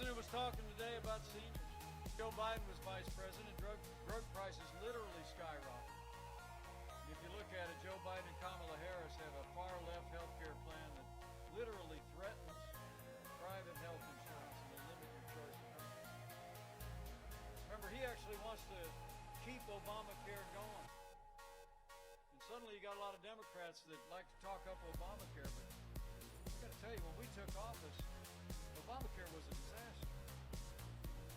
president was talking today about seniors. Joe Biden was vice president. Drug prices literally skyrocketed. If you look at it, Joe Biden and Kamala Harris have a far-left health care plan that literally threatens private health insurance and will limit your choice of health. Remember, he actually wants to keep Obamacare going. And suddenly you got a lot of Democrats that like to talk up Obamacare, but I've got to tell you, when we took office, Obamacare was a disaster.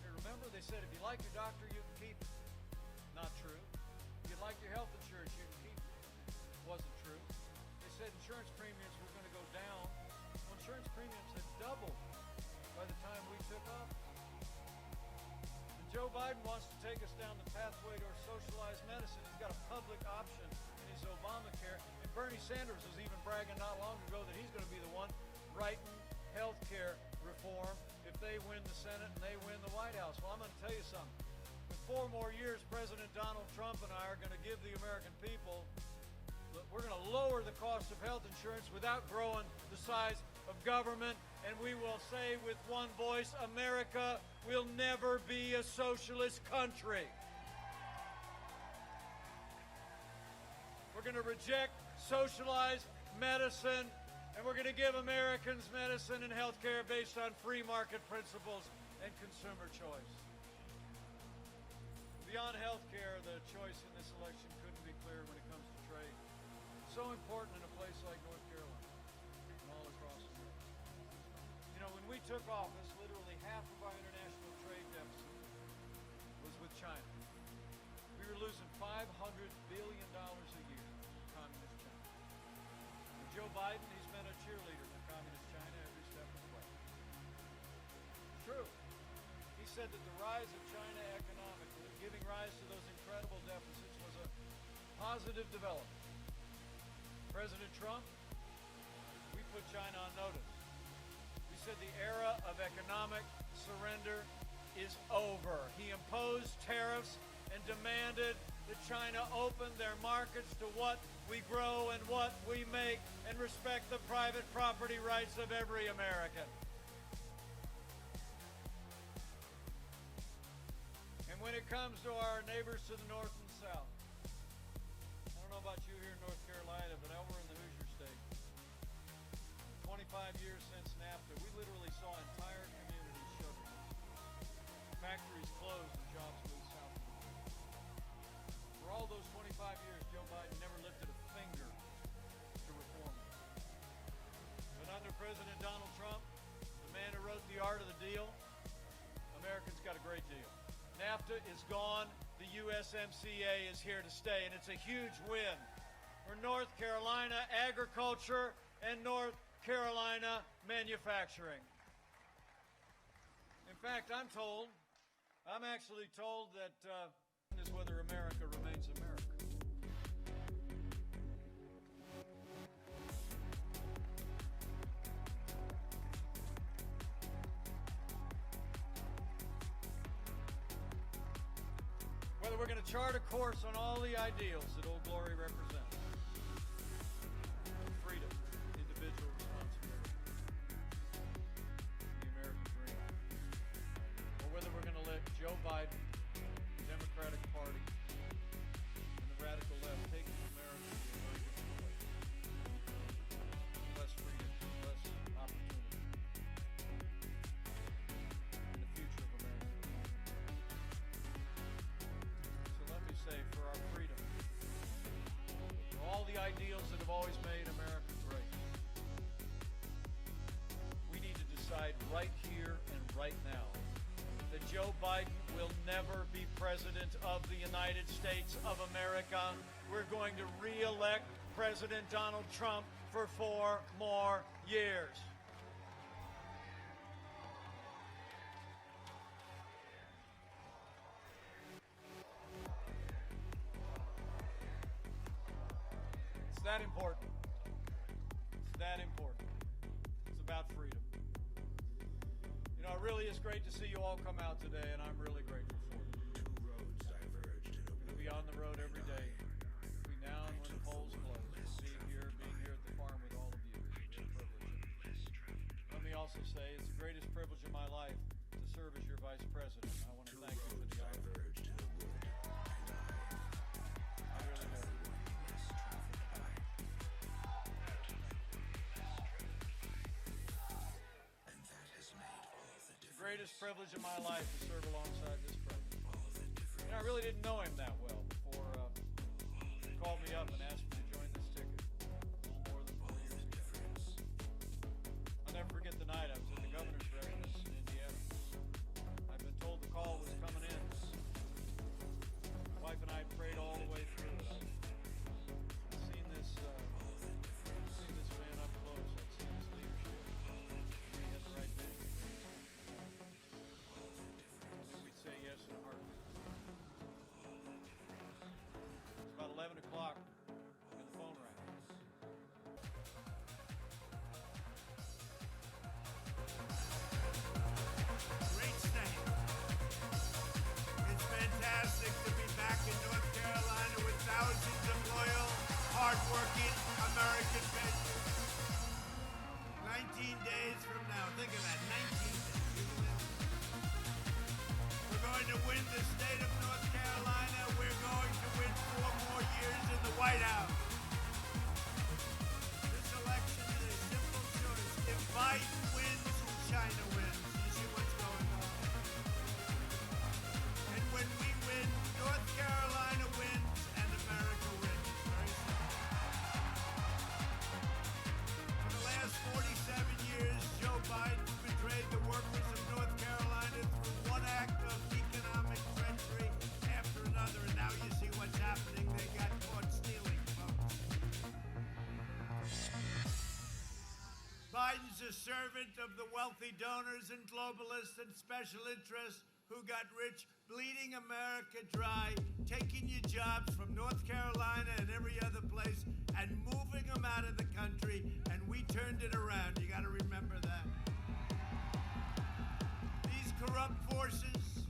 You remember, they said if you like your doctor, you can keep it. Not true. If you like your health insurance, you can keep it. Wasn't true. They said insurance premiums were going to go down. Well, insurance premiums had doubled by the time we took office. And Joe Biden wants to take us down the pathway to socialized medicine. He's got a public option in his Obamacare. And Bernie Sanders was even bragging not long ago that he's going to be the one writing health care reform if they win the Senate and they win the White House. Well, I'm going to tell you something. In 4 more years, President Donald Trump and I are going to give the American people, we're going to lower the cost of health insurance without growing the size of government, and we will say with one voice, America will never be a socialist country. We're going to reject socialized medicine, and we're going to give Americans medicine and health care based on free market principles and consumer choice. Beyond health care, the choice in this election couldn't be clearer when it comes to trade. It's so important in a place like North Carolina and all across America. You know, when we took office, literally half of our international trade deficit was with China. We were losing $500 billion a year to communist China. Joe Biden, he's been a cheerleader for communist China every step of the way. It's true. He said that the rise of China economically, giving rise to those incredible deficits, was a positive development. President Trump, we put China on notice. We said the era of economic surrender is over. He imposed tariffs and demanded that China open their markets to what we grow and what we make and respect the private property rights of every American. And when it comes to our neighbors to the north and south, I don't know about you here in North Carolina, but over in the Hoosier State, 25 years since NAFTA, we literally saw entire communities shuttered. Factories closed and jobs moved south. For all those 25 years, Joe Biden never lifted a finger to reform it. But under President Donald Trump, the man who wrote The Art of the Deal, Americans got a great deal. NAFTA is gone. The USMCA is here to stay, and it's a huge win for North Carolina agriculture and North Carolina manufacturing. In fact, I'm actually told that is whether America remains America. Whether we're going to chart a course on all the ideals that Old Glory represents. Freedom, individual responsibility, the American dream. Or whether we're going to let Joe Biden, the Democratic Party, and the radical left take America to a very different place. Less freedom, less opportunity. And the future of America. So let me say, for our freedom, for all the ideals that have always made America great, we need to decide right here and right now that Joe Biden will never be president of the United States of America. We're going to re-elect President Donald Trump for 4 more years. It's that important. It's that important. It's about freedom. You know, it really is great to see you all come out today, and I'm really grateful for it. 2 roads diverged. We're going to be on the road every day, between now and when the polls close. Being here at the farm with all of you is a real privilege. Let me also also say it's the greatest privilege of my life to serve as your vice president. I want to thank you for the honor. Diverged in a wood, and I really do. less traffic by. And that has made all the difference. Greatest privilege of my life to serve alongside this president. All the difference. You know, I really didn't know him that well before he called me up and asked me to join this ticket a little more than 4 years ago. I'll never forget the night I was at the governor's residence in Indiana. I'd been told the call was coming in. My wife and I prayed all the way through it. I'd seen this man up close. I'd seen his leadership. He had the right vision. I knew we'd say yes in a heartbeat. It's about 11 o'clock and the phone rang. Great state. It's fantastic to be back in North Carolina with thousands of loyal, hardworking American patriots. 19 days from now. Think of that, 19 days. We're going to win the state of North Carolina. We're going to win 4 more years in the White House. This election is a simple choice. If Biden wins, China wins. You see what's going on. And when we win, North Carolina wins and America wins. Very simple. For the last 47 years, Joe Biden betrayed the workers of North Carolina through one act of economic treachery after another. And now you see what's happening. They got caught stealing, folks. Biden's a servant of the wealthy donors and globalists and special interests who got rich, bleeding America dry, taking your jobs from North Carolina and every other place and moving them out of the country, and we turned it around. You got to remember that. These corrupt forces,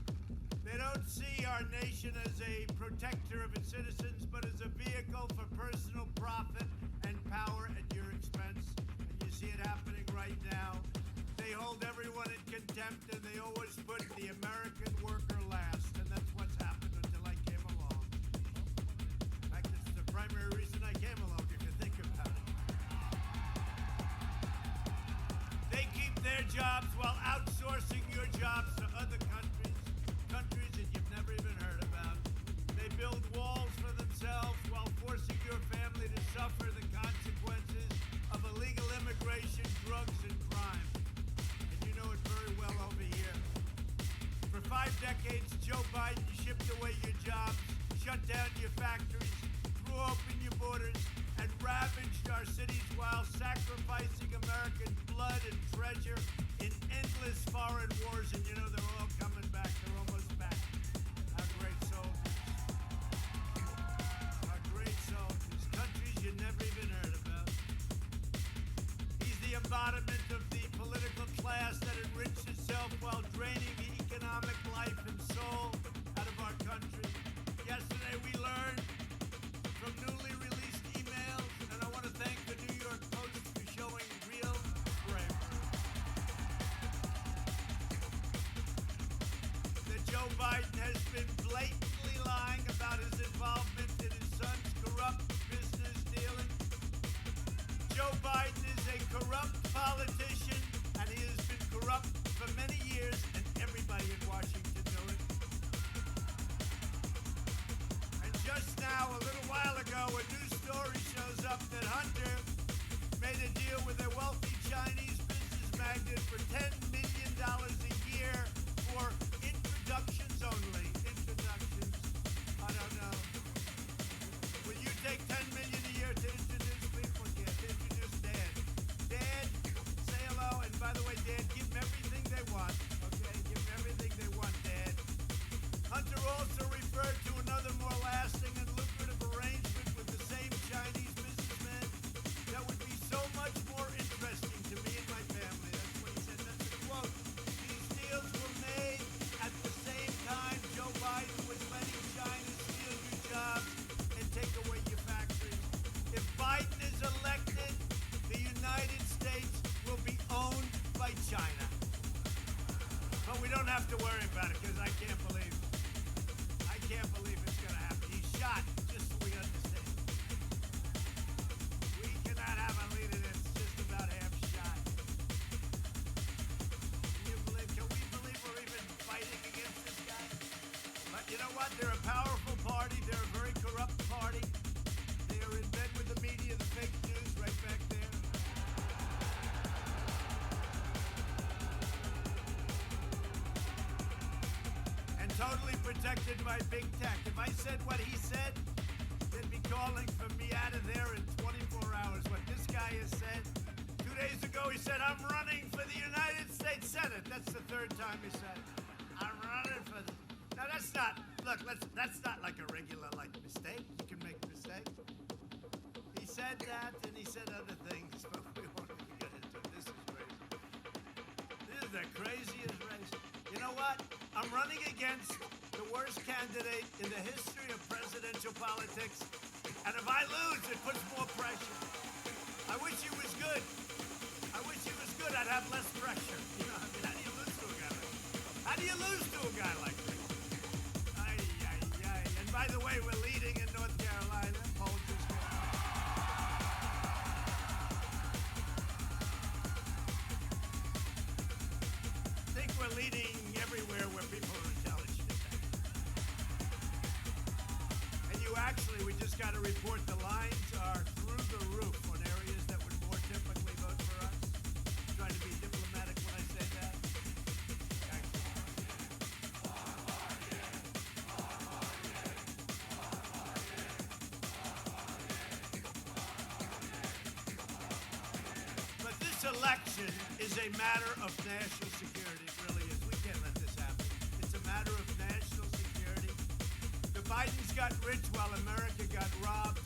they don't see our nation as a protector of its citizens, but as a vehicle for personal profit and power at your expense. And you see it happening right now. They hold everyone in contempt, and they always put the American worker last. And that's what's happened until I came along. In fact, it's the primary reason I came along, if you think about it. They keep their jobs while outsourcing your jobs to other countries, countries that you've never even heard about. They build walls for themselves while forcing your family to suffer the consequences of illegal immigration, drugs, and crime. And you know it very well over here. For 5 decades, Joe Biden shipped away your jobs, shut down your factories, threw open your borders, and ravaged our cities while sacrificing American blood and treasure in endless foreign wars. And you know they're all coming back. They're almost back. Our great soldiers. Our great soldiers. Countries you never even heard about. He's the embodiment of the political class that enriched itself while draining the economic life and soul out of our country. Yesterday we learned from newly released emails, and I want to thank the New York Post for showing real bravery, that Joe Biden has been blatantly lying about his involvement in his son's corrupt business dealings. Joe Biden is a corrupt politician, and he has been corrupt for many years, and everybody in Washington knew it. And just now, a little while ago, a news story shows up that Hunter made a deal with a wealthy Chinese business magnate for $10 million a year for introductions only. Introductions. I don't know. Will you take $10 million a year to introduce people? Yeah, to introduce Dad. Dad, say hello. And by the way, Dad, give them everything they want. Okay? Give them everything they want, Dad. Hunter also referred to another more lasting and lucrative arrangement with the same Chinese businessman that would be so much more interesting to me and my family. That's what he said. That's a quote. The we don't have to worry about it because I can't believe it's going to happen. He's shot, just so we understand. We cannot have a leader that's just about half shot. Can we believe we're even fighting against this guy? But you know what? They're a powerful party. They're a very corrupt party. They are in bed with the media, the fake news right back there. And totally protected by big tech. If I said what he said, they'd be calling for me out of there in 24 hours. What this guy has said, 2 days ago he said, I'm running for the United States Senate. That's the third time he said it. I'm running for the... Now that's not, look, that's not like a regular, mistake. You can make mistakes. He said that, and he said other things, but we won't even get into it. This is crazy. This is the craziest race. You know what? I'm running against the worst candidate in the history of presidential politics, and if I lose, it puts more pressure. I wish he was good. I'd have less pressure. You know, I mean, how do you lose to a guy like that? How do you lose to a guy like that? Ay, ay, ay. And by the way, we're leading in North Carolina. Poll just came out. I think we're leading everywhere where people are intelligent. And we just got to report the lines are through the roof on areas that would more typically vote for us. Trying to be diplomatic when I say that. But this election is a matter of national security. It really is. We can't let this happen. It's a matter of national security. The Bidens got rich while America got robbed.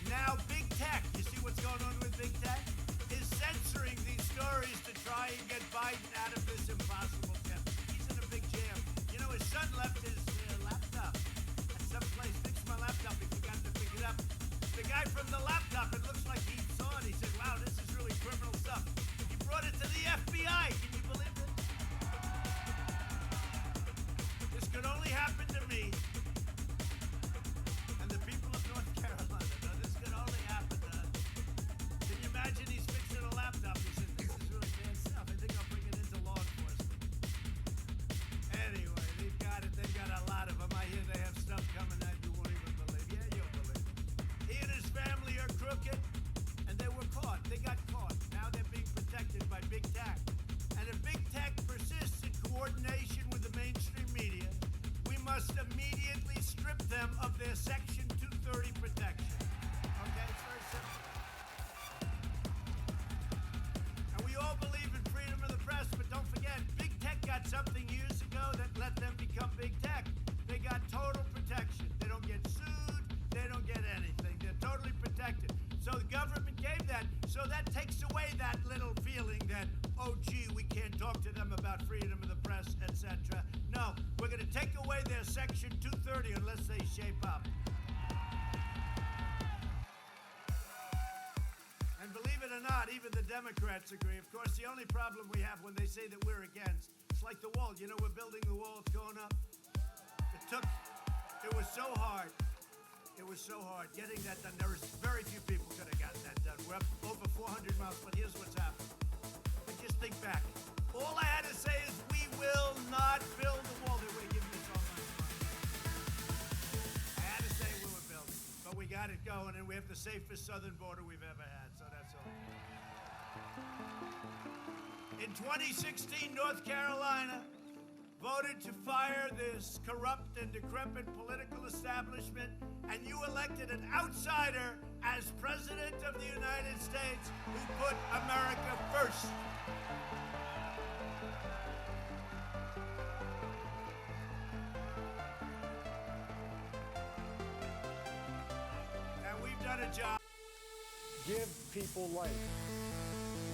Now big tech, you see what's going on with big tech? Is censoring these stories to try and get Biden out of this impossible camp. He's in a big jam. You know, his son left his laptop at some place. Fix my laptop. He forgot to pick it up. The guy from the laptop, it looks like he saw it. He said, wow, this is really criminal stuff. He brought it to the FBI. Can you believe it? This could only happen to me and the people of North Carolina. Now, this could only happen to us. Can you imagine he's fixing a laptop? He said, this is really bad stuff. I think I'll bring it into law enforcement. Anyway, they've got it. They've got a lot of them. I hear they have stuff coming that you won't even believe. Yeah, you'll believe. He and his family are crooked, and they were caught. They got caught. Now they're being protected by big tech. And if big tech persists in coordination with the mainstream media, we must immediately strip them of their Section 230 protection. Okay, it's very simple. And we all believe in freedom of the press, but don't forget, big tech got something years ago that let them become big tech. They got total protection. They don't get sued. They don't get anything. They're totally protected. So the government gave that. So that takes away that little feeling that, oh, gee, we can't talk to them about freedom of the press, etc. No, we're going to take away their Section 230 unless they shape up. And believe it or not, even the Democrats agree. Of course, the only problem we have when they say that we're against, it's like the wall. You know, we're building the wall, it's going up. It was so hard. It was so hard getting that done. There was very few people could have gotten that done. We're up over 400 miles, but here's what's happened. But just think back. All I had to say is we will not build the wall. They were giving us all much money. I had to say we were building, but we got it going, and we have the safest southern border we've ever had, so that's all. In 2016, North Carolina voted to fire this corrupt and decrepit political establishment, and you elected an outsider as President of the United States who put America first. And we've done a job. Give people life.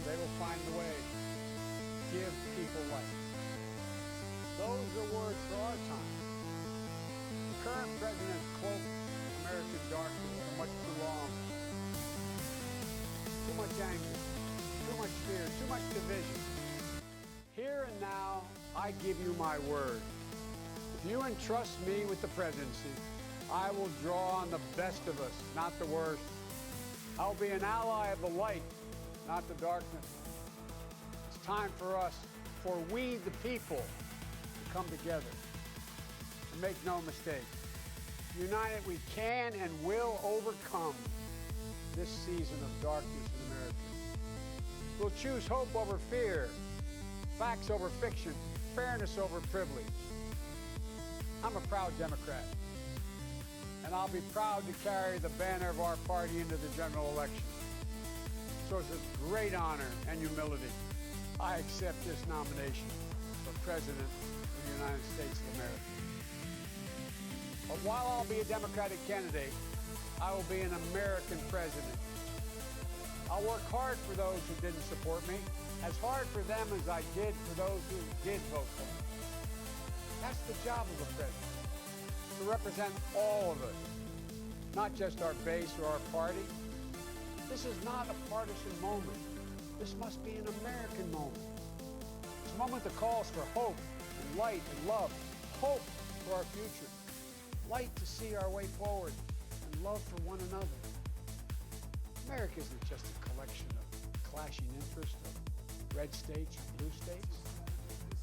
They will find a way. Give people life. Those are words for our time. The current president cloaked America's darkness for much too long. Too much anger, too much fear, too much division. Here and now, I give you my word. If you entrust me with the presidency, I will draw on the best of us, not the worst. I'll be an ally of the light, not the darkness. It's time for us, for we the people, to come together. And make no mistake, united we can and will overcome this season of darkness in America. We'll choose hope over fear, facts over fiction, fairness over privilege. I'm a proud Democrat, and I'll be proud to carry the banner of our party into the general election. So it's a great honor and humility I accept this nomination for President of the United States of America. But while I'll be a Democratic candidate, I will be an American president. I'll work hard for those who didn't support me, as hard for them as I did for those who did vote for me. That's the job of a president, to represent all of us, not just our base or our party. This is not a partisan moment. This must be an American moment. It's a moment that calls for hope and light and love, hope for our future, light to see our way forward, and love for one another. America isn't just a collection of clashing interests of red states or blue states.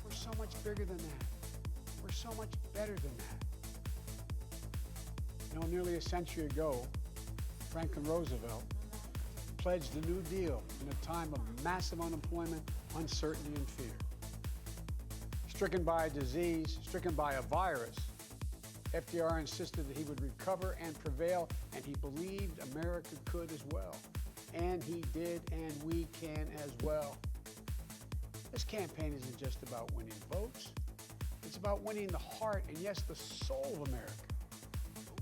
We're so much bigger than that. We're so much better than that. You know, nearly a century ago, Franklin Roosevelt pledged the New Deal in a time of massive unemployment, uncertainty, and fear. Stricken by a disease, stricken by a virus, FDR insisted that he would recover and prevail, and he believed America could as well. And he did, and we can as well. This campaign isn't just about winning votes. It's about winning the heart and, yes, the soul of America.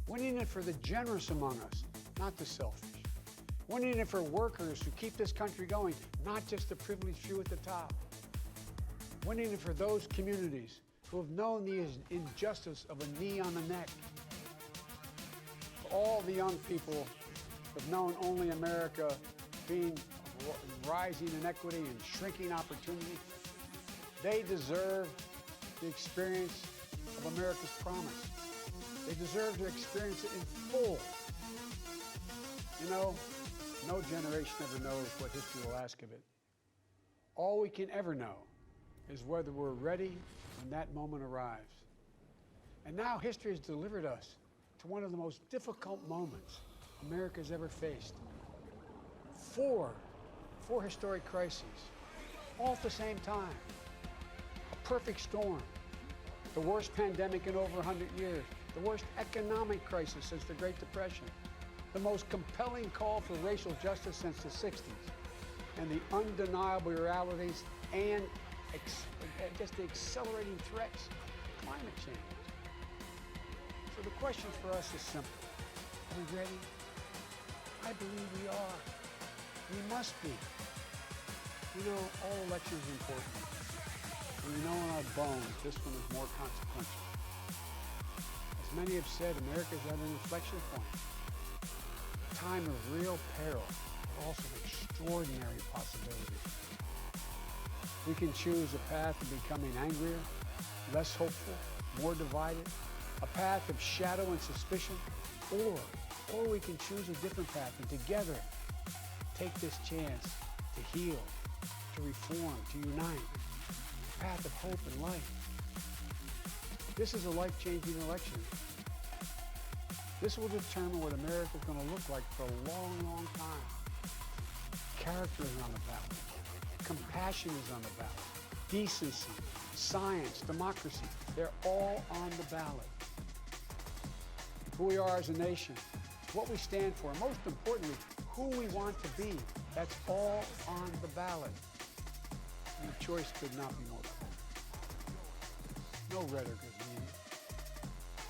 Winning it for the generous among us, not the selfish. Winning it for workers who keep this country going, not just the privileged few at the top. Winning it for those communities who have known the injustice of a knee on the neck. For all the young people who have known only America being rising inequity and shrinking opportunity, they deserve the experience of America's promise. They deserve to experience it in full. You know, no generation ever knows what history will ask of it. All we can ever know is whether we're ready when that moment arrives. And now history has delivered us to one of the most difficult moments America's ever faced. Four historic crises, all at the same time. A perfect storm. The worst pandemic in over 100 years. The worst economic crisis since the Great Depression. The most compelling call for racial justice since the 60s. And the undeniable realities and just the accelerating threats of climate change. So the question for us is simple. Are we ready? I believe we are. We must be. You know, all elections are important. And we know in our bones this one is more consequential. As many have said, America's at an inflection point. A time of real peril, but also extraordinary possibilities. We can choose a path of becoming angrier, less hopeful, more divided, a path of shadow and suspicion, or we can choose a different path and together take this chance to heal, to reform, to unite, a path of hope and light. This is a life-changing election. This will determine what America is going to look like for a long, long time. Character is on the ballot. Compassion is on the ballot. Decency, science, democracy, they're all on the ballot. Who we are as a nation, what we stand for, and most importantly, who we want to be, that's all on the ballot. And the choice could not be more clear. No rhetoric is needed.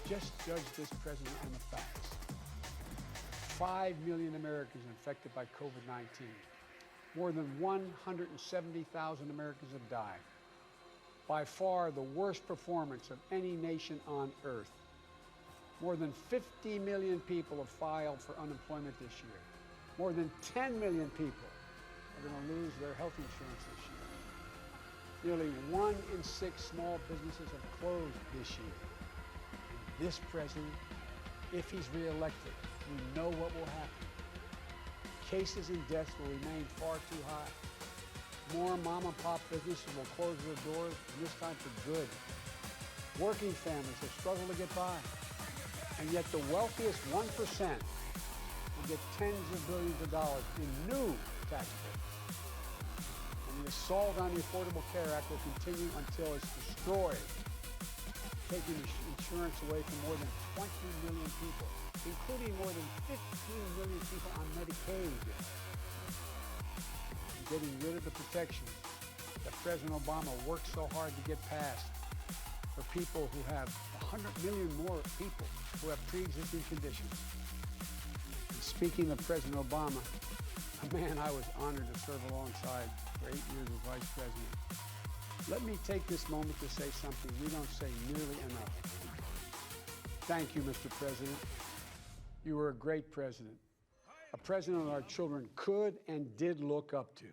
Just judge this president on the facts. 5 million Americans infected by COVID-19. More than 170,000 Americans have died. By far the worst performance of any nation on earth. More than 50 million people have filed for unemployment this year. More than 10 million people are going to lose their health insurance this year. Nearly 1 in 6 small businesses have closed this year. And this president, if he's reelected, we know what will happen. Cases and deaths will remain far too high. More mom and pop businesses will close their doors, and this time for good. Working families have struggled to get by. And yet the wealthiest 1% will get tens of billions of dollars in new tax breaks. And the assault on the Affordable Care Act will continue until it's destroyed, taking insurance away from more than 20 million people, including more than 15 million people on Medicaid. And getting rid of the protections that President Obama worked so hard to get passed for people who have 100 million more people who have pre-existing conditions. And speaking of President Obama, a man I was honored to serve alongside for 8 years as Vice President, let me take this moment to say something we don't say nearly enough. Thank you, Mr. President. You were a great president, a president our children could and did look up to.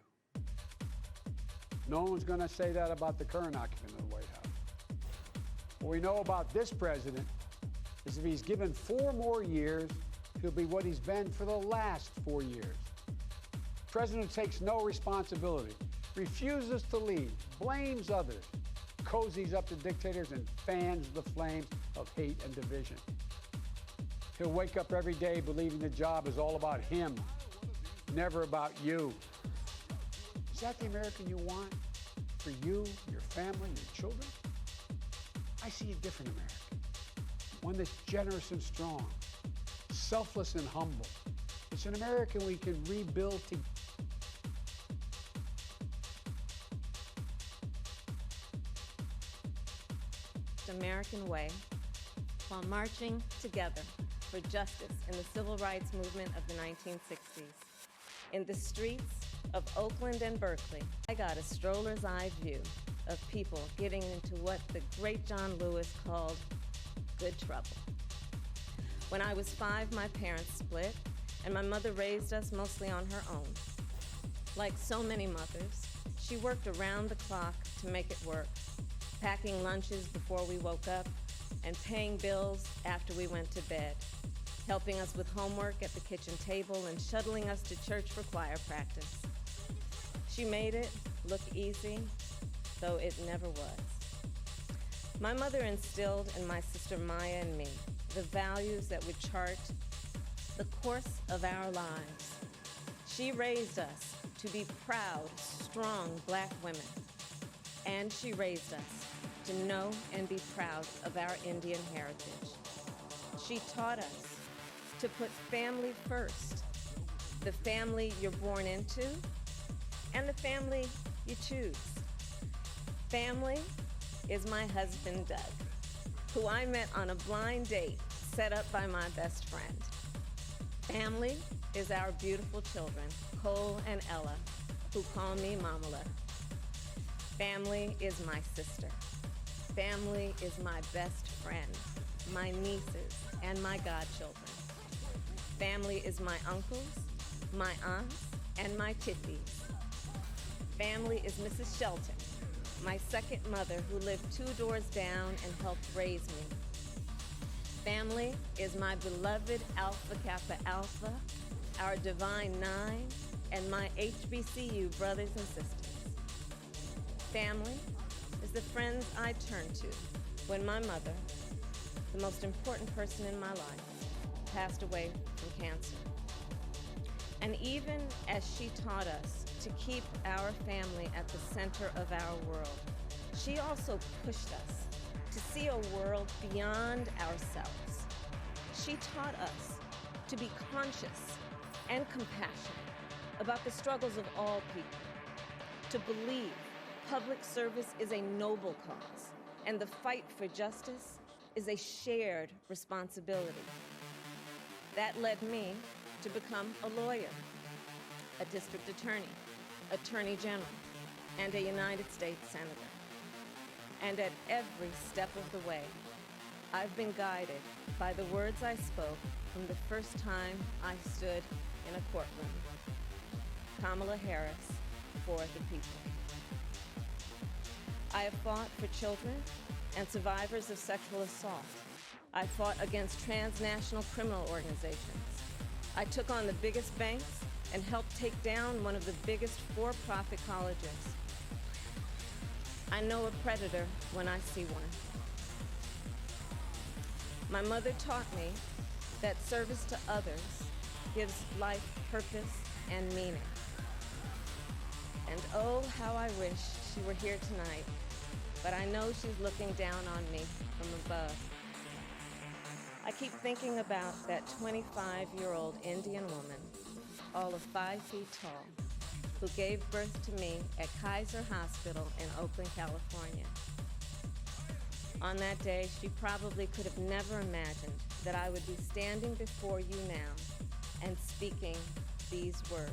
No one's going to say that about the current occupant of the White House. What we know about this president is if he's given 4 more years, he'll be what he's been for the last 4 years. President takes no responsibility, refuses to lead, blames others, cozies up to dictators, and fans the flames of hate and division. He'll wake up every day believing the job is all about him, never about you. Is that the American you want for you, your family, your children? I see a different American, one that's generous and strong, selfless and humble. It's an American we can rebuild together. The American way, while marching together for justice in the civil rights movement of the 1960s. In the streets of Oakland and Berkeley, I got a stroller's eye view of people getting into what the great John Lewis called good trouble. When I was 5, my parents split, and my mother raised us mostly on her own. Like so many mothers, she worked around the clock to make it work, packing lunches before we woke up and paying bills after we went to bed, helping us with homework at the kitchen table and shuttling us to church for choir practice. She made it look easy, though it never was. My mother instilled in my sister Maya and me the values that would chart the course of our lives. She raised us to be proud, strong Black women, and she raised us to know and be proud of our Indian heritage. She taught us to put family first, the family you're born into and the family you choose. Family is my husband, Doug, who I met on a blind date set up by my best friend. Family is our beautiful children, Cole and Ella, who call me Mamala. Family is my sister. Family is my best friend, my nieces, and my godchildren. Family is my uncles, my aunts, and my titties. Family is Mrs. Shelton, my second mother who lived 2 doors down and helped raise me. Family is my beloved Alpha Kappa Alpha, our Divine Nine, and my HBCU brothers and sisters. Family is the friends I turn to when my mother, the most important person in my life, passed away from cancer. And even as she taught us to keep our family at the center of our world, she also pushed us to see a world beyond ourselves. She taught us to be conscious and compassionate about the struggles of all people, to believe public service is a noble cause, and the fight for justice is a shared responsibility. That led me to become a lawyer, a district attorney, attorney general, and a United States senator. And at every step of the way, I've been guided by the words I spoke from the first time I stood in a courtroom. Kamala Harris for the people. I have fought for children and survivors of sexual assault. I fought against transnational criminal organizations. I took on the biggest banks and helped take down one of the biggest for-profit colleges. I know a predator when I see one. My mother taught me that service to others gives life purpose and meaning. And oh, how I wish she were here tonight, but I know she's looking down on me from above. I keep thinking about that 25-year-old Indian woman, all of 5 feet tall, who gave birth to me at Kaiser Hospital in Oakland, California. On that day, she probably could have never imagined that I would be standing before you now and speaking these words.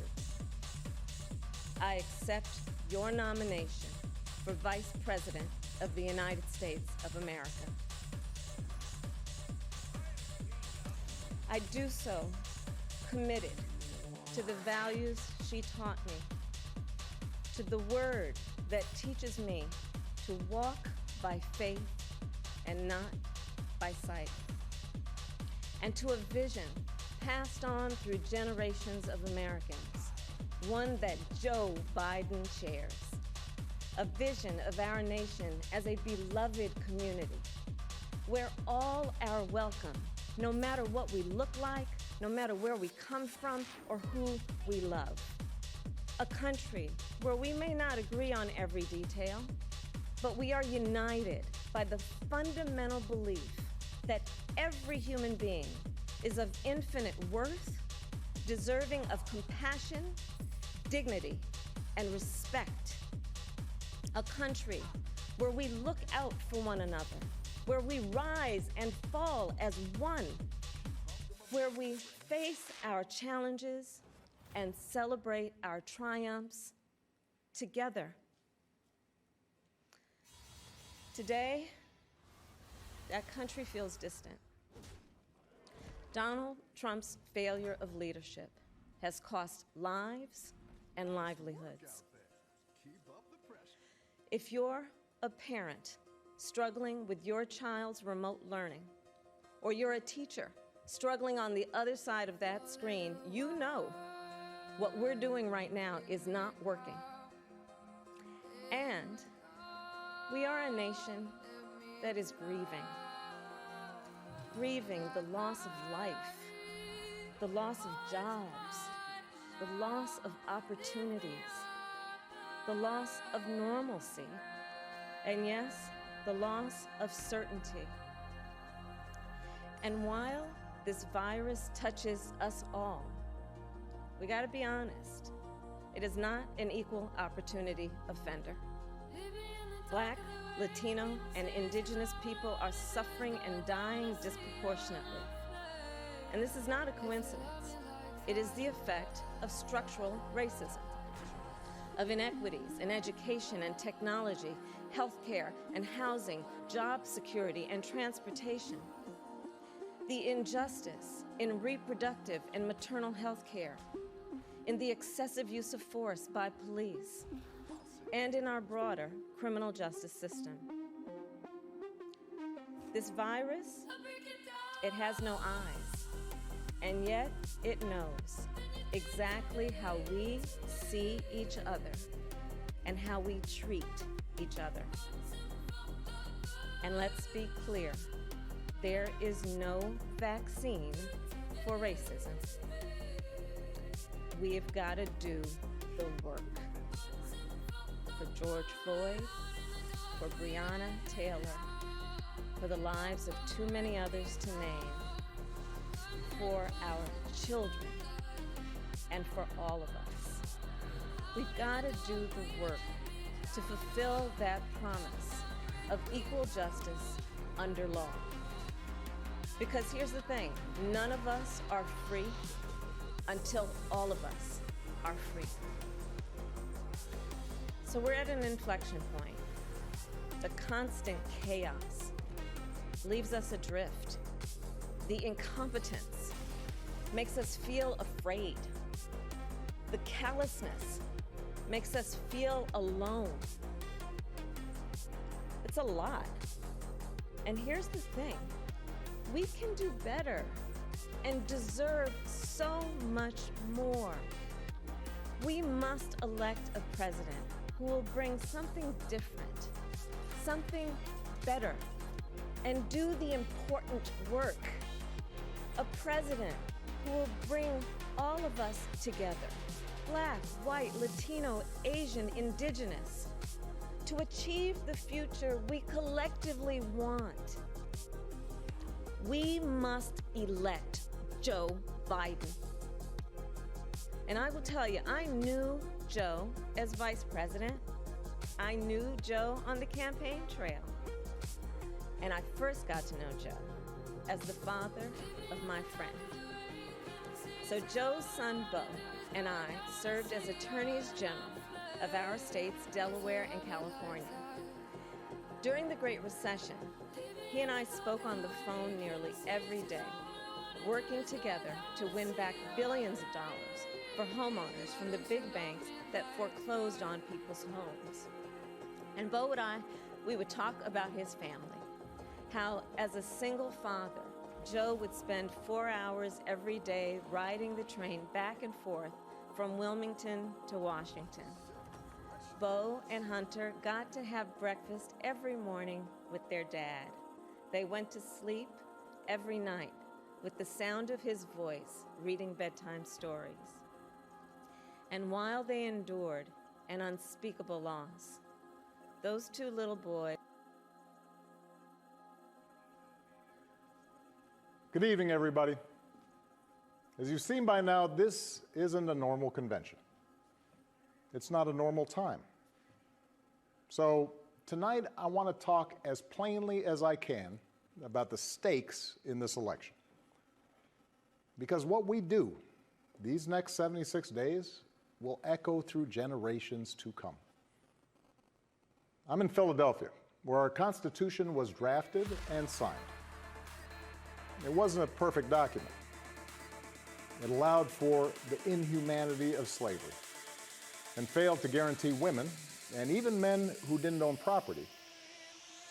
I accept your nomination for Vice President of the United States of America. I do so committed to the values she taught me, to the word that teaches me to walk by faith and not by sight, and to a vision passed on through generations of Americans, one that Joe Biden shares, a vision of our nation as a beloved community, where all are welcome, no matter what we look like, no matter where we come from or who we love. A country where we may not agree on every detail, but we are united by the fundamental belief that every human being is of infinite worth, deserving of compassion, dignity, and respect. A country where we look out for one another, where we rise and fall as one, where we face our challenges and celebrate our triumphs together. Today, that country feels distant. Donald Trump's failure of leadership has cost lives and livelihoods. If you're a parent struggling with your child's remote learning, or you're a teacher struggling on the other side of that screen, you know what we're doing right now is not working. And we are a nation that is grieving the loss of life, the loss of jobs, the loss of opportunities, the loss of normalcy, and yes, the loss of certainty. And while this virus touches us all, we gotta be honest, it is not an equal opportunity offender. Black, Latino, and indigenous people are suffering and dying disproportionately. And this is not a coincidence. It is the effect of structural racism, of inequities in education and technology, healthcare and housing, job security and transportation, the injustice in reproductive and maternal health care, in the excessive use of force by police, and in our broader criminal justice system. This virus, it has no eyes, and yet it knows exactly how we see each other and how we treat each other. And let's be clear, there is no vaccine for racism. We've got to do the work. For George Floyd, for Breonna Taylor, for the lives of too many others to name, for our children, and for all of us. We've got to do the work to fulfill that promise of equal justice under law. Because here's the thing, none of us are free until all of us are free. So we're at an inflection point. The constant chaos leaves us adrift. The incompetence makes us feel afraid. The callousness makes us feel alone. a lot. And here's the thing, we can do better and deserve so much more. We must elect a president who will bring something different, something better, and do the important work. A president who will bring all of us together, Black, white, Latino, Asian, Indigenous, to achieve the future we collectively want. We must elect Joe Biden. And I will tell you, I knew Joe as vice president. I knew Joe on the campaign trail. And I first got to know Joe as the father of my friend. So Joe's son, Bo, and I served as attorneys general of our states, Delaware and California. During the Great Recession, he and I spoke on the phone nearly every day, working together to win back billions of dollars for homeowners from the big banks that foreclosed on people's homes. And Bo and I, we would talk about his family, how as a single father, Joe would spend 4 hours every day riding the train back and forth from Wilmington to Washington. Bo and Hunter got to have breakfast every morning with their dad. They went to sleep every night with the sound of his voice reading bedtime stories. And while they endured an unspeakable loss, those two little boys. Good evening, everybody. As you've seen by now, this isn't a normal convention. It's not a normal time. So tonight, I want to talk as plainly as I can about the stakes in this election. Because what we do these next 76 days will echo through generations to come. I'm in Philadelphia, where our Constitution was drafted and signed. It wasn't a perfect document. It allowed for the inhumanity of slavery and failed to guarantee women, and even men who didn't own property,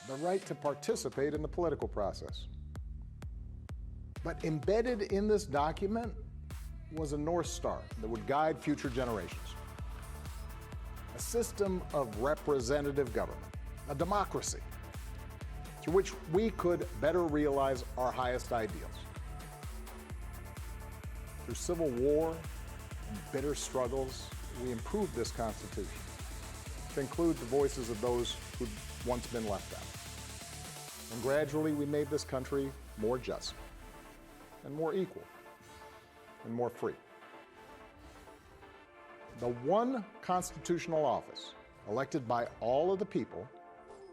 the right to participate in the political process. But embedded in this document was a North Star that would guide future generations. A system of representative government, a democracy, through which we could better realize our highest ideals. Through civil war and bitter struggles, we improved this Constitution to include the voices of those who'd once been left out. And gradually, we made this country more just and more equal and more free. The one constitutional office elected by all of the people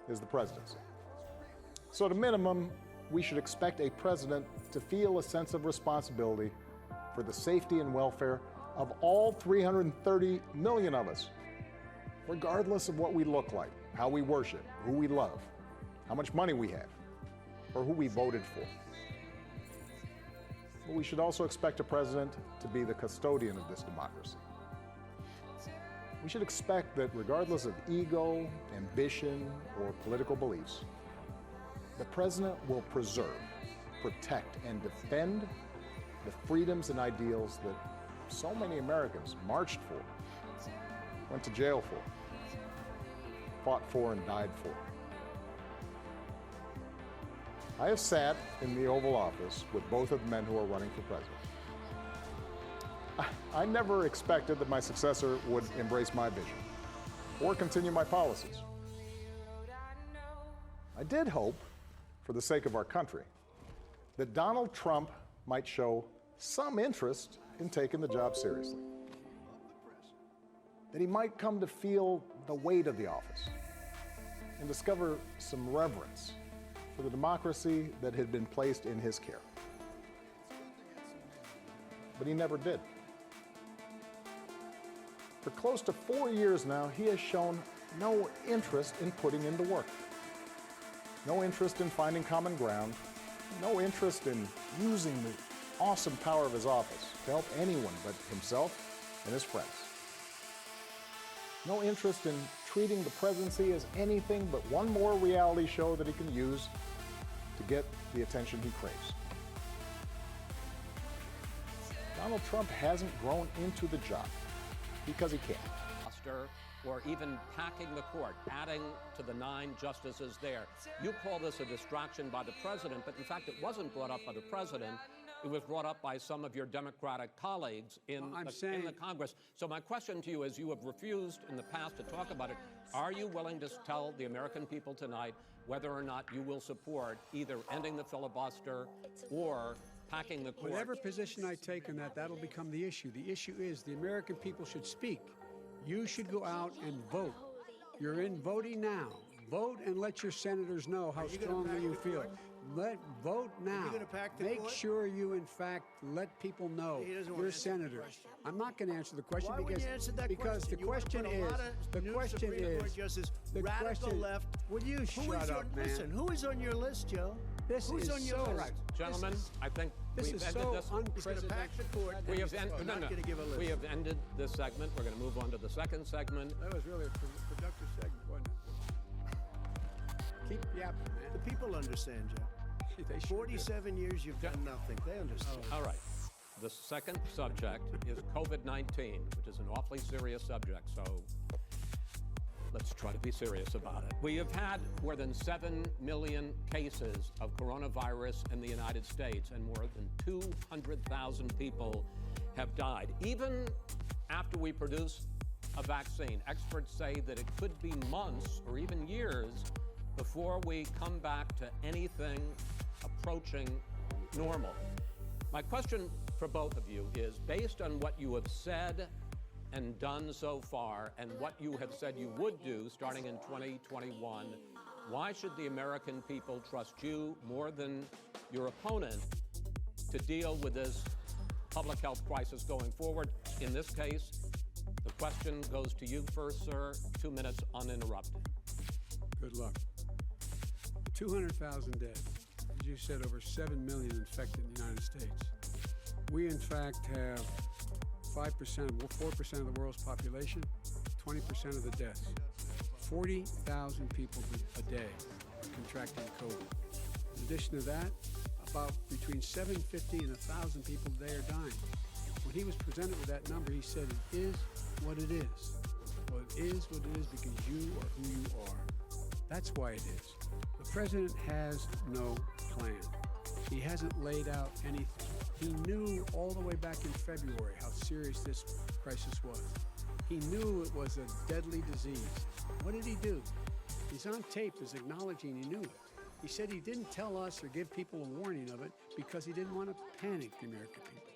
is the presidency. So at a minimum, we should expect a president to feel a sense of responsibility for the safety and welfare of all 330 million of us, regardless of what we look like, how we worship, who we love, how much money we have, or who we voted for. But we should also expect a president to be the custodian of this democracy. We should expect that regardless of ego, ambition, or political beliefs, the president will preserve, protect, and defend the freedoms and ideals that so many Americans marched for, went to jail for, fought for, and died for. I have sat in the Oval Office with both of the men who are running for president. I never expected that my successor would embrace my vision or continue my policies. I did hope, for the sake of our country, that Donald Trump might show some interest in taking the job seriously. That he might come to feel the weight of the office and discover some reverence for the democracy that had been placed in his care. But he never did. For close to 4 years now, he has shown no interest in putting into work. No interest in finding common ground. No interest in using the awesome power of his office to help anyone but himself and his friends. No interest in treating the presidency as anything but one more reality show that he can use to get the attention he craves. Donald Trump hasn't grown into the job because he can't. Or even packing the court, adding to the 9 justices there. You call this a distraction by the president, but in fact it wasn't brought up by the president. It was brought up by some of your Democratic colleagues in the Congress. So my question to you is, you have refused in the past to talk about it. Are you willing to tell the American people tonight whether or not you will support either ending the filibuster or packing the court? Whatever position I take on that, that'll become the issue. The issue is the American people should speak. You should go out and vote. You're in voting now. Vote and let your senators know how strongly you feel. Vote now. Make sure you, in fact, let people know you're senators. I'm not going to answer the question because the question is radical left. Will you shut up, man? Listen, who is on your list, Joe? Who's on your list? Gentlemen, I think this we've is ended so this. unprecedented. We have ended this segment. We're going to move on to the second segment. That was really a productive segment, wasn't it? Keep yapping, man. The people understand, Joe. They sure 47 years you've done nothing. They understand. All right. The second subject is COVID-19, which is an awfully serious subject, so let's try to be serious about it. We have had more than 7 million cases of coronavirus in the United States, and more than 200,000 people have died. Even after we produce a vaccine, experts say that it could be months or even years before we come back to anything approaching normal. My question for both of you is, based on what you have said and done so far, and what you have said you would do starting in 2021, why should the American people trust you more than your opponent to deal with this public health crisis going forward? In this case, the question goes to you first, sir. 2 minutes uninterrupted. Good luck. 200,000 dead. As you said, over 7 million infected in the United States. We, in fact, have 5%, 4% of the world's population, 20% of the deaths. 40,000 people a day contracting COVID. In addition to that, about between 750 and 1,000 people a day are dying. When he was presented with that number, he said, it is what it is. Well, it is what it is because you are who you are. That's why it is. The president has no plan. He hasn't laid out anything. He knew all the way back in February how serious this crisis was. He knew it was a deadly disease. What did he do? He's on tape as acknowledging he knew it. He said he didn't tell us or give people a warning of it because he didn't want to panic the American people.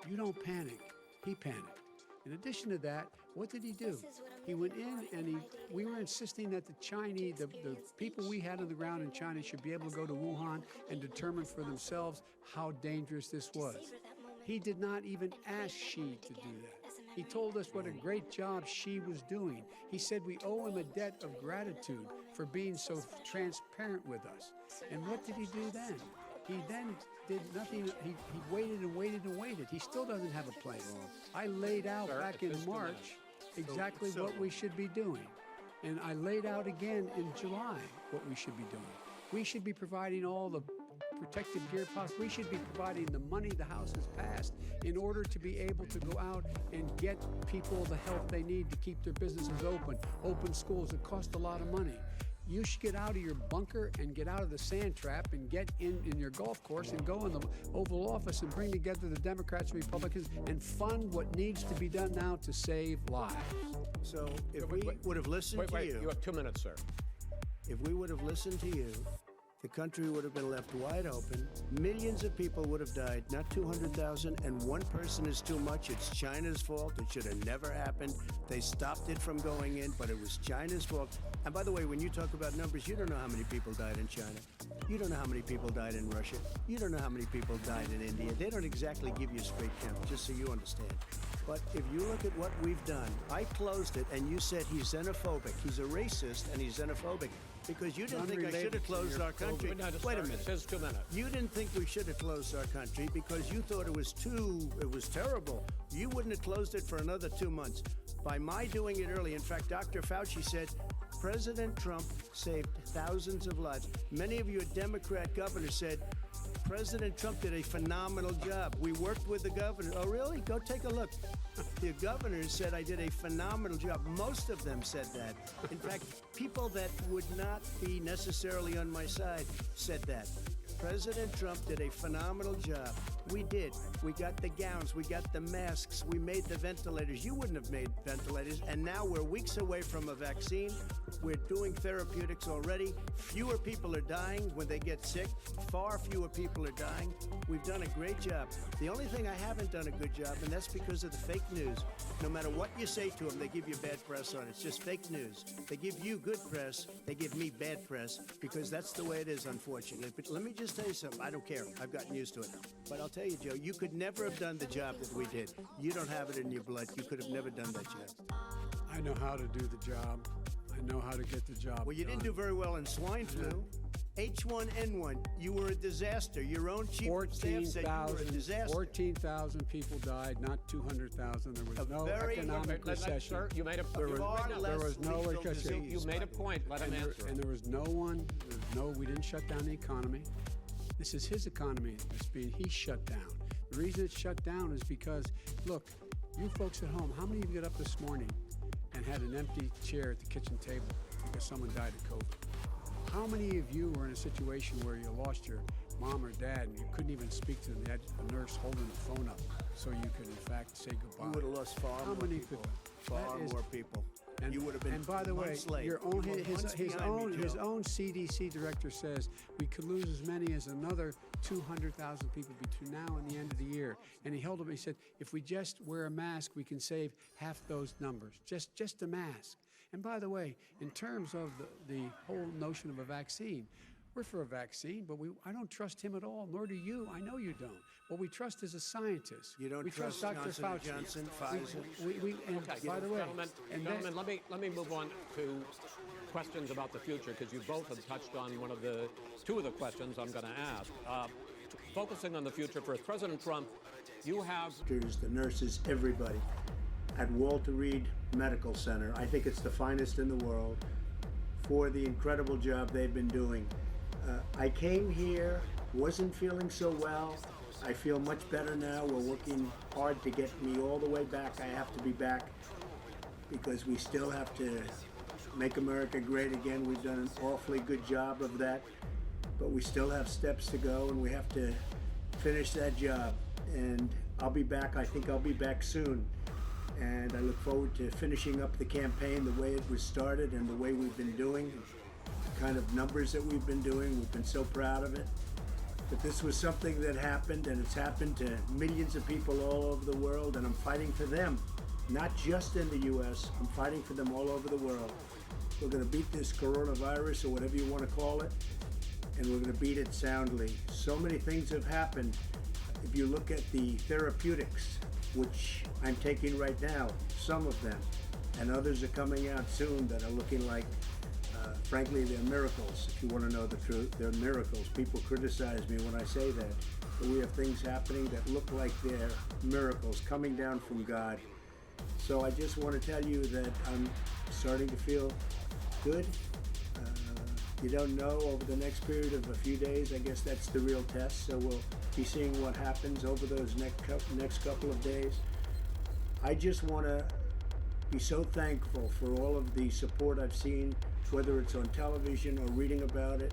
You don't panic. He panicked. In addition to that, what did he do? He went in and we were insisting that the Chinese, the people we had on the ground in China should be able to go to Wuhan and determine for themselves how dangerous this was. He did not even ask Xi to do that. He told us what a great job Xi was doing. He said we owe him a debt of gratitude for being so transparent with us. And what did he do then? He then did nothing. He waited and waited and waited. He still doesn't have a plan. I laid out back in March exactly what we should be doing. And I laid out again in July what we should be doing. We should be providing all the protective gear possible. We should be providing the money the House has passed in order to be able to go out and get people the help they need to keep their businesses open schools that cost a lot of money. You should get out of your bunker and get out of the sand trap and get in your golf course and go in the Oval Office and bring together the Democrats and Republicans and fund what needs to be done now to save lives. So if we would have listened to you... You have 2 minutes, sir. If we would have listened to you, the country would have been left wide open. Millions of people would have died, not 200,000, and one person is too much. It's China's fault. It should have never happened. They stopped it from going in, but it was China's fault. And by the way, when you talk about numbers, you don't know how many people died in China. You don't know how many people died in Russia. You don't know how many people died in India. They don't exactly give you a straight count, just so you understand. But if you look at what we've done, I closed it, and you said he's xenophobic. He's a racist, and he's xenophobic. Because you didn't think I should have closed our country. Wait a minute. It says 2 minutes. You didn't think we should have closed our country because you thought it was terrible. You wouldn't have closed it for another 2 months. by my doing it early. In fact, Dr. Fauci said President Trump saved thousands of lives. Many of your Democrat governors said President Trump did a phenomenal job. We worked with the governor. Oh, really? Go take a look. The governors said I did a phenomenal job. Most of them said that. In fact, people that would not be necessarily on my side said that. President Trump did a phenomenal job. We did. We got the gowns. We got the masks. We made the ventilators. You wouldn't have made ventilators. And now we're weeks away from a vaccine. We're doing therapeutics already. Fewer people are dying when they get sick. Far fewer people are dying. We've done a great job. The only thing I haven't done a good job, and that's because of the fake news. No matter what you say to them, they give you bad press on it. It's just fake news. They give you good press. They give me bad press because that's the way it is, unfortunately. But let me just tell you something. I don't care. I've gotten used to it. But I'll tell you, Joe, you could never have done the job that we did. You don't have it in your blood. You could have never done that job. I know how to do the job. I know how to get the job Well, you done. didn't do very well in swine flu. H1N1, you were a disaster. Your own chief of staff said you were a disaster. 14,000 people died, not 200,000. There was A no very- economic recession. Sir, you made a There was, Far there less was no lethal recession. disease. You made a point. Let him answer. And there was no one, we didn't shut down the economy. This is his economy he's shut down. The reason it's shut down is because, look, you folks at home, how many of you got up this morning and had an empty chair at the kitchen table because someone died of COVID? How many of you were in a situation where you lost your mom or dad and you couldn't even speak to them? You had a nurse holding the phone up so you could, in fact, say goodbye. You would have lost far How more many people. people? Far That is- more people. And, You would have been and by the way, months late. your own, You were his months behind me, his Joe. own CDC director says we could lose as many as another 200,000 people between now and the end of the year. And he held up. He said, if we just wear a mask, we can save half those numbers. Just a mask. And by the way, in terms of the whole notion of a vaccine, we're for a vaccine, but I don't trust him at all, nor do you. I know you don't. What we trust is a scientist. You don't we trust Dr. Johnson Fauci. & Johnson, Pfizer? And Okay, by the way, gentlemen, let me move on to questions about the future because you both have touched on two of the questions I'm going to ask. Focusing on the future first, President Trump, you have Doctors, the nurses, everybody at Walter Reed Medical Center. I think it's the finest in the world for the incredible job they've been doing. I came here, wasn't feeling so well. I feel much better now. We're working hard to get me all the way back. I have to be back because we still have to make America great again. We've done an awfully good job of that, but we still have steps to go and we have to finish that job. And I'll be back. I think I'll be back soon. And I look forward to finishing up the campaign the way it was started and the way we've been doing, the kind of numbers that we've been doing. We've been so proud of it. But this was something that happened, and it's happened to millions of people all over the world, and I'm fighting for them, not just in the U.S. I'm fighting for them all over the world. We're going to beat this coronavirus, or whatever you want to call it, and we're going to beat it soundly. So many things have happened. If you look at the therapeutics, which I'm taking right now, some of them, and others are coming out soon that are looking like, frankly, they're miracles. If you want to know the truth, they're miracles. People criticize me when I say that, but we have things happening that look like they're miracles coming down from God. So I just want to tell you that I'm starting to feel good. You don't know over the next period of a few days. I guess that's the real test. So we'll be seeing what happens over those next couple of days. I just want to be so thankful for all of the support I've seen, whether it's on television or reading about it.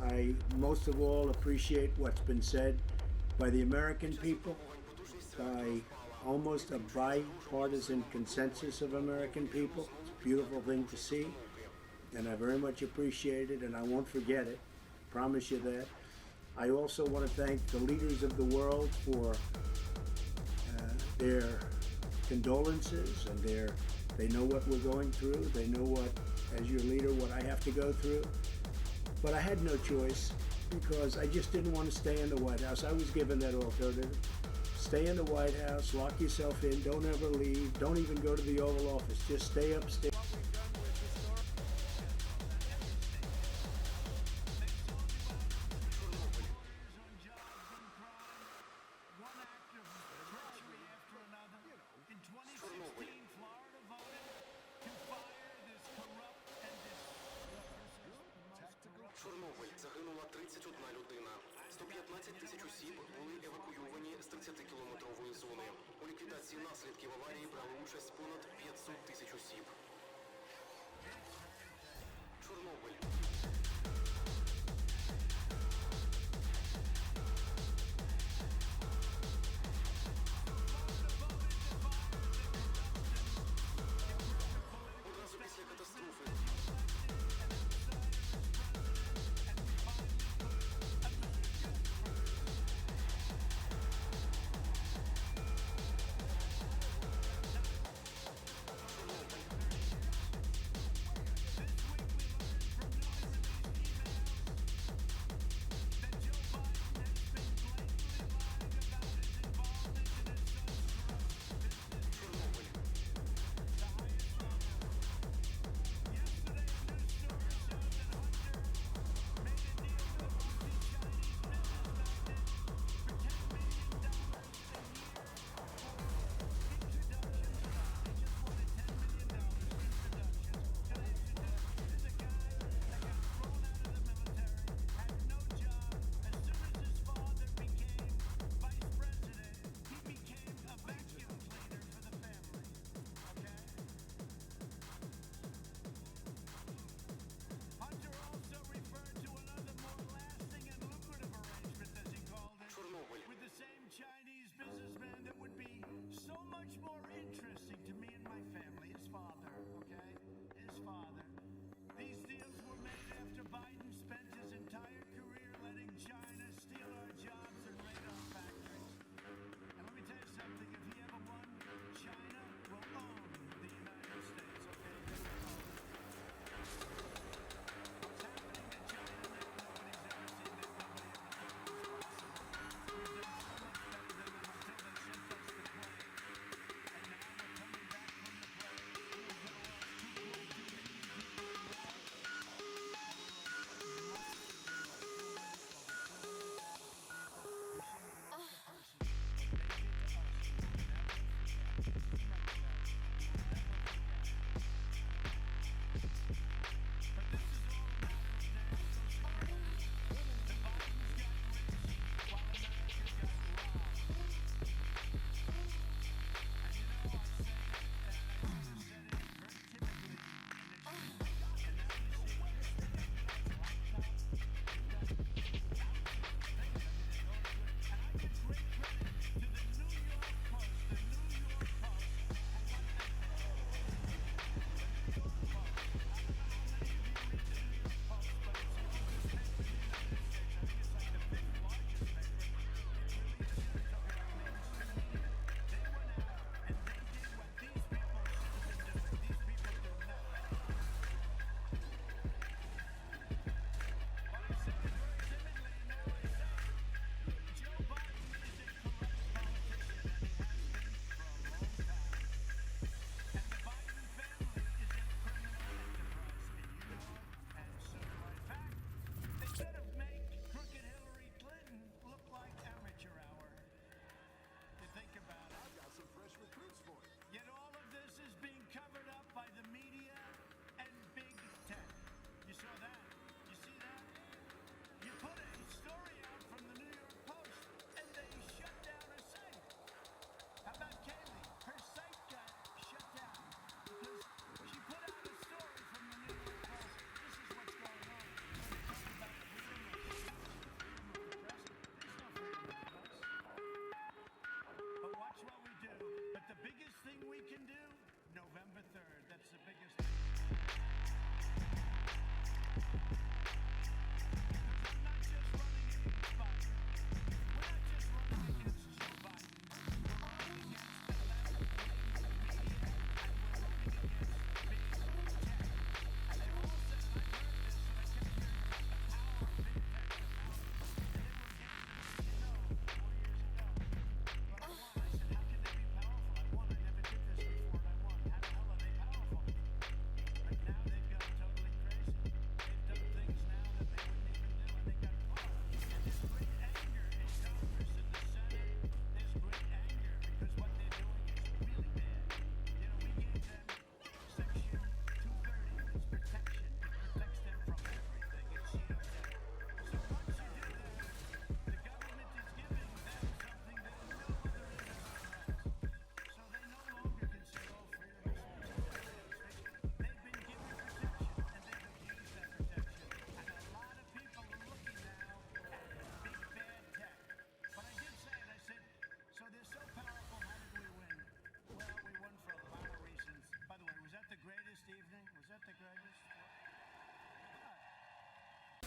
I most of all appreciate what's been said by the American people, by almost a bipartisan consensus of American people. It's a beautiful thing to see, and I very much appreciate it, and I won't forget it. I promise you that. I also want to thank the leaders of the world for their condolences, and they know what we're going through. They know what, as your leader, what I have to go through. But I had no choice because I just didn't want to stay in the White House. I was given that alternative. Stay in the White House, lock yourself in, don't ever leave, don't even go to the Oval Office, just stay upstairs. One act of treachery after another. In 2016, Florida 31 людина. 115 тисяч осіб були евакуйовані з 30-кілометрової зони. У ліквідації наслідків аварії брали участь понад 500 тисяч осіб. Чорнобиль. Одразу після катастрофи.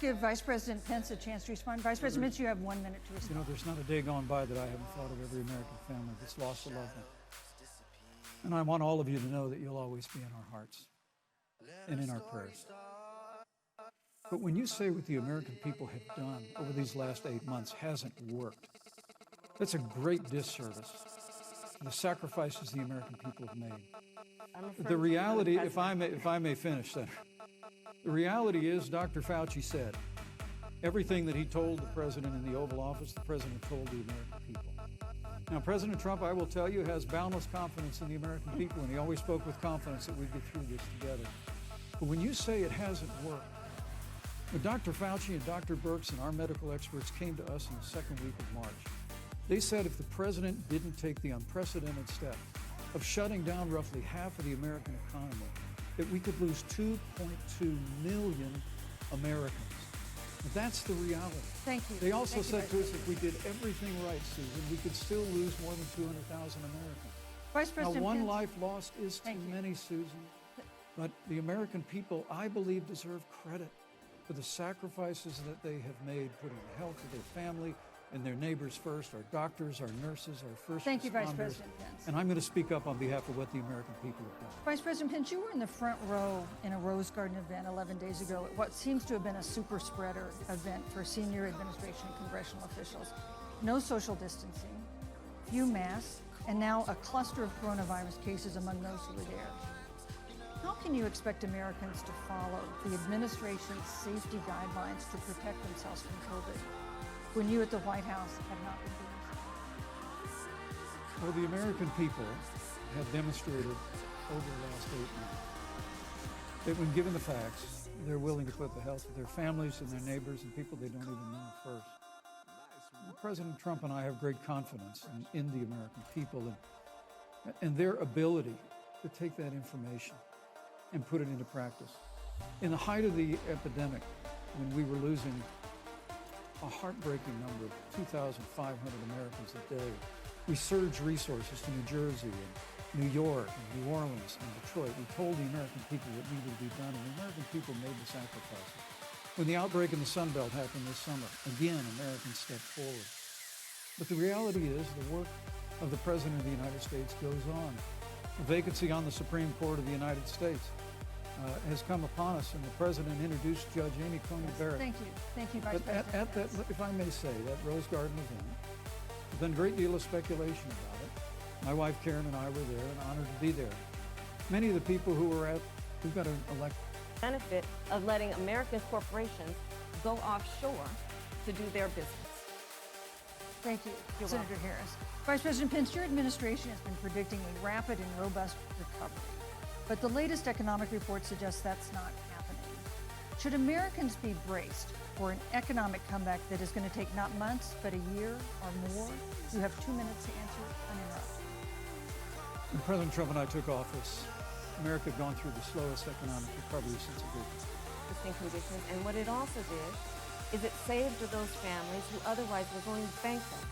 give Vice President Pence a chance to respond. Vice President Pence, you have 1 minute to respond. You know, there's not a day gone by that I haven't thought of every American family that's lost a loved one. And I want all of you to know that you'll always be in our hearts and in our prayers. But when you say what the American people have done over these last 8 months hasn't worked, that's a great disservice to the sacrifices the American people have made. The reality, if I may finish, Senator, the reality is Dr. Fauci said everything that he told the president in the Oval Office, the president told the American people. Now, President Trump, I will tell you, has boundless confidence in the American people, and he always spoke with confidence that we'd get through this together. But when you say it hasn't worked, when Dr. Fauci and Dr. Birx and our medical experts came to us in the second week of March, they said if the president didn't take the unprecedented step of shutting down roughly half of the American economy, that we could lose 2.2 million Americans. That's the reality. Thank you. They also Thank you, said to us if we did everything right, Susan, we could still lose more than 200,000 Americans. Vice President Now, one Pence. life lost is too many, Susan. But the American people, I believe, deserve credit for the sacrifices that they have made, putting the health of their family and their neighbors first, our doctors, our nurses, our first Thank you, Vice responders. President Pence. And I'm going to speak up on behalf of what the American people have done. Vice President Pence, you were in the front row in a Rose Garden event 11 days ago at what seems to have been a super spreader event for senior administration and congressional officials. No social distancing, few masks, and now a cluster of coronavirus cases among those who were there. How can you expect Americans to follow the administration's safety guidelines to protect themselves from COVID when you at the White House have not been doing so? Well, the American people have demonstrated over the last 8 months that when given the facts, they're willing to put the health of their families and their neighbors and people they don't even know first. President Trump and I have great confidence in the American people and their ability to take that information and put it into practice. In the height of the epidemic, when we were losing a heartbreaking number of 2,500 Americans a day, we surged resources to New Jersey and New York and New Orleans and Detroit. We told the American people what needed to be done, and the American people made the sacrifices. When the outbreak in the Sun Belt happened this summer, again, Americans stepped forward. But the reality is the work of the President of the United States goes on. The vacancy on the Supreme Court of the United States has come upon us, and the President introduced Judge Amy Coney Barrett. Thank you. Thank you, Vice But President at that, if I may say, that Rose Garden event, there's been a great deal of speculation about it. My wife Karen and I were there and honored to be there. Many of the people who were who got elected. Benefit of letting American corporations go offshore to do their business. Thank you, Senator Harris. Vice President Pence, your administration has been predicting a rapid and robust recovery, but the latest economic report suggests that's not happening. Should Americans be braced for an economic comeback that is going to take not months, but a year or more? You have 2 minutes to answer uninterrupted. When President Trump and I took office, America had gone through the slowest economic recovery since it did. Existing conditions, and what it also did is it saved those families who otherwise were going bankrupt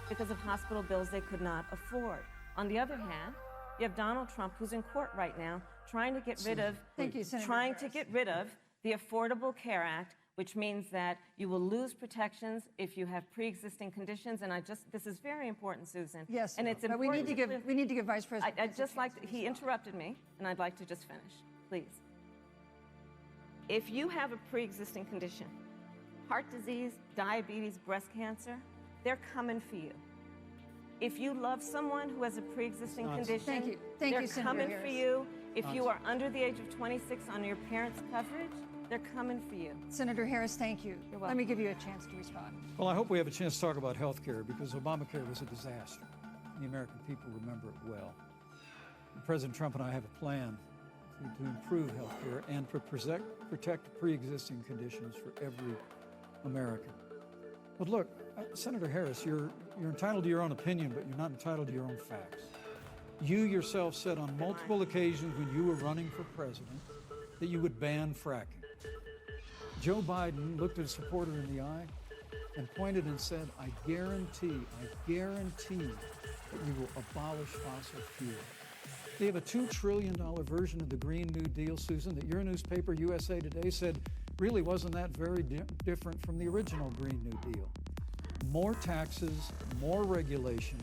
because of hospital bills they could not afford. On the other hand, you have Donald Trump, who's in court right now, trying to get rid of the Affordable Care Act, which means that you will lose protections if you have pre-existing conditions. And this is very important, Susan. Yes, and it's but important. we need to give Vice President. I'd just like to, he interrupted me, and I'd like to just finish, please. If you have a pre-existing condition, heart disease, diabetes, breast cancer, they're coming for you. If you love someone who has a pre-existing condition, they're coming for you. If you are under the age of 26 on your parents' coverage, they're coming for you. Senator Harris, thank you. You're Let welcome. me give you a chance to respond. Well, I hope we have a chance to talk about health care because Obamacare was a disaster. The American people remember it well. And President Trump and I have a plan to improve health care and to protect pre-existing conditions for every American. But look, Senator Harris, you're entitled to your own opinion, but you're not entitled to your own facts. You yourself said on multiple occasions when you were running for president that you would ban fracking. Joe Biden looked at a supporter in the eye and pointed and said, I guarantee that we will abolish fossil fuel. They have a $2 trillion version of the Green New Deal, Susan, that your newspaper, USA Today, said really wasn't that very different from the original Green New Deal. More taxes, more regulation,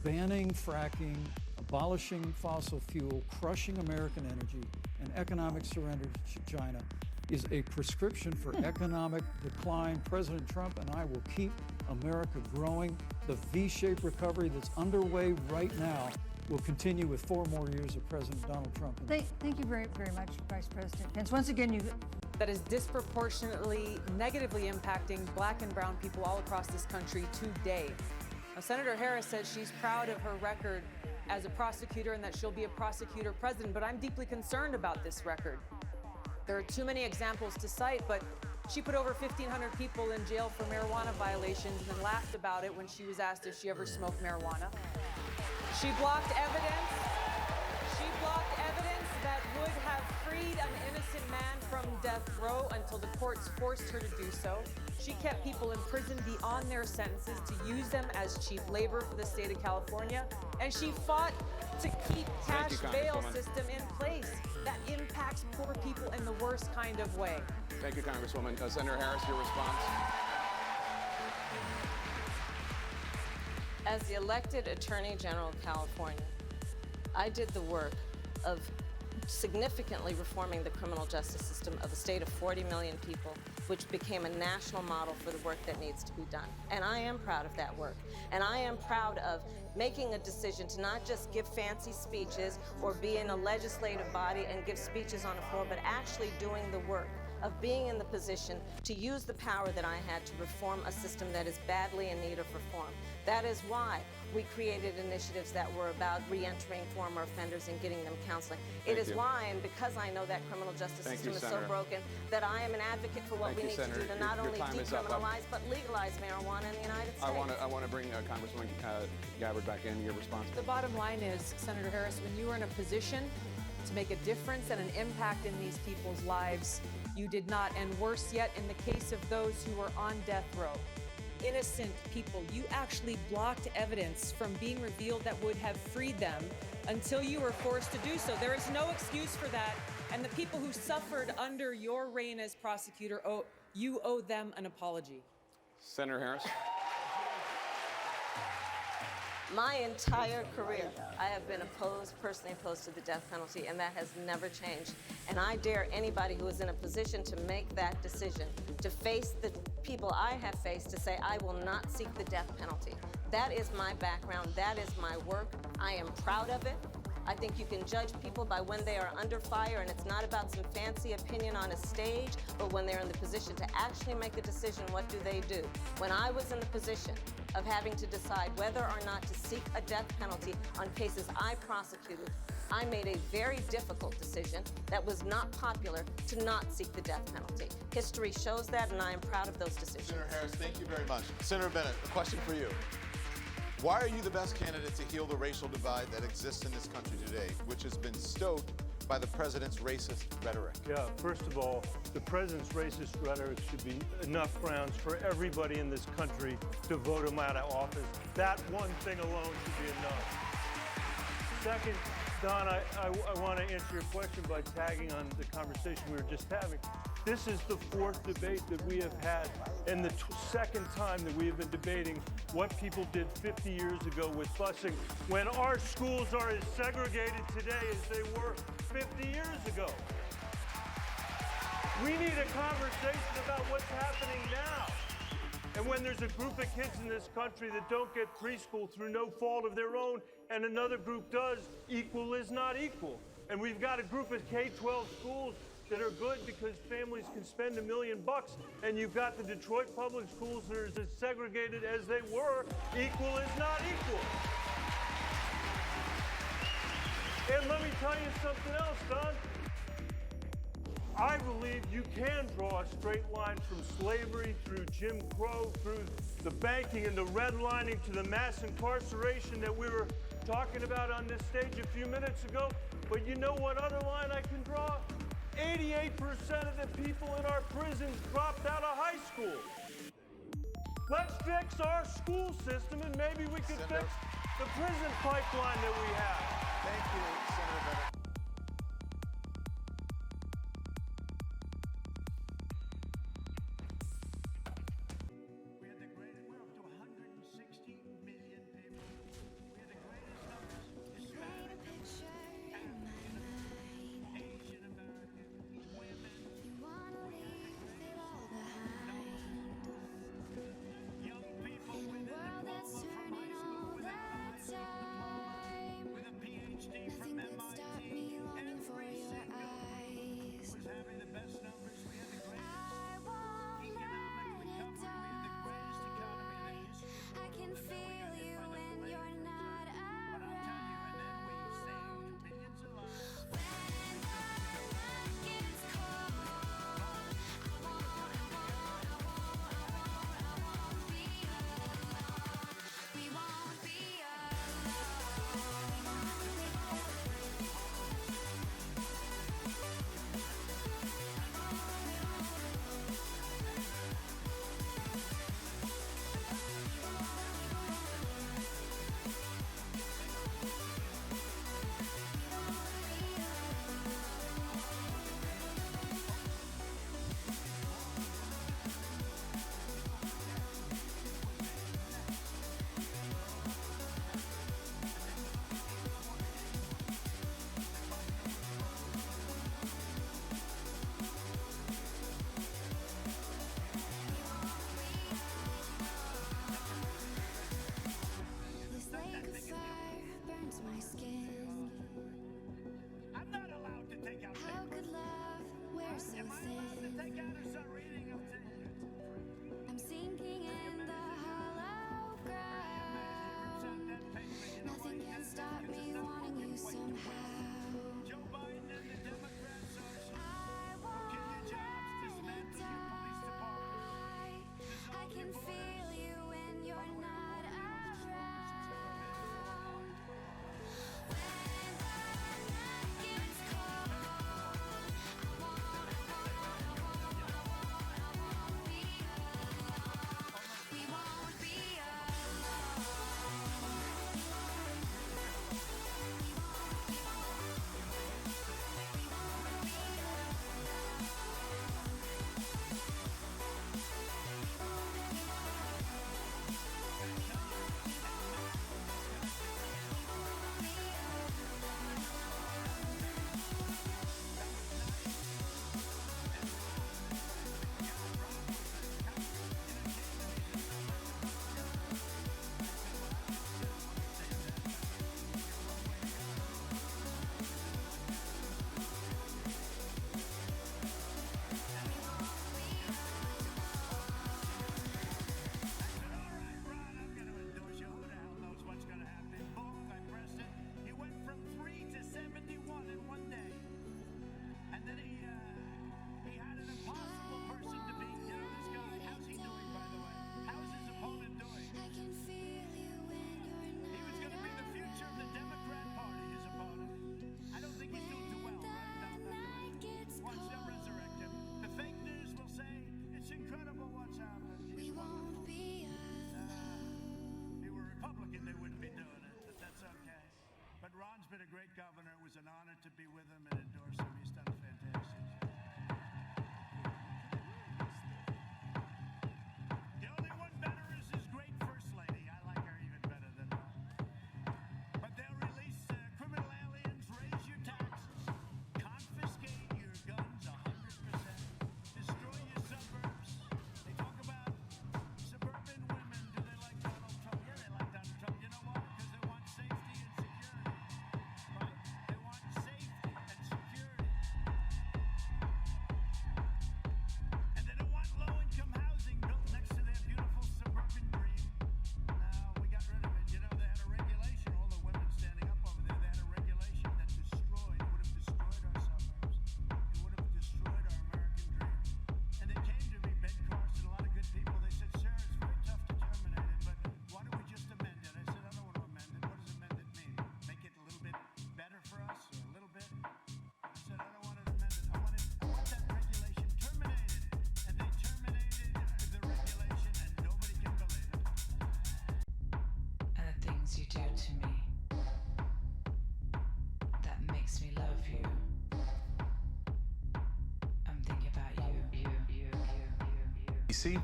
banning fracking, abolishing fossil fuel, crushing American energy, and economic surrender to China is a prescription for economic decline. President Trump and I will keep America growing. The V-shaped recovery that's underway right now will continue with 4 more years of President Donald Trump. Thank you very, very much, Vice President Pence. Once again, that is disproportionately negatively impacting black and brown people all across this country today. Now, Senator Harris says she's proud of her record as a prosecutor and that she'll be a prosecutor president, but I'm deeply concerned about this record. There are too many examples to cite, but she put over 1,500 people in jail for marijuana violations and then laughed about it when she was asked if she ever smoked marijuana. She blocked evidence. She blocked evidence that would have freed an innocent man from death row until the courts forced her to do so. She kept people in prison beyond their sentences to use them as cheap labor for the state of California. And she fought to keep cash bail system in place that impacts poor people in the worst kind of way. Thank you, Congresswoman. Senator Harris, your response. As the elected Attorney General of California, I did the work of significantly reforming the criminal justice system of a state of 40 million people, which became a national model for the work that needs to be done. And I am proud of that work. And I am proud of making a decision to not just give fancy speeches or be in a legislative body and give speeches on the floor, but actually doing the work of being in the position to use the power that I had to reform a system that is badly in need of reform. That is why we created initiatives that were about re-entering former offenders and getting them counseling. It is why, and because I know that criminal justice system is so broken, that I am an advocate for what we need to do to not only decriminalize, but legalize marijuana in the United States. I want to bring Congresswoman Gabbard back in. Your response. The bottom line is, Senator Harris, when you are in a position to make a difference and an impact in these people's lives, you did not. And worse yet, in the case of those who were on death row, innocent people, you actually blocked evidence from being revealed that would have freed them until you were forced to do so. There is no excuse for that. And the people who suffered under your reign as prosecutor, you owe them an apology. Senator Harris. My entire career, I have been personally opposed to the death penalty, and that has never changed. And I dare anybody who is in a position to make that decision, to face the people I have faced, to say, I will not seek the death penalty. That is my background. That is my work. I am proud of it. I think you can judge people by when they are under fire, and it's not about some fancy opinion on a stage, but when they're in the position to actually make a decision, what do they do? When I was in the position of having to decide whether or not to seek a death penalty on cases I prosecuted, I made a very difficult decision that was not popular to not seek the death penalty. History shows that, and I am proud of those decisions. Senator Harris, thank you very much. Senator Bennett, a question for you. Why are you the best candidate to heal the racial divide that exists in this country today, which has been stoked by the president's racist rhetoric? Yeah, first of all, the president's racist rhetoric should be enough grounds for everybody in this country to vote him out of office. That one thing alone should be enough. Second, Don, I want to answer your question by tagging on the conversation we were just having. This is the 4th debate that we have had, and the second time that we have been debating what people did 50 years ago with busing, when our schools are as segregated today as they were 50 years ago. We need a conversation about what's happening now. And when there's a group of kids in this country that don't get preschool through no fault of their own, and another group does, equal is not equal. And we've got a group of K-12 schools that are good because families can spend $1 million, and you've got the Detroit public schools that are as segregated as they were. Equal is not equal. And let me tell you something else, Don. I believe you can draw a straight line from slavery through Jim Crow, through the banking and the redlining to the mass incarceration that we were talking about on this stage a few minutes ago. But you know what other line I can draw? 88% of the people in our prisons dropped out of high school. Let's fix our school system, and maybe we could fix the prison pipeline that we have. Thank you, Senator Bennett. D.C.,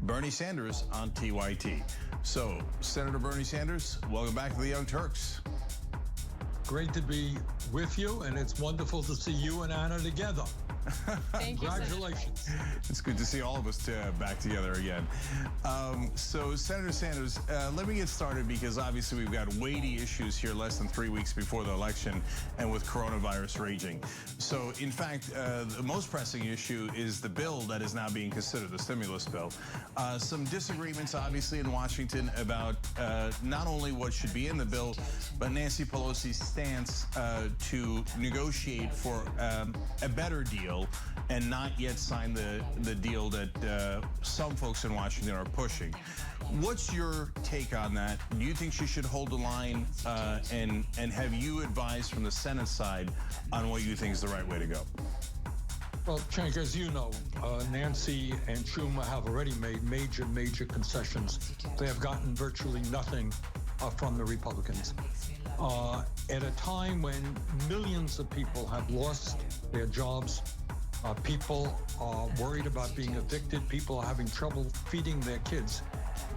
Bernie Sanders on TYT. So, Senator Bernie Sanders, welcome back to the Young Turks. Great to be with you, and it's wonderful to see you and Anna together. Thank Congratulations. It's good to see all of us back together again. So, Senator Sanders, let me get started because obviously we've got weighty issues here less than 3 weeks before the election and with coronavirus raging. So, in fact, the most pressing issue is the bill that is now being considered, the stimulus bill. Some disagreements, obviously, in Washington about not only what should be in the bill, but Nancy Pelosi's stance to negotiate for a better deal and not yet sign the deal that some folks in Washington are pushing. What's your take on that? Do you think she should hold the line? And have you advised from the Senate side on what you think is the right way to go? Well, Cenk, as you know, Nancy and Schumer have already made major concessions. They have gotten virtually nothing from the Republicans. At a time when millions of people have lost their jobs, people are worried about being evicted, people are having trouble feeding their kids,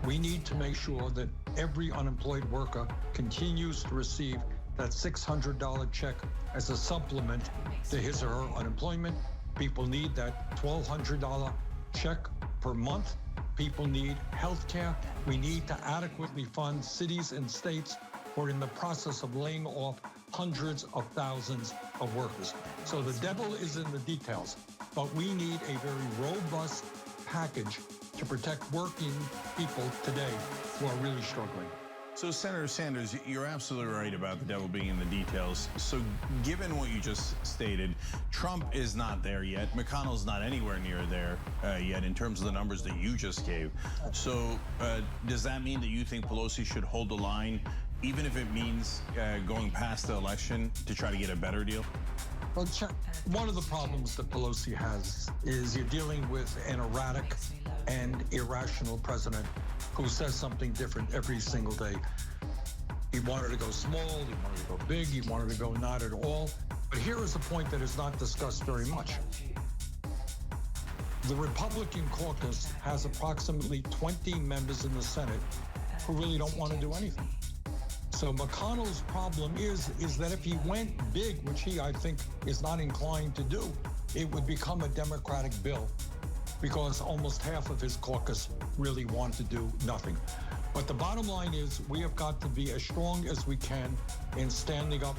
we need to make sure that every unemployed worker continues to receive that $600 check as a supplement to his or her unemployment. People need that $1,200 check per month. People need health care. We need to adequately fund cities and states who are in the process of laying off hundreds of thousands of workers. So the devil is in the details, but we need a very robust package to protect working people today who are really struggling. So, Senator Sanders, you're absolutely right about the devil being in the details. So, given what you just stated, Trump is not there yet. McConnell's not anywhere near there yet in terms of the numbers that you just gave. So, does that mean that you think Pelosi should hold the line, even if it means going past the election to try to get a better deal? Well, one of the problems that Pelosi has is you're dealing with an erratic and irrational president who says something different every single day. He wanted to go small, he wanted to go big, he wanted to go not at all. But here is a point that is not discussed very much. The Republican caucus has approximately 20 members in the Senate who really don't want to do anything. So McConnell's problem is that if he went big, which he, I think, is not inclined to do, it would become a Democratic bill because almost half of his caucus really want to do nothing. But the bottom line is we have got to be as strong as we can in standing up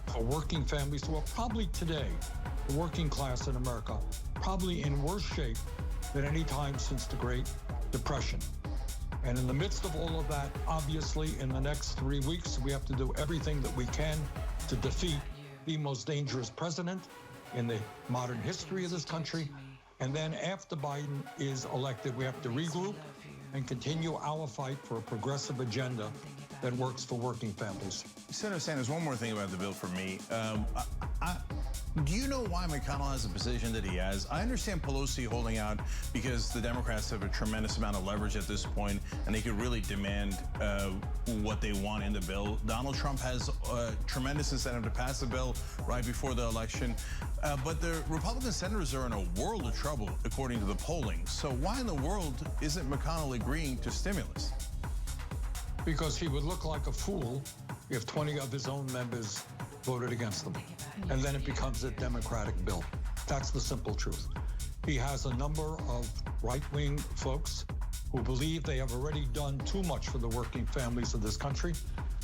for working families who are probably today, the working class in America, probably in worse shape than any time since the Great Depression. And in the midst of all of that, obviously, in the next 3 weeks, we have to do everything that we can to defeat the most dangerous president in the modern history of this country. And then after Biden is elected, we have to regroup and continue our fight for a progressive agenda that works for working families. Senator Sanders, one more thing about the bill for me. Do you know why McConnell has the position that he has? I understand Pelosi holding out because the Democrats have a tremendous amount of leverage at this point, and they could really demand what they want in the bill. Donald Trump has a tremendous incentive to pass the bill right before the election. But the Republican senators are in a world of trouble, according to the polling. So why in the world isn't McConnell agreeing to stimulus? Because he would look like a fool if 20 of his own members voted against them. And then it becomes a Democratic bill. That's the simple truth. He has a number of right-wing folks who believe they have already done too much for the working families of this country.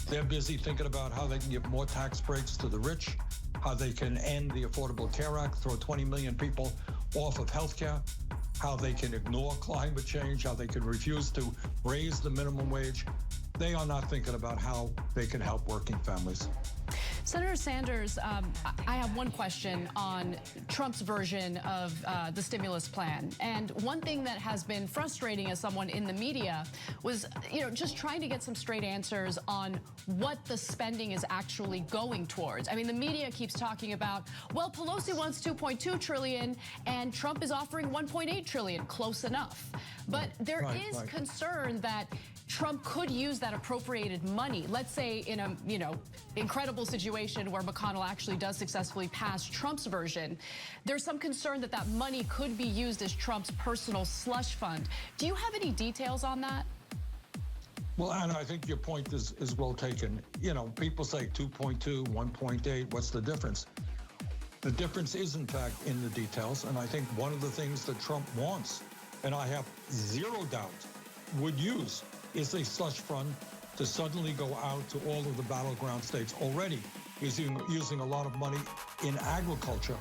They're busy thinking about how they can give more tax breaks to the rich, how they can end the Affordable Care Act, throw 20 million people off of health care, how they can ignore climate change, how they can refuse to raise the minimum wage. They are not thinking about how they can help working families. Senator Sanders, I have one question on Trump's version of the stimulus plan. And one thing that has been frustrating as someone in the media was, just trying to get some straight answers on what the spending is actually going towards. I mean, the media keeps talking about, well, Pelosi wants $2.2 trillion and Trump is offering $1.8 trillion. Close enough. But there is concern that Trump could use that appropriated money. Let's say in a, incredible situation where McConnell actually does successfully pass Trump's version, there's some concern that that money could be used as Trump's personal slush fund. Do you have any details on that? Well, Anna, I think your point is well taken. People say 2.2, 1.8, what's the difference? The difference is, in fact, in the details. And I think one of the things that Trump wants, and I have zero doubt would use, is a slush fund to suddenly go out to all of the battleground states already, using a lot of money in agriculture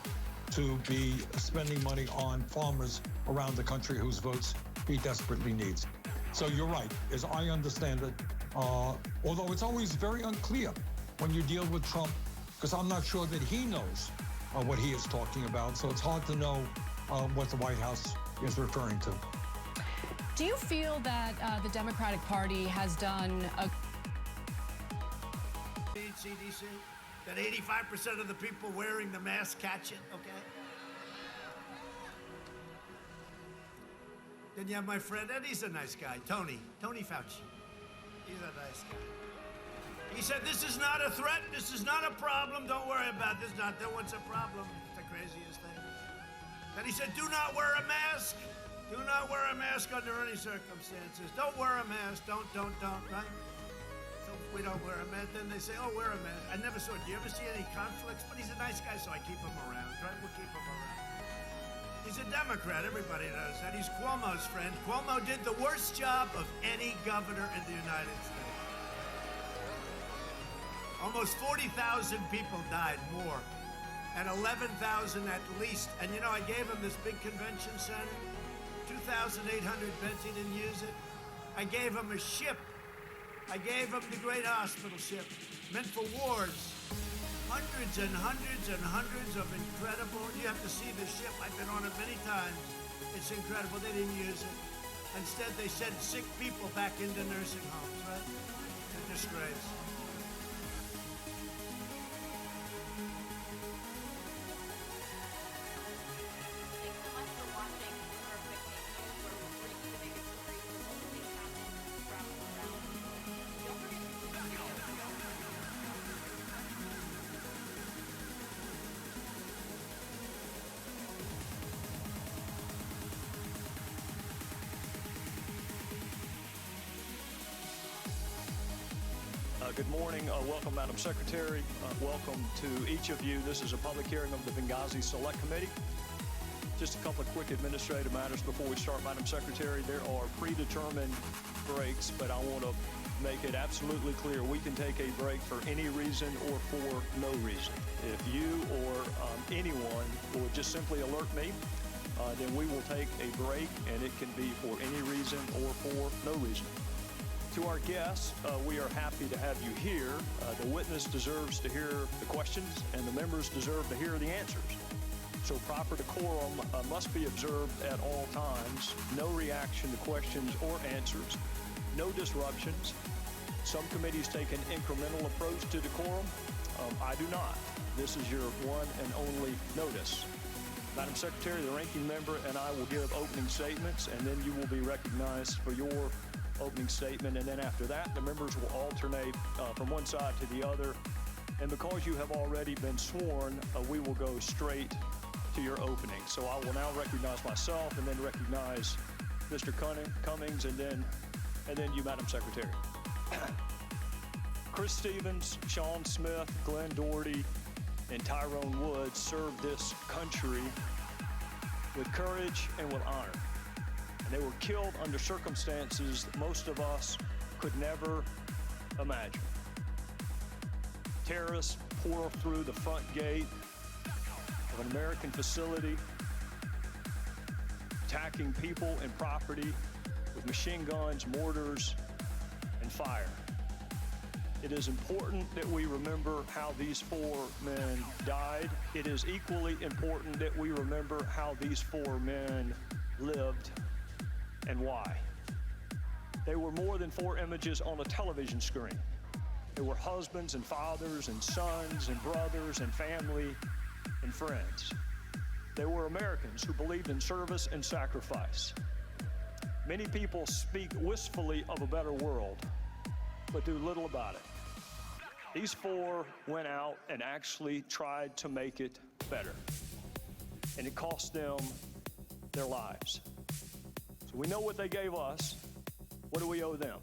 to be spending money on farmers around the country whose votes he desperately needs. So you're right, as I understand it, although it's always very unclear when you deal with Trump, because I'm not sure that he knows what he is talking about, so it's hard to know what the White House is referring to. Do you feel that the Democratic Party has done a... CDC, that 85% of the people wearing the mask catch it, okay? Then you have my friend, and he's a nice guy, Tony Fauci. He's a nice guy. He said, this is not a threat, this is not a problem, don't worry about this, no one's a problem. It's the craziest thing. Then he said, do not wear a mask. Do not wear a mask under any circumstances. Don't wear a mask, don't, right? So if we don't wear a mask, then they say, oh, wear a mask. I never saw it. Do you ever see any conflicts? But he's a nice guy, so I keep him around, right? We'll keep him around. He's a Democrat, everybody knows that. He's Cuomo's friend. Cuomo did the worst job of any governor in the United States. Almost 40,000 people died, more. And 11,000 at least. And I gave him this big convention center. 2,800 beds, he didn't use it. I gave him a ship. I gave him the great hospital ship, meant for wars. Hundreds and hundreds and hundreds of incredible, you have to see the ship, I've been on it many times. It's incredible, they didn't use it. Instead, they sent sick people back into nursing homes, right? A disgrace. Good morning. Welcome, Madam Secretary. Welcome to each of you. This is a public hearing of the Benghazi Select Committee. Just a couple of quick administrative matters before we start, Madam Secretary. There are predetermined breaks, but I want to make it absolutely clear we can take a break for any reason or for no reason. If you or anyone will just simply alert me, then we will take a break, and it can be for any reason or for no reason. To our guests, we are happy to have you here. The witness deserves to hear the questions, and the members deserve to hear the answers. So proper decorum must be observed at all times. No reaction to questions or answers. No disruptions. Some committees take an incremental approach to decorum. I do not. This is your one and only notice. Madam Secretary, the ranking member and I will give opening statements, and then you will be recognized for your opening statement, and then after that, the members will alternate from one side to the other. And because you have already been sworn, we will go straight to your opening. So I will now recognize myself, and then recognize Mr. Cummings, and then you, Madam Secretary. Chris Stevens, Sean Smith, Glenn Doherty, and Tyrone Woods served this country with courage and with honor. They were killed under circumstances that most of us could never imagine. Terrorists pour through the front gate of an American facility, attacking people and property with machine guns, mortars, and fire. It is important that we remember how these 4 men died. It is equally important that we remember how these 4 men lived and why. They were more than 4 images on a television screen. They were husbands and fathers and sons and brothers and family and friends. They were Americans who believed in service and sacrifice. Many people speak wistfully of a better world, but do little about it. These four went out and actually tried to make it better, and it cost them their lives. So we know what they gave us. What do we owe them?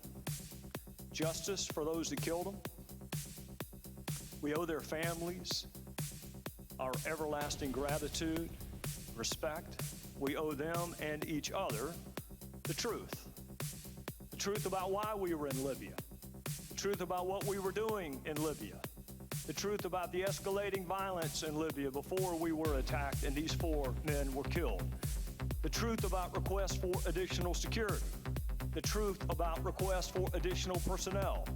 Justice for those that killed them. We owe their families our everlasting gratitude, respect. We owe them and each other the truth. The truth about why we were in Libya. The truth about what we were doing in Libya. The truth about the escalating violence in Libya before we were attacked and these four men were killed. The truth about requests for additional security. The truth about requests for additional personnel.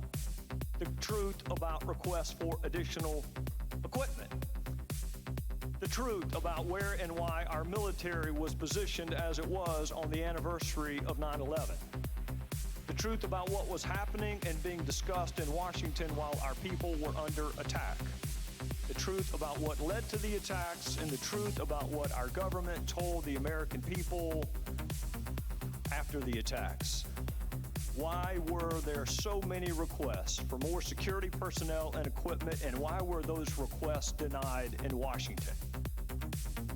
The truth about requests for additional equipment. The truth about where and why our military was positioned as it was on the anniversary of 9/11. The truth about what was happening and being discussed in Washington while our people were under attack. The truth about what led to the attacks, and the truth about what our government told the American people after the attacks. Why were there so many requests for more security personnel and equipment, and why were those requests denied in Washington?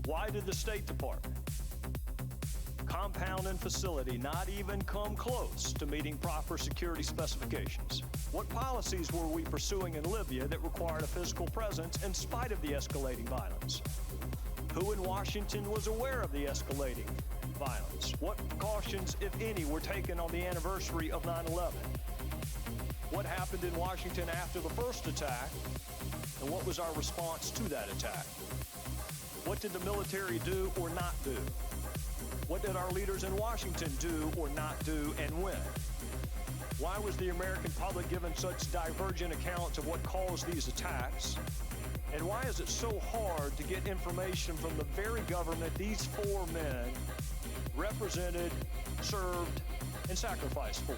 Why did the State Department, compound and facility, not even come close to meeting proper security specifications? What policies were we pursuing in Libya that required a physical presence in spite of the escalating violence? Who in Washington was aware of the escalating violence? What precautions, if any, were taken on the anniversary of 9/11? What happened in Washington after the first attack, and what was our response to that attack? What did the military do or not do? What did our leaders in Washington do or not do, and when? Why was the American public given such divergent accounts of what caused these attacks? And why is it so hard to get information from the very government these four men represented, served, and sacrificed for?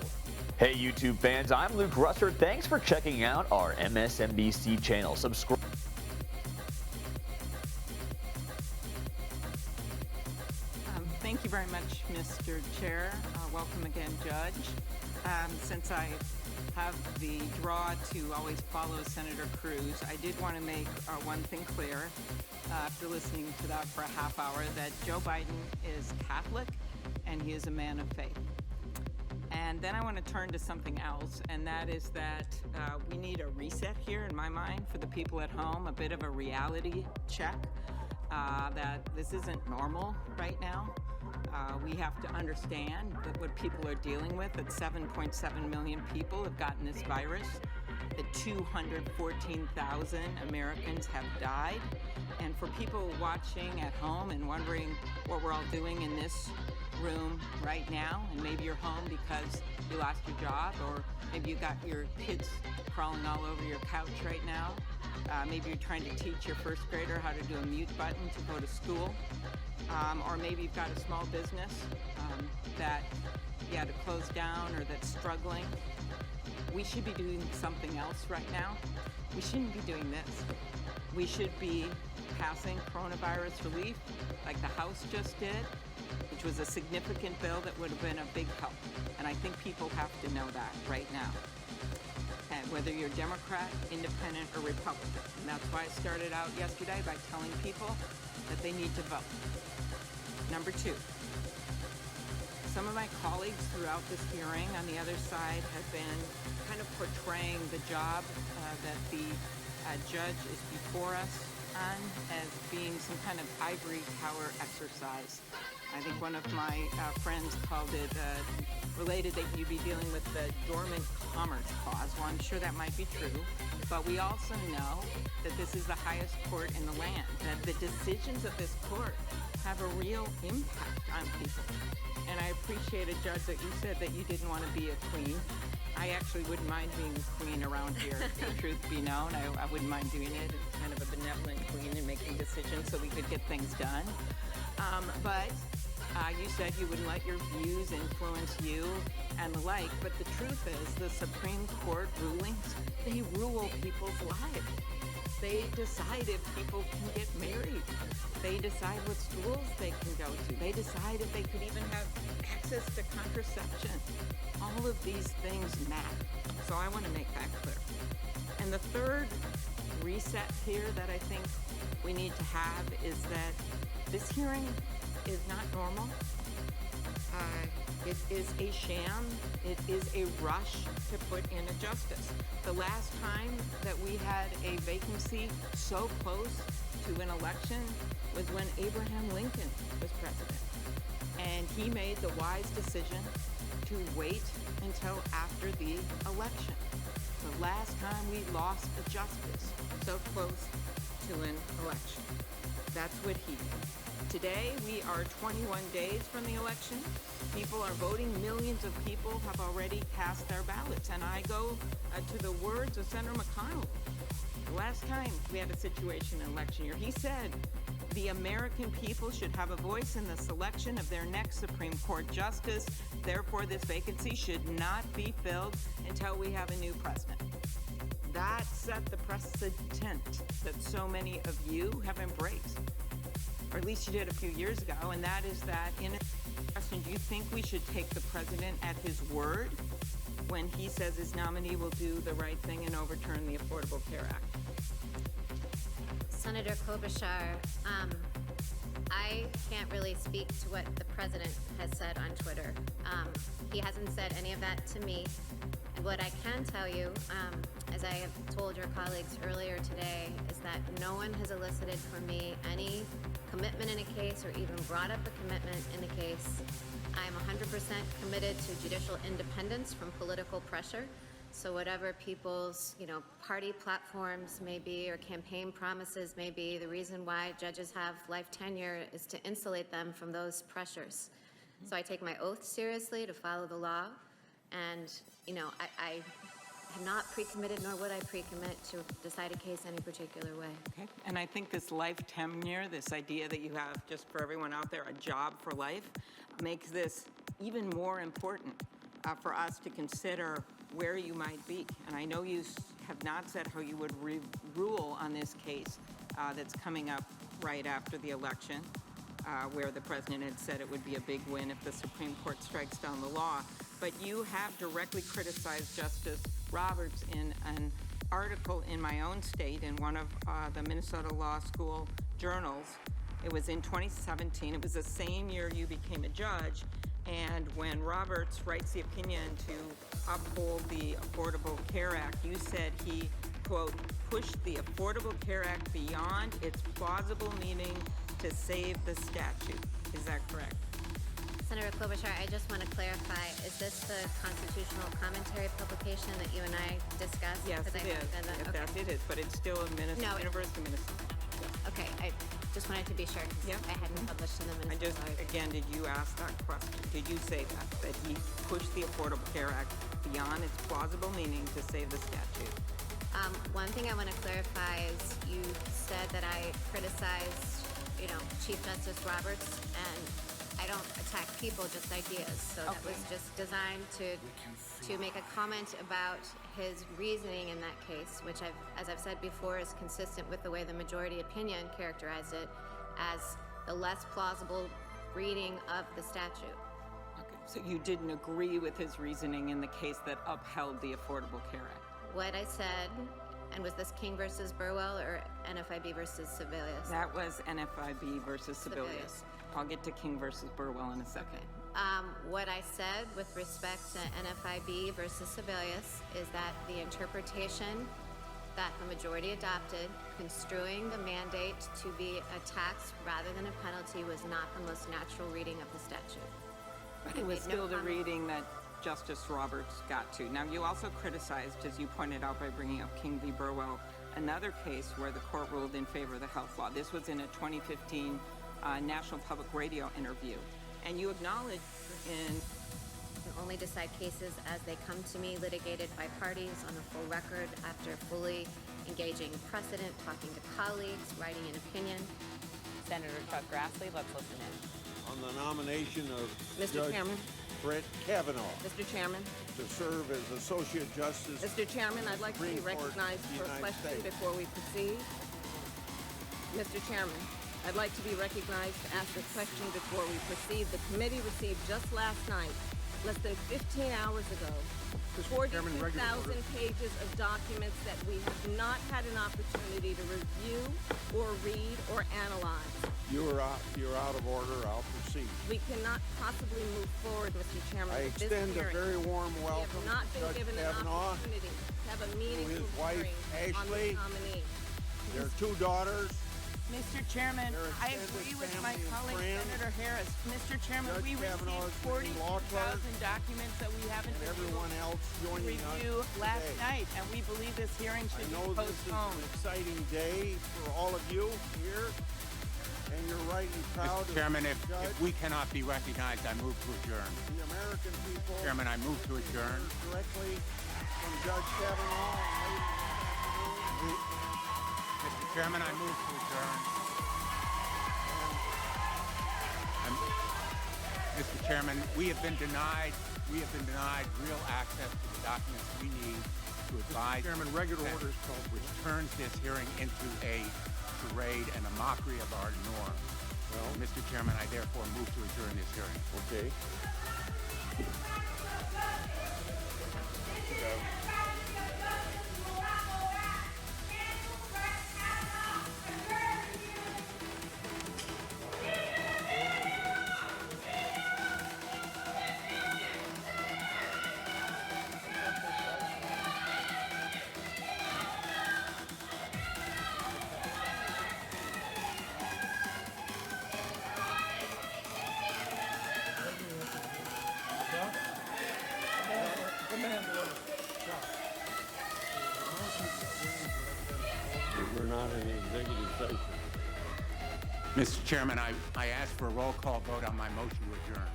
Hey YouTube fans, I'm Luke Russer. Thanks for checking out our MSNBC channel. Subscribe. Thank you very much, Mr. Chair. Welcome again, Judge. Since I have the draw to always follow Senator Cruz, I did want to make one thing clear after listening to that for a half hour, that Joe Biden is Catholic and he is a man of faith. And then I want to turn to something else, and that is that we need a reset here, in my mind, for the people at home, a bit of a reality check that this isn't normal right now. We have to understand that what people are dealing with, that 7.7 million people have gotten this virus, that 214,000 Americans have died. And for people watching at home and wondering what we're all doing in this room right now, and maybe you're home because you lost your job, or maybe you got your kids crawling all over your couch right now. Maybe you're trying to teach your first grader how to do a mute button to go to school. Or maybe you've got a small business that you had to close down or that's struggling. We should be doing something else right now. We shouldn't be doing this. We should be passing coronavirus relief like the House just did, which was a significant bill that would have been a big help. And I think people have to know that right now. And whether you're Democrat, Independent, or Republican. And that's why I started out yesterday by telling people that they need to vote. Number two, some of my colleagues throughout this hearing on the other side have been kind of portraying the job that the judge is before us on as being some kind of ivory tower exercise. I think one of my friends called it, related that you'd be dealing with the dormant commerce clause. Well, I'm sure that might be true, but we also know that this is the highest court in the land, that the decisions of this court have a real impact on people. And I appreciate, Judge, that you said that you didn't want to be a queen. I actually wouldn't mind being a queen around here, the truth be known. I wouldn't mind doing it, kind of a benevolent queen and making decisions so we could get things done. But you said you wouldn't let your views influence you and the like, but the truth is the Supreme Court rulings, they rule people's lives. They decide if people can get married. They decide what schools they can go to. They decide if they could even have access to contraception. All of these things matter. So I want to make that clear. And the third reset here that I think we need to have is that this hearing is not normal. It is a sham. It is a rush to put in a justice. The last time that we had a vacancy so close to an election was when Abraham Lincoln was president. And he made the wise decision to wait until after the election. The last time we lost a justice so close to an election. That's what he did. Today, we are 21 days from the election. People are voting. Millions of people have already cast their ballots. And I go to the words of Senator McConnell. The last time we had a situation in election year, he said, the American people should have a voice in the selection of their next Supreme Court justice. Therefore, this vacancy should not be filled until we have a new president. That set the precedent that so many of you have embraced, or at least you did a few years ago, and that is that in a question, do you think we should take the president at his word when he says his nominee will do the right thing and overturn the Affordable Care Act? Senator Klobuchar, I can't really speak to what the president has said on Twitter. He hasn't said any of that to me. And what I can tell you, as I have told your colleagues earlier today, is that no one has elicited from me any commitment in a case or even brought up a commitment in a case. I'm 100% committed to judicial independence from political pressure. So whatever people's, party platforms may be or campaign promises may be, the reason why judges have life tenure is to insulate them from those pressures. So I take my oath seriously to follow the law, and I have not pre-committed, nor would I pre-commit to decide a case any particular way. Okay, and I think this life tenure, this idea that you have, just for everyone out there, a job for life, makes this even more important for us to consider where you might be. And I know you have not said how you would rule on this case that's coming up right after the election, where the president had said it would be a big win if the Supreme Court strikes down the law. But you have directly criticized Justice Roberts in an article in my own state in one of the Minnesota Law School journals. It was in 2017. It was the same year you became a judge. And when Roberts writes the opinion to uphold the Affordable Care Act, you said he, quote, pushed the Affordable Care Act beyond its plausible meaning to save the statute. Is that correct? Senator Klobuchar, I just want to clarify, is this the constitutional commentary publication that you and I discussed? Yes, it is. It is, but it's still a University of Minnesota. Okay, I just wanted to be sure, because I hadn't published in the Minnesota. Again, did you ask that question? Did you say that he pushed the Affordable Care Act beyond its plausible meaning to save the statute? One thing I want to clarify is you said that I criticized, Chief Justice Roberts, and I don't attack people, just ideas. So that was just designed to make a comment about his reasoning in that case, which as I've said before, is consistent with the way the majority opinion characterized it as the less plausible reading of the statute. Okay, so you didn't agree with his reasoning in the case that upheld the Affordable Care Act? What I said, and was this King versus Burwell or NFIB versus Sebelius? That was NFIB versus Sebelius. I'll get to King versus Burwell in a second. What I said with respect to NFIB versus Sebelius is that the interpretation that the majority adopted, construing the mandate to be a tax rather than a penalty, was not the most natural reading of the statute. It was still the reading that Justice Roberts got to. Now, you also criticized, as you pointed out by bringing up King v. Burwell, another case where the court ruled in favor of the health law. This was in a 2015 National Public Radio interview. And you acknowledged in... only decide cases as they come to me, litigated by parties on a full record after fully engaging precedent, talking to colleagues, writing an opinion. Senator Chuck Grassley, let's listen in. On the nomination of Mr. Judge Cameron. Brett Kavanaugh Mr. Chairman. to serve as Associate Justice. Mr. Chairman, I'd like to be Supreme Court recognized of the for a United question States. before we proceed. Mr. Chairman, I'd like to be recognized to ask a question before we proceed. The committee received just last night, less than 15 hours ago, 42,000 pages of documents that we have not had an opportunity to review or read or analyze. You're out of order. I'll proceed. We cannot possibly move forward, Mr. Chairman, I with this extend a hearing. very warm welcome We have not to been Judge given an Kavanaugh, opportunity to have a meaningful his wife, hearing on Ashley. this nominee. Their two daughters. Mr. Chairman, Their I extended agree with family my and colleague, friends. Senator Harris. Mr. Chairman, Judge we Kavanaugh received is law clerk 42,000 documents that we haven't and been everyone able else to joining us review last today. night, and we believe this hearing I should know be this is postponed. an exciting day for all of you here, and you're rightly proud Mr. Chairman, of the if we cannot be recognized, I move to adjourn. The American people. Chairman, I move to adjourn. Directly from Judge Kavanaugh. Mr. Chairman, I move to adjourn. Mr. Chairman, we have been denied real access to the documents we need to advise. Chairman, regular Senate, order is called. which turns this hearing into a charade and a mockery of our norm. Well, Mr. Chairman, I therefore move to adjourn this hearing. Okay. We're not in executive session. Mr. Chairman, I ask for a roll call vote on my motion to adjourn.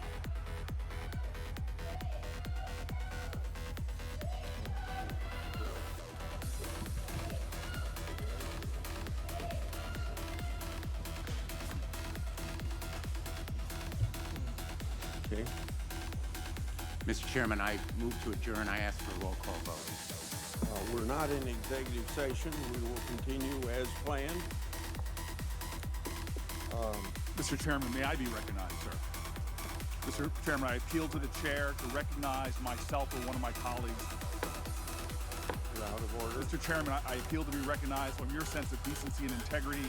Okay. Mr. Chairman, I move to adjourn. I ask for a roll call vote. We're not in executive session. We will continue as planned. Mr. Chairman, may I be recognized, sir? Mr. Chairman, I appeal to the chair to recognize myself or one of my colleagues. You're out of order. Mr. Chairman, I appeal to be recognized on your sense of decency and integrity.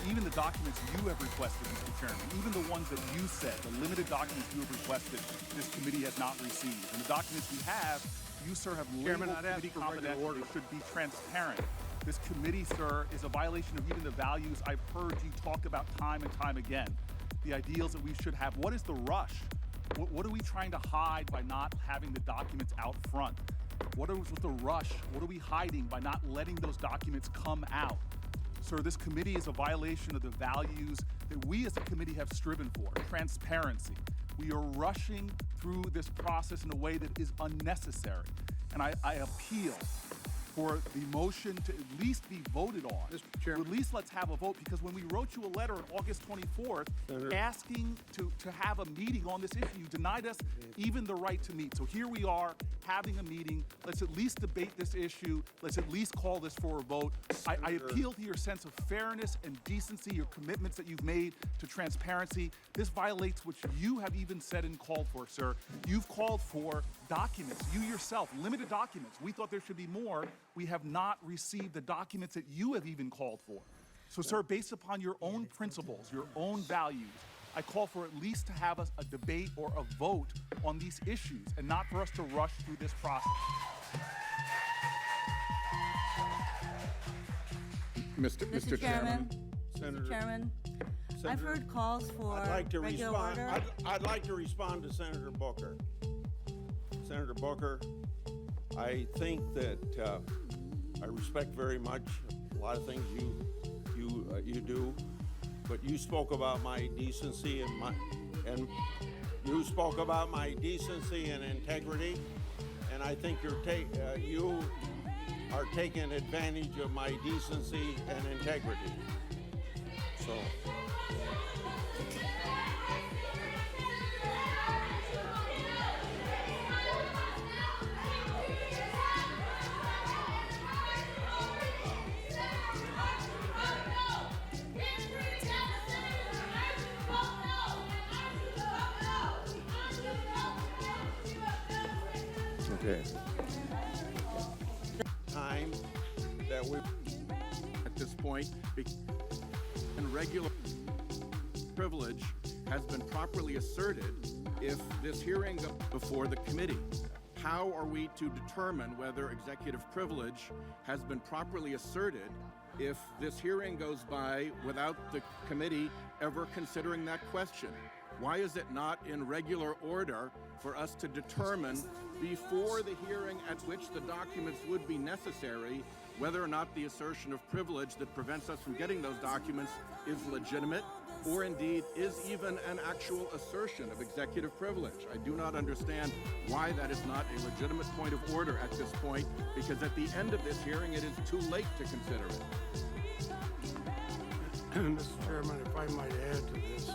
Even the documents you have requested, Mr. Chairman, even the ones that you said, the limited documents you have requested, this committee has not received. And the documents we have, you, sir, have Chairman, labeled I'd ask committee for regular confidential. order. They should be transparent. This committee, sir, is a violation of even the values I've heard you talk about time and time again. The ideals that we should have. What is the rush? What are we trying to hide by not having the documents out front? What is with the rush? What are we hiding by not letting those documents come out? Sir, this committee is a violation of the values that we as a committee have striven for, transparency. We are rushing through this process in a way that is unnecessary. And I appeal for the motion to at least be voted on. Mr. Chairman. At least let's have a vote, because when we wrote you a letter on August 24th Senator. asking to have a meeting on this issue, you denied us even the right to meet. So here we are having a meeting. Let's at least debate this issue. Let's at least call this for a vote. I appeal to your sense of fairness and decency, your commitments that you've made to transparency. This violates what you have even said and called for, sir. You've called for documents, you yourself, limited documents. We thought there should be more. We have not received the documents that you have even called for. So, sir, based upon your own principles, your own values, I call for at least to have a debate or a vote on these issues and not for us to rush through this process. Mr. Chairman. Senator. Mr. Chairman. I've heard calls for I'd like to regular respond. order. I'd like to respond to Senator Booker. Senator Booker, I think that I respect very much a lot of things you do, but you spoke about my decency and you spoke about my decency and integrity, and I think you are taking advantage of my decency and integrity. So. Okay. Time that we at this point, and regular privilege has been properly asserted if this hearing goes before the committee. How are we to determine whether executive privilege has been properly asserted if this hearing goes by without the committee ever considering that question? Why is it not in regular order for us to determine before the hearing at which the documents would be necessary whether or not the assertion of privilege that prevents us from getting those documents is legitimate or indeed is even an actual assertion of executive privilege? I do not understand why that is not a legitimate point of order at this point, because at the end of this hearing it is too late to consider it. Mr. Chairman, if I might add to this,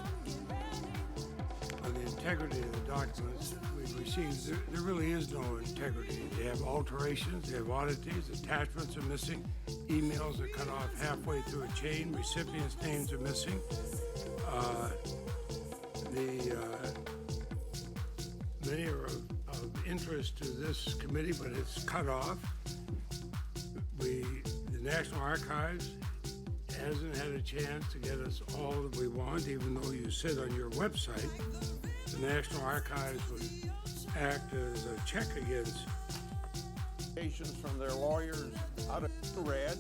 on the integrity of the documents we've received, there really is no integrity. They have alterations, they have oddities, attachments are missing, emails are cut off halfway through a chain, recipients' names are missing. Many are of interest to this committee, but it's cut off. The National Archives hasn't had a chance to get us all that we want, even though you said on your website the National Archives would act as a check against from their lawyers out of read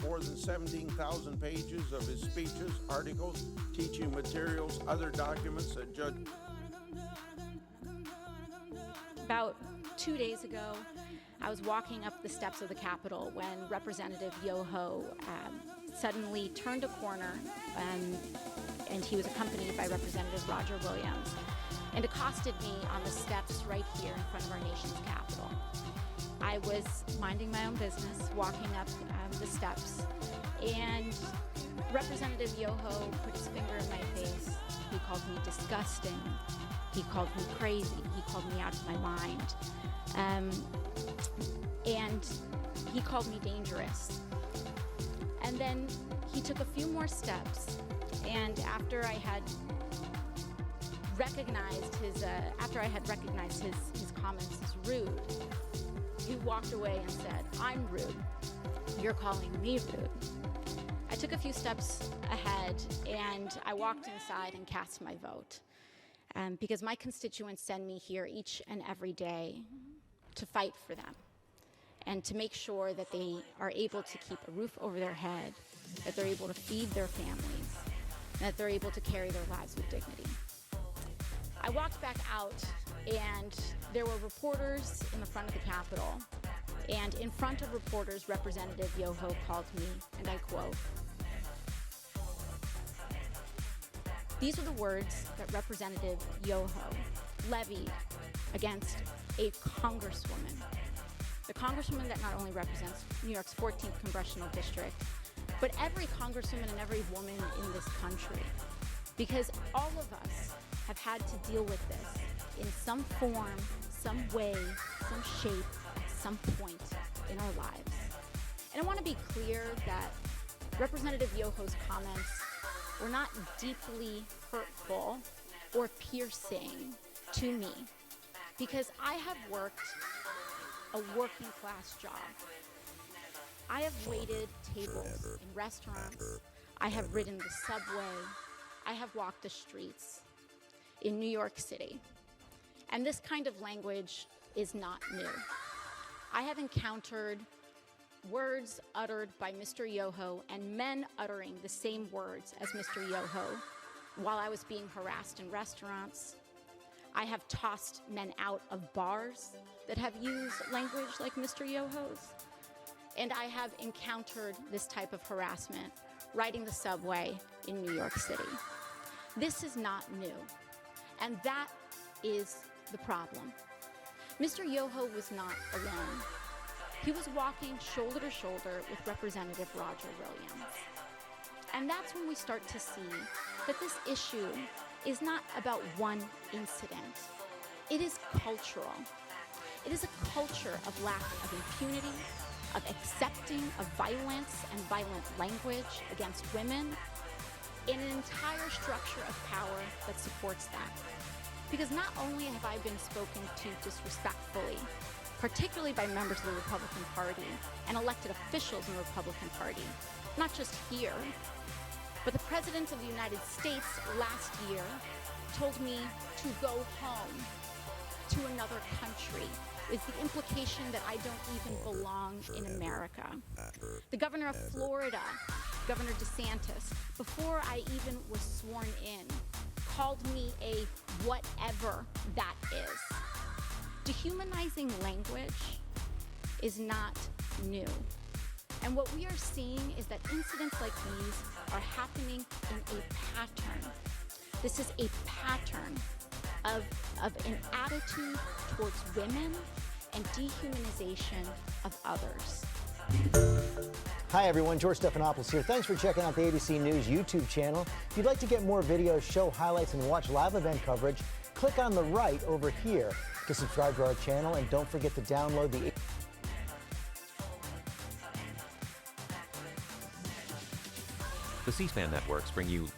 more than 17,000 pages of his speeches, articles, teaching materials, other documents that Judge. About 2 days ago, I was walking up the steps of the Capitol when Representative Yoho suddenly turned a corner, and he was accompanied by Representative Roger Williams, and accosted me on the steps right here in front of our nation's Capitol. I was minding my own business, walking up the steps, and Representative Yoho put his finger in my face. He called me disgusting. He called me crazy. He called me out of my mind. And he called me dangerous. And then he took a few more steps, and after I had recognized his comments as rude, he walked away and said, "I'm rude. You're calling me rude." I took a few steps ahead, and I walked inside and cast my vote, because my constituents send me here each and every day to fight for them and to make sure that they are able to keep a roof over their head, that they're able to feed their families, and that they're able to carry their lives with dignity. I walked back out, and there were reporters in the front of the Capitol, and in front of reporters, Representative Yoho called me, and I quote, "These were the words that Representative Yoho levied against a congresswoman, the congresswoman that not only represents New York's 14th congressional district, but every congresswoman and every woman in this country, because all of us have had to deal with this in some form, some way, some shape, at some point in our lives." And I want to be clear that Representative Yoho's comments were not deeply hurtful or piercing to me, because I have worked a working class job. I have waited tables in restaurants. I have ridden the subway. I have walked the streets in New York City. And this kind of language is not new. I have encountered words uttered by Mr. Yoho and men uttering the same words as Mr. Yoho while I was being harassed in restaurants. I have tossed men out of bars that have used language like Mr. Yoho's. And I have encountered this type of harassment riding the subway in New York City. This is not new. And that is the problem. Mr. Yoho was not alone. He was walking shoulder to shoulder with Representative Roger Williams. And that's when we start to see that this issue is not about one incident. It is cultural. It is a culture of lack of impunity, of accepting of violence and violent language against women, and an entire structure of power that supports that. Because not only have I been spoken to disrespectfully particularly by members of the Republican Party and elected officials in the Republican Party, not just here. But the President of the United States last year told me to go home to another country, is the implication that I don't even belong in America. The governor of Florida, Governor DeSantis, before I even was sworn in, called me a whatever that is. Dehumanizing language is not new. And what we are seeing is that incidents like these are happening in a pattern. This is a pattern of an attitude towards women and dehumanization of others. Hi everyone, George Stephanopoulos here. Thanks for checking out the ABC News YouTube channel. If you'd like to get more videos, show highlights, and watch live event coverage, click on the right over here to subscribe to our channel, and don't forget to download the The C-SPAN networks bring you...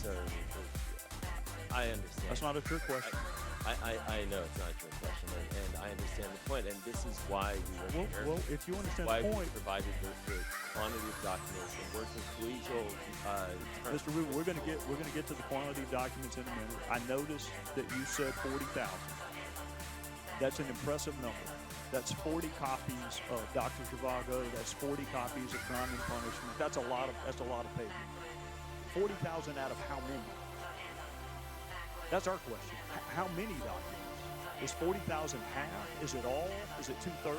Sir, I understand. That's not a trick question. I know it's not a trick question, and I understand the point, and this is why we were here. Well, if you understand why the point, we provided the quantity of documents and worked with collegial terms. Mr. Rubin, we're going to get to the quantity of documents in a minute. I noticed that you said 40,000. That's an impressive number. That's 40 copies of Dr. Zhivago. That's 40 copies of Crime and Punishment. That's a lot of paper. 40,000 out of how many? That's our question. How many documents? Is 40,000 half? Is it all? Is it 2/3?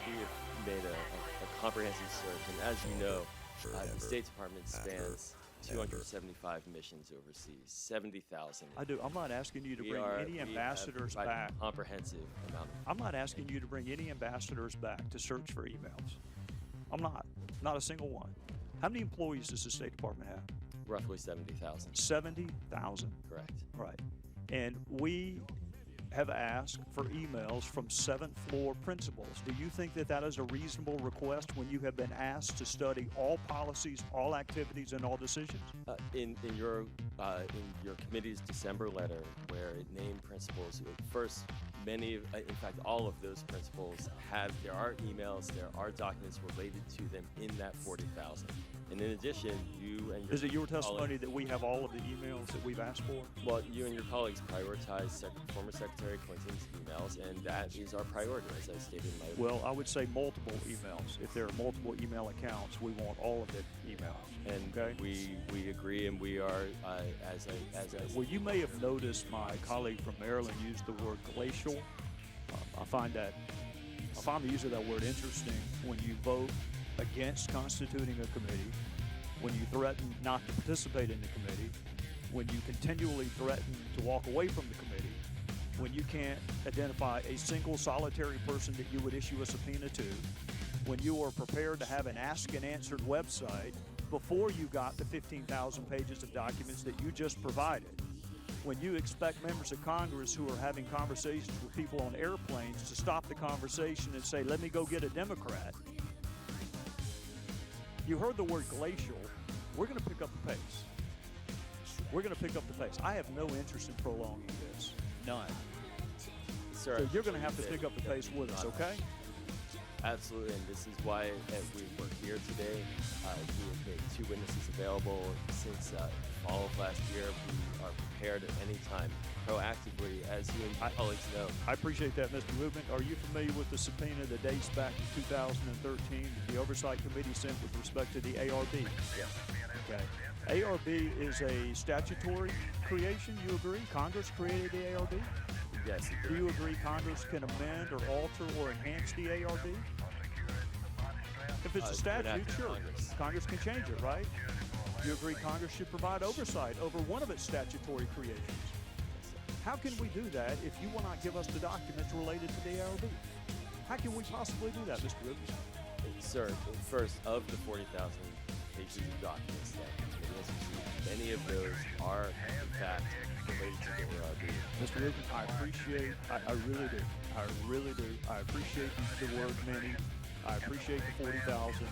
We have made a comprehensive search, and as you know, the State Department spans 275 missions overseas, 70,000. I do. I'm not asking you to bring any ambassadors back. Comprehensive amount. I'm not asking you to bring any ambassadors back to search for emails. I'm not. Not a single one. How many employees does the State Department have? Roughly 70,000. 70,000? Correct. Right. And we have asked for emails from 7th floor principals. Do you think that that is a reasonable request when you have been asked to study all policies, all activities, and all decisions? In your committee's December letter, where it named principals, first, in fact, all of those principals there are emails, there are documents related to them in that 40,000. And in addition, you and Is it your testimony that we have all of the emails that we've asked for? Well, you and your colleagues prioritize former Secretary Clinton's emails, and that is our priority, as I stated in my... Well, I would say multiple emails. If there are multiple email accounts, we want all of it emailed. And okay? we agree, and we are, as I well, you may have noticed my colleague from Maryland used the word glacial. I find the use of that word interesting when you vote against constituting a committee, when you threaten not to participate in the committee, when you continually threaten to walk away from the committee, when you can't identify a single solitary person that you would issue a subpoena to, when you are prepared to have an ask and answered website before you got the 15,000 pages of documents that you just provided, when you expect members of Congress who are having conversations with people on airplanes to stop the conversation and say, let me go get a Democrat. You heard the word glacial. We're going to pick up the pace. We're going to pick up the pace. I have no interest in prolonging this. None. Sir, so you're going to have to pick up the pace with us, okay? Absolutely, and this is why we're here today. We have made 2 witnesses available since fall of last year. We are prepared at any time, proactively, as you and your colleagues know. I appreciate that, Mr. Rubin. Are you familiar with the subpoena that dates back to 2013 that the Oversight Committee sent with respect to the ARB? Yes. Okay. ARB is a statutory creation, you agree? Congress created the ARB? Yes. Do you agree Congress can amend or alter or enhance the ARB? If it's a statute, sure. Congress can change it, right? You agree Congress should provide oversight over one of its statutory creations. How can we do that if you will not give us the documents related to the ARB? How can we possibly do that, Mr. Rubin? Sir, first, of the 40,000 pages of documents that the committee has received, many of those are, in fact, related to the ARB. Mr. Rubin, I appreciate, I really do. I really do. I appreciate the word many. I appreciate the 40,000.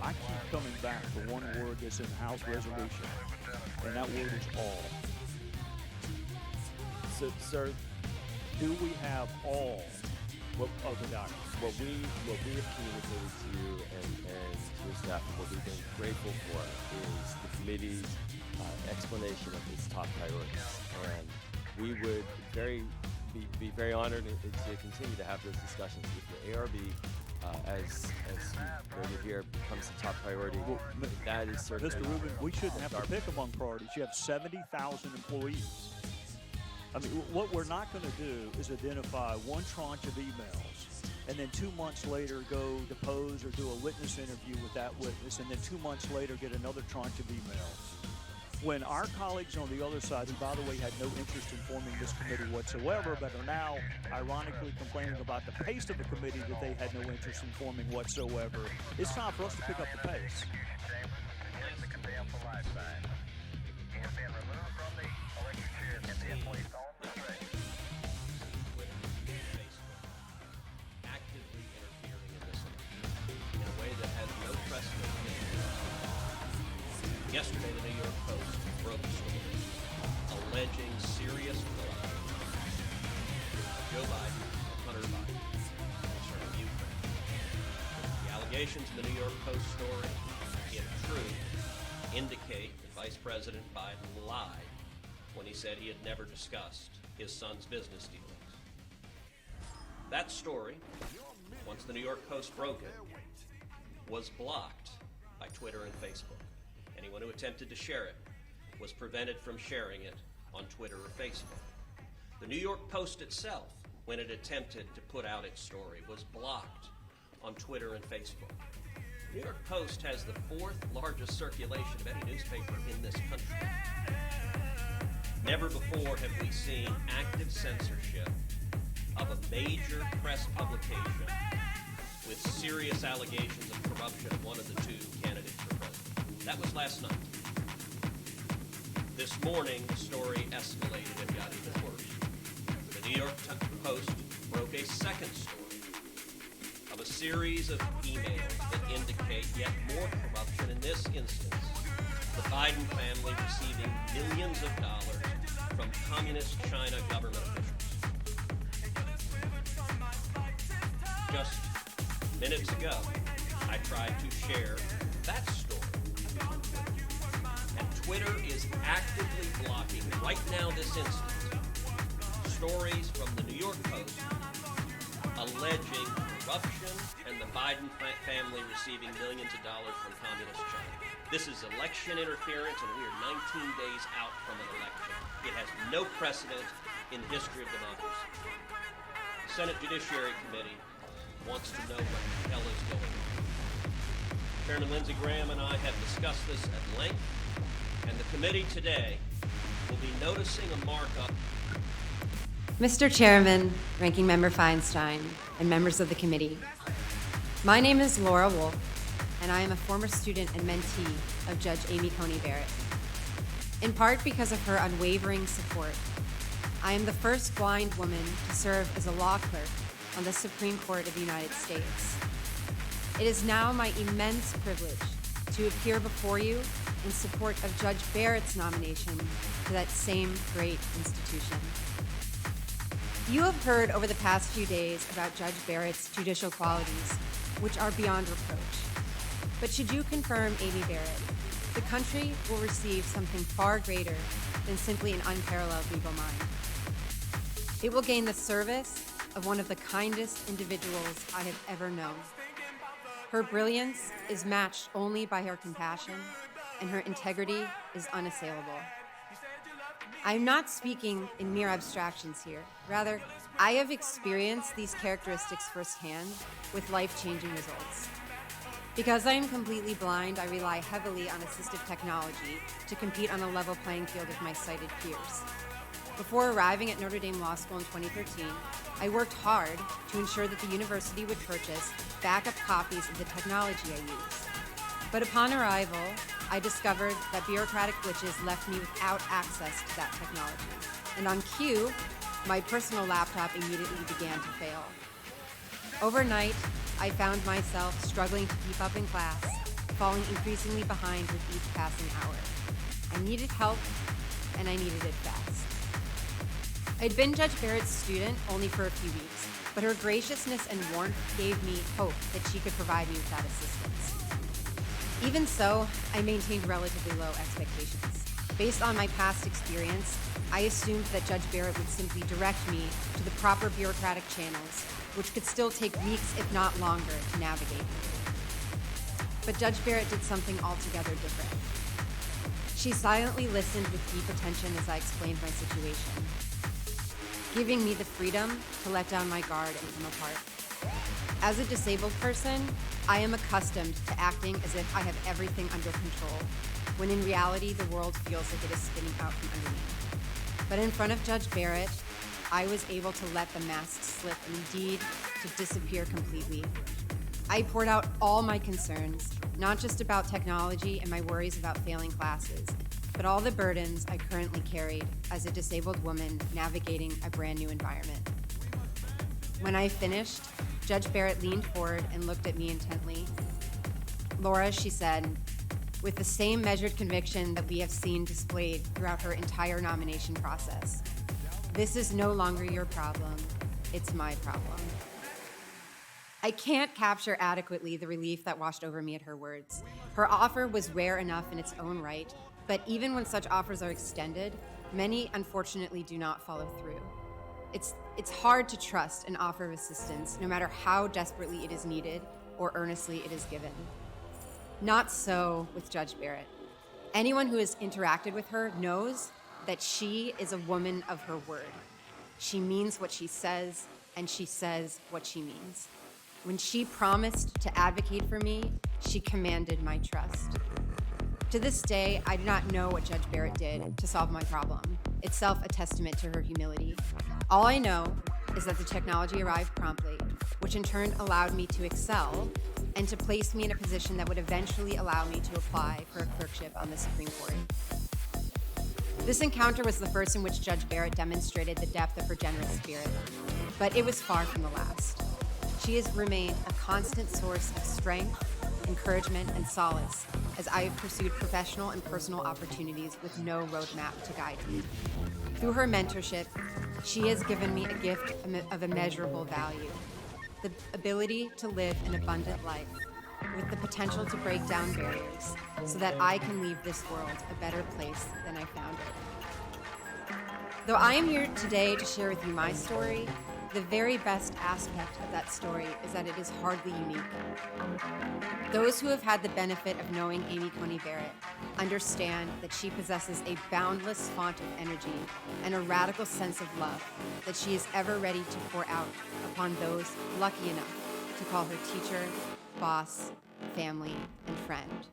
I keep coming back to one word that's in the House resolution, and that word is all. So, sir, Do we have all of the documents? What we have communicated to you and to your staff, what we've been grateful for is the committee's explanation of its top priorities. And we would be very honored to continue to have those discussions with the ARB as you noted here becomes the top priority. Well, that is certainly Mr. Rubin, we shouldn't have to pick among priorities. You have 70,000 employees. I mean, what we're not going to do is identify one tranche of emails and then 2 months later go depose or do a witness interview with that witness, and then 2 months later get another tranche of emails. When our colleagues on the other side, who by the way had no interest in forming this committee whatsoever, but are now ironically complaining about the pace of the committee that they had no interest in forming whatsoever, it's time for us to pick up the pace. Actively interfering in this election in a way that has no precedent. Yesterday, the New York Post broke a story alleging serious fraud of Joe Biden and Hunter Biden concerning Ukraine. The allegations in the New York Post story, if true, indicate that Vice President Biden lied when he said he had never discussed his son's business dealings. That story, once the New York Post broke it, was blocked by Twitter and Facebook. Anyone who attempted to share it was prevented from sharing it on Twitter or Facebook. The New York Post itself, when it attempted to put out its story, was blocked on Twitter and Facebook. The New York Post has the 4th largest circulation of any newspaper in this country. Never before have we seen active censorship of a major press publication with serious allegations of corruption of one of the 2 candidates for president. That was last night. This morning, the story escalated and got even worse. The New York Post broke a second story of a series of emails that indicate yet more corruption. In this instance, the Biden family receiving millions of dollars from communist China government officials. Just minutes ago, I tried to share that story. And Twitter is actively blocking, right now this instant, stories from the New York Post alleging corruption and the Biden family receiving millions of dollars from communist China. This is election interference, and we are 19 days out from an election. It has no precedent in the history of democracy. The Senate Judiciary Committee wants to know what the hell is going on. Chairman Lindsey Graham and I have discussed this at length, and the committee today will be noticing a markup. Mr. Chairman, Ranking Member Feinstein, and members of the committee, my name is Laura Wolf, and I am a former student and mentee of Judge Amy Coney Barrett. In part because of her unwavering support, I am the first blind woman to serve as a law clerk on the Supreme Court of the United States. It is now my immense privilege to appear before you in support of Judge Barrett's nomination to that same great institution. You have heard over the past few days about Judge Barrett's judicial qualities, which are beyond reproach. But should you confirm Amy Barrett, the country will receive something far greater than simply an unparalleled legal mind. It will gain the service of one of the kindest individuals I have ever known. Her brilliance is matched only by her compassion, and her integrity is unassailable. I am not speaking in mere abstractions here. Rather, I have experienced these characteristics firsthand with life-changing results. Because I am completely blind, I rely heavily on assistive technology to compete on a level playing field with my sighted peers. Before arriving at Notre Dame Law School in 2013, I worked hard to ensure that the university would purchase backup copies of the technology I use. But upon arrival, I discovered that bureaucratic glitches left me without access to that technology. And on cue, my personal laptop immediately began to fail. Overnight, I found myself struggling to keep up in class, falling increasingly behind with each passing hour. I needed help, and I needed it fast. I'd been Judge Barrett's student only for a few weeks, but her graciousness and warmth gave me hope that she could provide me with that assistance. Even so, I maintained relatively low expectations. Based on my past experience, I assumed that Judge Barrett would simply direct me to the proper bureaucratic channels, which could still take weeks, if not longer, to navigate. But Judge Barrett did something altogether different. She silently listened with deep attention as I explained my situation, giving me the freedom to let down my guard and come apart. As a disabled person, I am accustomed to acting as if I have everything under control, when in reality, the world feels like it is spinning out from under me. But in front of Judge Barrett, I was able to let the mask slip and indeed to disappear completely. I poured out all my concerns, not just about technology and my worries about failing classes, but all the burdens I currently carried as a disabled woman navigating a brand new environment. When I finished, Judge Barrett leaned forward and looked at me intently. "Laura," she said, with the same measured conviction that we have seen displayed throughout her entire nomination process, "this is no longer your problem, it's my problem." I can't capture adequately the relief that washed over me at her words. Her offer was rare enough in its own right, but even when such offers are extended, many unfortunately do not follow through. It's hard to trust an offer of assistance, no matter how desperately it is needed or earnestly it is given. Not so with Judge Barrett. Anyone who has interacted with her knows that she is a woman of her word. She means what she says, and she says what she means. When she promised to advocate for me, she commanded my trust. To this day, I do not know what Judge Barrett did to solve my problem, itself a testament to her humility. All I know is that the technology arrived promptly, which in turn allowed me to excel and to place me in a position that would eventually allow me to apply for a clerkship on the Supreme Court. This encounter was the first in which Judge Barrett demonstrated the depth of her generous spirit, but it was far from the last. She has remained a constant source of strength, encouragement, and solace as I have pursued professional and personal opportunities with no roadmap to guide me. Through her mentorship, she has given me a gift of immeasurable value: the ability to live an abundant life with the potential to break down barriers so that I can leave this world a better place than I found it. Though I am here today to share with you my story, the very best aspect of that story is that it is hardly unique. Those who have had the benefit of knowing Amy Coney Barrett understand that she possesses a boundless font of energy and a radical sense of love that she is ever ready to pour out upon those lucky enough to call her teacher, boss, family, and friend.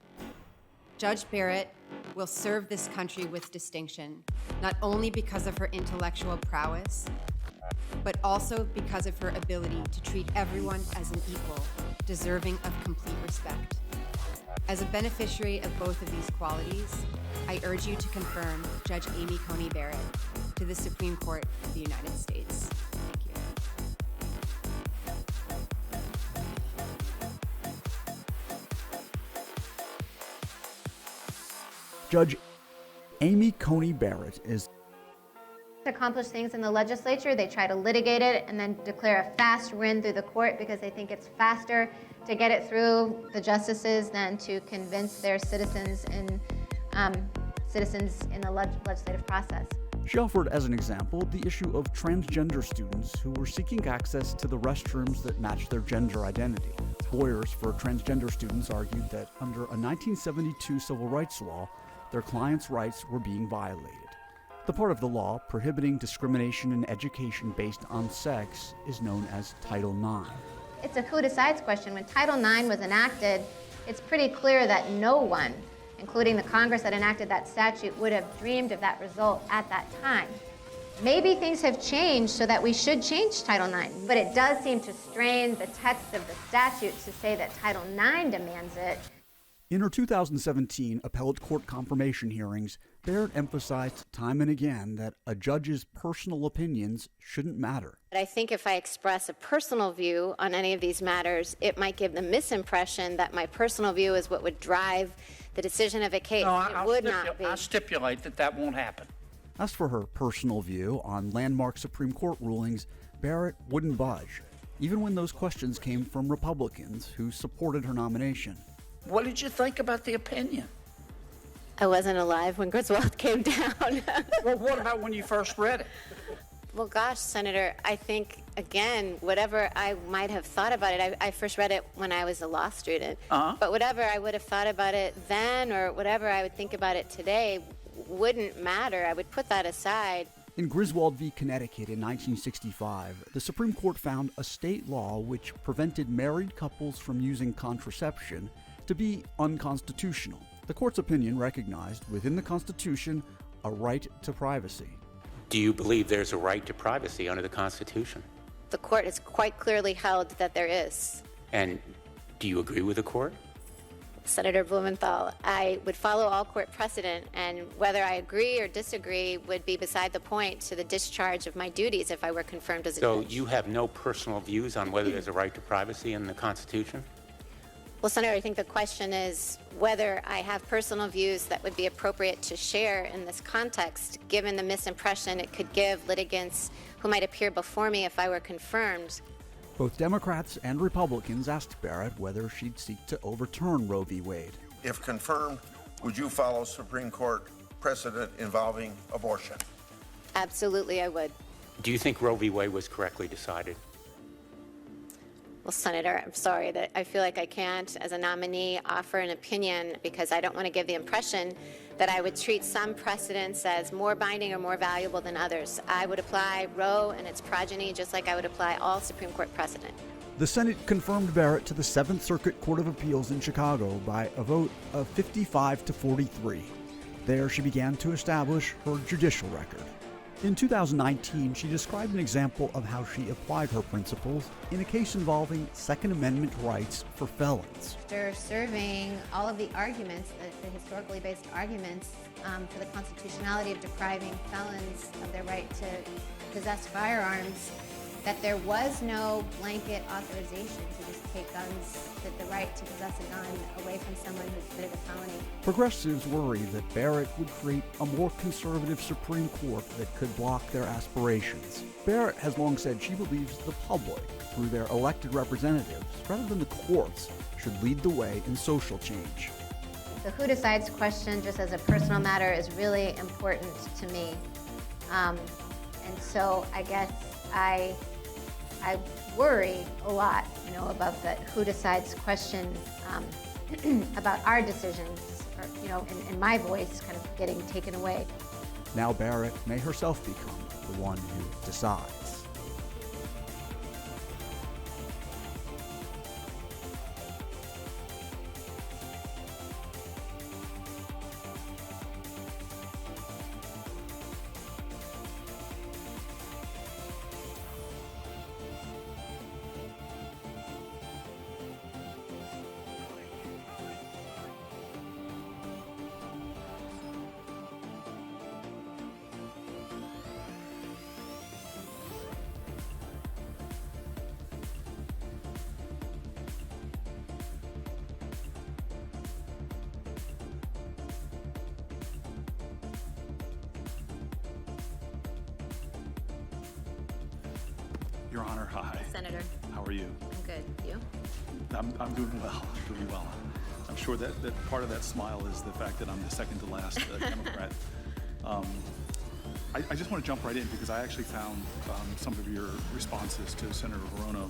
Judge Barrett will serve this country with distinction, not only because of her intellectual prowess, but also because of her ability to treat everyone as an equal, deserving of complete respect. As a beneficiary of both of these qualities, I urge you to confirm Judge Amy Coney Barrett to the Supreme Court of the United States. Thank you. Judge Amy Coney Barrett is accomplish things in the legislature. They try to litigate it and then declare a fast win through the court because they think it's faster to get it through the justices than to convince their citizens in the legislative process. She offered as an example the issue of transgender students who were seeking access to the restrooms that match their gender identity. Lawyers for transgender students argued that under a 1972 civil rights law, their clients' rights were being violated. The part of the law prohibiting discrimination in education based on sex is known as Title IX. It's a who decides question. When Title IX was enacted, it's pretty clear that no one, including the Congress that enacted that statute, would have dreamed of that result at that time. Maybe things have changed so that we should change Title IX, but it does seem to strain the text of the statute to say that Title IX demands it. In her 2017 appellate court confirmation hearings, Barrett emphasized time and again that a judge's personal opinions shouldn't matter. But I think if I express a personal view on any of these matters, it might give the misimpression that my personal view is what would drive the decision of a case. No, It would not be. I stipulate that that won't happen. As for her personal view on landmark Supreme Court rulings, Barrett wouldn't budge, even when those questions came from Republicans who supported her nomination. What did you think about the opinion? I wasn't alive when Griswold came down. Well, what about when you first read it? Well, gosh, Senator, I think, again, whatever I might have thought about it, I first read it when I was a law student. But whatever I would have thought about it then or whatever I would think about it today wouldn't matter. I would put that aside. In Griswold v. Connecticut in 1965, the Supreme Court found a state law which prevented married couples from using contraception to be unconstitutional. The court's opinion recognized within the Constitution a right to privacy. Do you believe there's a right to privacy under the Constitution? The court has quite clearly held that there is. And do you agree with the court? Senator Blumenthal, I would follow all court precedent, and whether I agree or disagree would be beside the point to the discharge of my duties if I were confirmed as a So judge. you have no personal views on whether there's a right to privacy in the Constitution? Well, Senator, I think the question is whether I have personal views that would be appropriate to share in this context, given the misimpression it could give litigants who might appear before me if I were confirmed. Both Democrats and Republicans asked Barrett whether she'd seek to overturn Roe v. Wade. If confirmed, would you follow Supreme Court precedent involving abortion? Absolutely, I would. Do you think Roe v. Wade was correctly decided? Well, Senator, I'm sorry that I feel like I can't, as a nominee, offer an opinion because I don't want to give the impression that I would treat some precedents as more binding or more valuable than others. I would apply Roe and its progeny just like I would apply all Supreme Court precedent. The Senate confirmed Barrett to the 7th Circuit Court of Appeals in Chicago by a vote of 55 to 43. There, she began to establish her judicial record. In 2019, she described an example of how she applied her principles in a case involving Second Amendment rights for felons. After serving all of the arguments, the historically based arguments for the constitutionality of depriving felons of their right to possess firearms, that there was no blanket authorization to just take guns, that the right to possess a gun away from someone who's committed a felony. Progressives worry that Barrett would create a more conservative Supreme Court that could block their aspirations. Barrett has long said she believes the public, through their elected representatives, rather than the courts, should lead the way in social change. The who decides question, just as a personal matter, is really important to me. And so I guess I worry a lot, about the who decides question about our decisions, or, and my voice kind of getting taken away. Now Barrett may herself become the one who decides. Your Honor, hi. Senator. How are you? I'm good. You? I'm doing well. Doing well. I'm sure that part of that smile is the fact that I'm the second to last Democrat. I just want to jump right in because I actually found some of your responses to Senator Hirono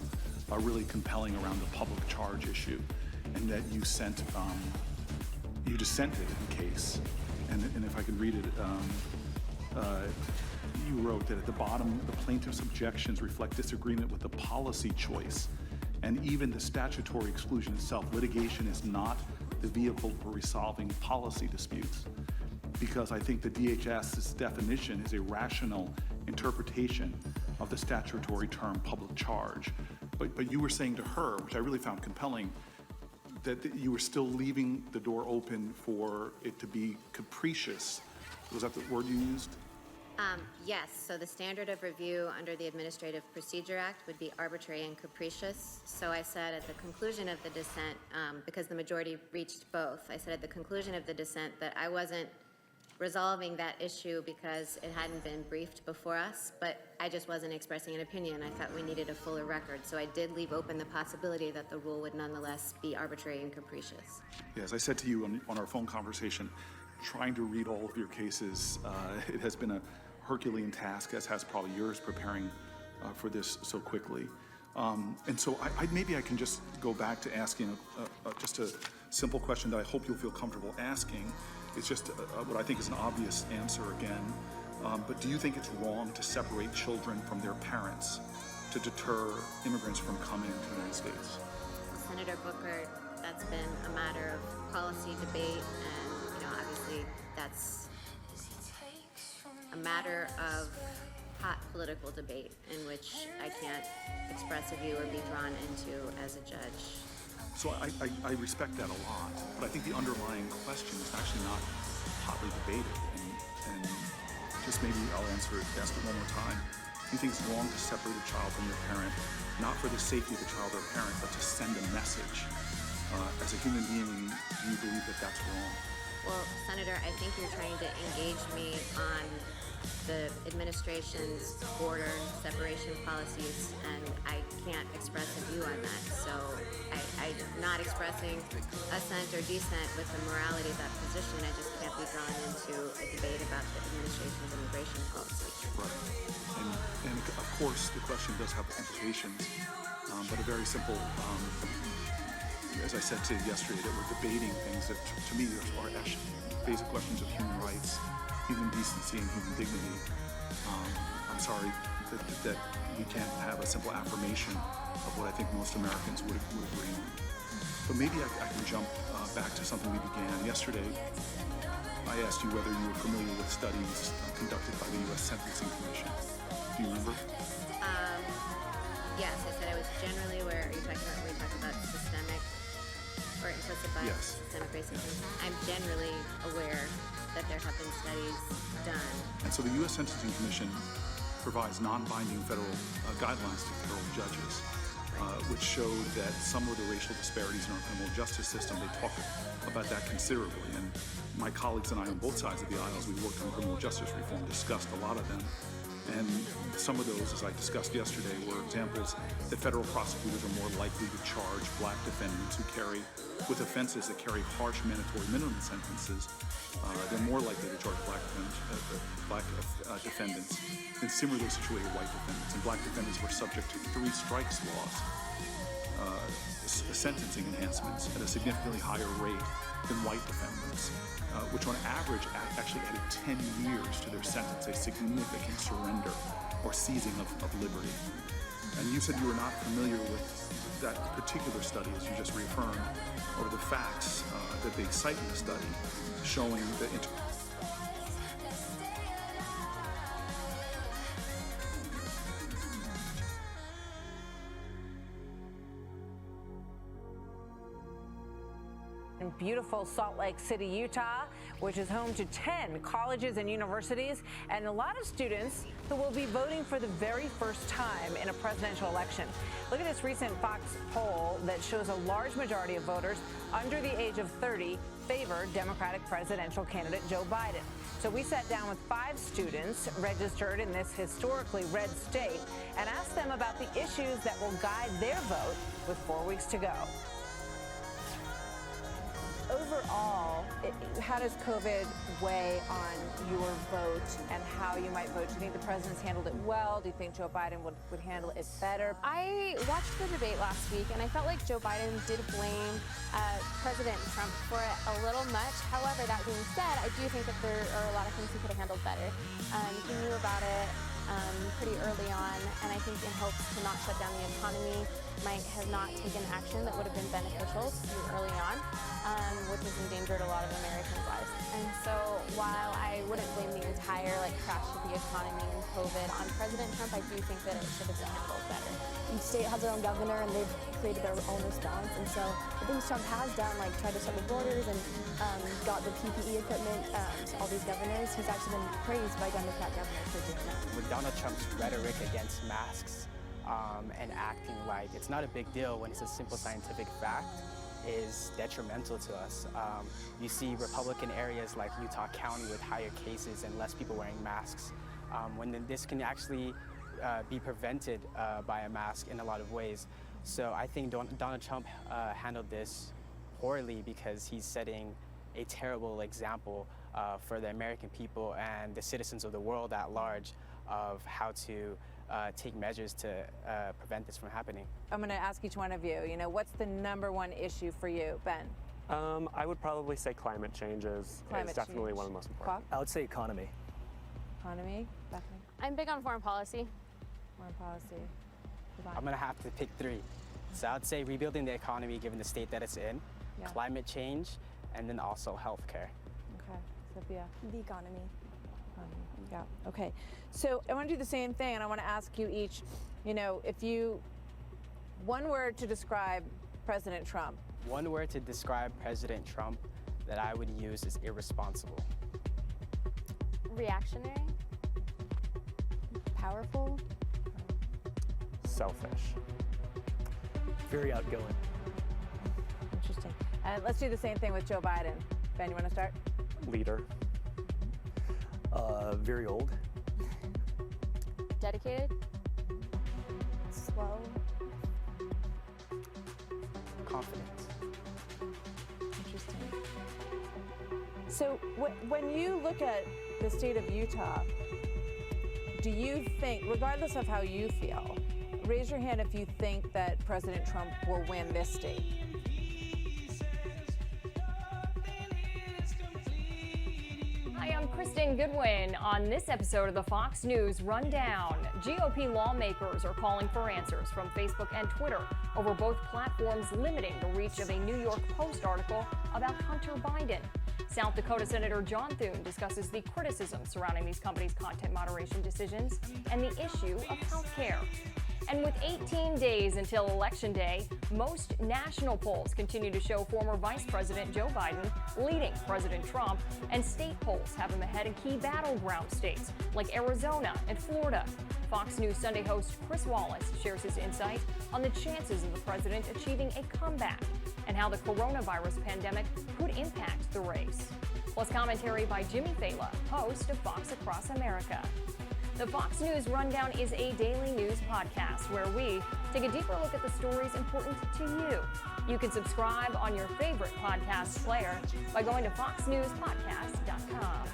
really compelling around the public charge issue, and that you sent, you dissented in case, and if I could read it, you wrote that at the bottom, the plaintiff's objections reflect disagreement with the policy choice, and even the statutory exclusion itself. Litigation is not the vehicle for resolving policy disputes, because I think the DHS's definition is a rational interpretation of the statutory term public charge. But you were saying to her, which I really found compelling, that you were still leaving the door open for it to be capricious. Was that the word you used? Yes, so the standard of review under the Administrative Procedure Act would be arbitrary and capricious. So I said at the conclusion of the dissent, because the majority reached both, I said at the conclusion of the dissent that I wasn't resolving that issue because it hadn't been briefed before us, but I just wasn't expressing an opinion. I thought we needed a fuller record, so I did leave open the possibility that the rule would nonetheless be arbitrary and capricious. Yeah, as I said to you on our phone conversation, trying to read all of your cases, it has been a Herculean task, as has probably yours, preparing for this so quickly. And so maybe I can just go back to asking just a simple question that I hope you'll feel comfortable asking. It's just what I think is an obvious answer again. But do you think it's wrong to separate children from their parents to deter immigrants from coming to the United States? Senator Booker, that's been a matter of policy debate, and obviously that's a matter of hot political debate in which I can't express a view or be drawn into as a judge. So I respect that a lot, but I think the underlying question is actually not hotly debated. And just maybe I'll ask it one more time. Do you think it's wrong to separate a child from their parent, not for the safety of the child or parent, but to send a message? As a human being, do you believe that that's wrong? Well, Senator, I think you're trying to engage me on the administration's border separation policies, and I can't express a view on that. So I'm not expressing assent or dissent with the morality of that position. I just can't be drawn into a debate about the administration's immigration policy. Right. And of course, the question does have implications, but a very simple, as I said to you yesterday, that we're debating things that to me are actually basic questions of human rights, human decency, and human dignity. I'm sorry that we can't have a simple affirmation of what I think most Americans would agree on. But maybe I can jump back to something we began yesterday. I asked you whether you were familiar with studies conducted by the U.S. Sentencing Commission. Do you remember? Yes, I said I was generally aware. Are you talking about when we talk about systemic or implicit bias, systemic racism? Yes. I'm generally aware that there have been studies done. And so the U.S. Sentencing Commission provides non-binding federal guidelines to federal judges, which showed that some of the racial disparities in our criminal justice system, they talk about that considerably. And my colleagues and I on both sides of the aisles, we worked on criminal justice reform, discussed a lot of them. And some of those, as I discussed yesterday, were examples that federal prosecutors are more likely to charge black defendants who carry with offenses that carry harsh mandatory minimum sentences. They're more likely to charge black defendants than similarly situated white defendants. And black defendants were subject to 3 strikes laws, sentencing enhancements at a significantly higher rate than white defendants, which on average actually added 10 years to their sentence, a significant surrender or seizing of liberty. And you said you were not familiar with that particular study, as you just reaffirmed, or the facts that they cite in the study showing the in beautiful Salt Lake City, Utah, which is home to 10 colleges and universities and a lot of students who will be voting for the very first time in a presidential election. Look at this recent Fox poll that shows a large majority of voters under the age of 30 favor Democratic presidential candidate Joe Biden. So we sat down with 5 students registered in this historically red state and asked them about the issues that will guide their vote with 4 weeks to go. Overall, how does COVID weigh on your vote and how you might vote? Do you think the president's handled it well? Do you think Joe Biden would handle it better? I watched the debate last week, and I felt like Joe Biden did blame President Trump for it a little much. However, that being said, I do think that there are a lot of things he could have handled better. He knew about it pretty early on, and I think in hopes to not shut down the economy, might have not taken action that would have been beneficial too early on, which has endangered a lot of Americans' lives. And so while I wouldn't blame the entire crash of the economy and COVID on President Trump, I do think that it should have been handled better. Each state has their own governor, and they've created their own response. And so the things Trump has done, like tried to shut the borders and got the PPE equipment to all these governors, he's actually been praised by Democrat governors for doing that. With Donald Trump's rhetoric against masks and acting like it's not a big deal when it's a simple scientific fact, is detrimental to us. You see Republican areas like Utah County with higher cases and less people wearing masks, when this can actually be prevented by a mask in a lot of ways. So I think Donald Trump handled this poorly because he's setting a terrible example for the American people and the citizens of the world at large of how to take measures to prevent this from happening. I'm going to ask each one of you, what's the #1 issue for you, Ben? I would probably say climate change is definitely one of the most important. I would say economy. Economy? Bethany? I'm big on foreign policy. Foreign policy. I'm going to have to pick 3. So I'd say rebuilding the economy given the state that it's in, climate change, and then also healthcare. Okay. Sophia? The economy. Yeah, okay. So I want to do the same thing, and I want to ask you each, if you, one word to describe President Trump. One word to describe President Trump that I would use is irresponsible. Reactionary. Powerful. Selfish. Very outgoing. Interesting. And let's do the same thing with Joe Biden. Ben, you want to start? Leader. Very old. Dedicated. Slow. Confident. Interesting. So when you look at the state of Utah, do you think, regardless of how you feel, raise your hand if you think that President Trump will win this state? Hi, I'm Kristen Goodwin. On this episode of the Fox News Rundown, GOP lawmakers are calling for answers from Facebook and Twitter over both platforms limiting the reach of a New York Post article about Hunter Biden. South Dakota Senator John Thune discusses the criticism surrounding these companies' content moderation decisions and the issue of health care. And with 18 days until Election Day, most national polls continue to show former Vice President Joe Biden leading President Trump, and state polls have him ahead in key battleground states like Arizona and Florida. Fox News Sunday host Chris Wallace shares his insight on the chances of the president achieving a comeback and how the coronavirus pandemic could impact the race. Plus commentary by Jimmy Fallon, host of Fox Across America. The Fox News Rundown is a daily news podcast where we take a deeper look at the stories important to you. You can subscribe on your favorite podcast player by going to foxnewspodcast.com.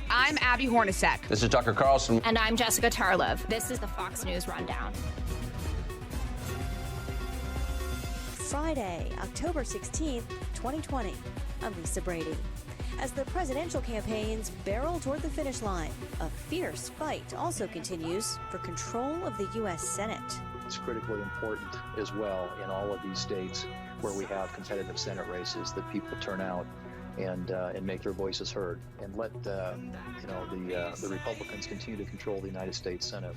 I'm Abby Hornacek. This is Tucker Carlson. And I'm Jessica Tarlov. This is the Fox News Rundown. Friday, October 16th, 2020. I'm Lisa Brady. As the presidential campaigns barrel toward the finish line, a fierce fight also continues for control of the U.S. Senate. It's critically important as well in all of these states where we have competitive Senate races that people turn out and make their voices heard and let the Republicans continue to control the United States Senate.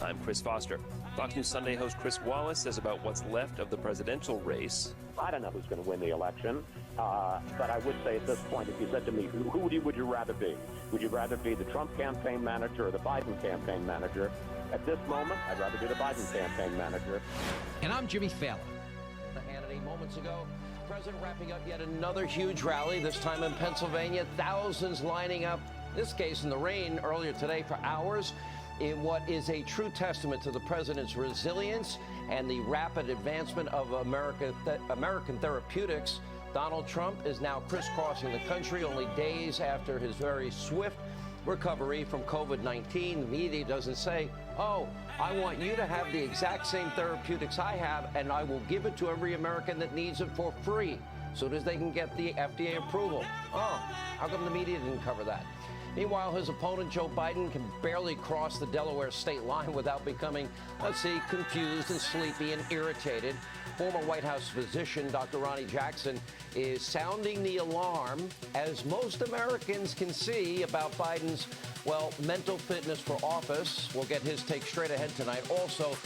I'm Chris Foster. Fox News Sunday host Chris Wallace says about what's left of the presidential race. I don't know who's going to win the election, but I would say at this point, if you said to me, who would you rather be? Would you rather be the Trump campaign manager or the Biden campaign manager? At this moment, I'd rather be the Biden campaign manager. And I'm Jimmy Fallon. Hannity moments ago. President wrapping up yet another huge rally, this time in Pennsylvania. Thousands lining up, this case in the rain earlier today for hours, in what is a true testament to the president's resilience and the rapid advancement of American therapeutics. Donald Trump is now crisscrossing the country only days after his very swift recovery from COVID-19. The media doesn't say, oh, I want you to have the exact same therapeutics I have, and I will give it to every American that needs it for free, so as they can get the FDA approval. Oh, how come the media didn't cover that? Meanwhile, his opponent, Joe Biden, can barely cross the Delaware state line without becoming, let's see, confused and sleepy and irritated. Former White House physician Dr. Ronnie Jackson is sounding the alarm, as most Americans can see, about Biden's, well, mental fitness for office. We'll get his take straight ahead tonight. Also,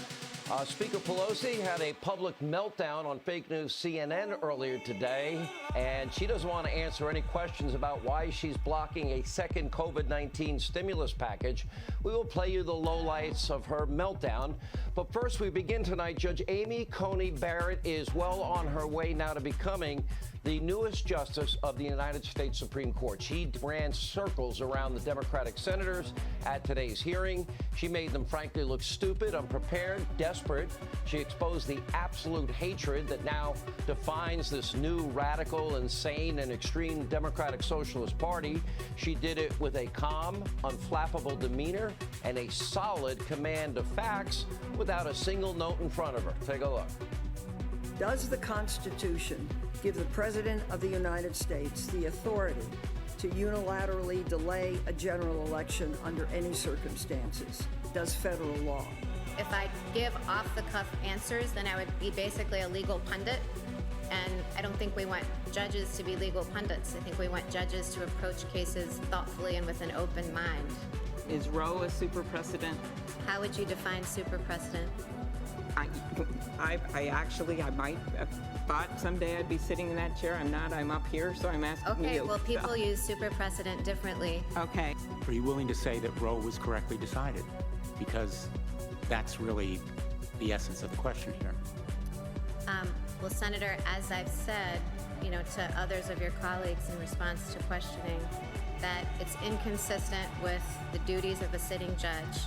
Speaker Pelosi had a public meltdown on fake news CNN earlier today, and she doesn't want to answer any questions about why she's blocking a second COVID-19 stimulus package. We will play you the lowlights of her meltdown. But first, we begin tonight. Judge Amy Coney Barrett is well on her way now to becoming the newest justice of the United States Supreme Court. She ran circles around the Democratic senators at today's hearing. She made them, frankly, look stupid, unprepared, desperate. She exposed the absolute hatred that now defines this new radical, insane, and extreme Democratic Socialist Party. She did it with a calm, unflappable demeanor and a solid command of facts without a single note in front of her. Take a look. Does the Constitution give the President of the United States the authority to unilaterally delay a general election under any circumstances? Does federal law? If I give off-the-cuff answers, then I would be basically a legal pundit. And I don't think we want judges to be legal pundits. I think we want judges to approach cases thoughtfully and with an open mind. Is Roe a super precedent? How would you define super precedent? I might have thought someday I'd be sitting in that chair. I'm not. I'm up here, so I'm asking you. Okay, well, people use super precedent differently. Okay. Are you willing to say that Roe was correctly decided? Because that's really the essence of the question here. Well, Senator, as I've said, to others of your colleagues in response to questioning, that it's inconsistent with the duties of a sitting judge.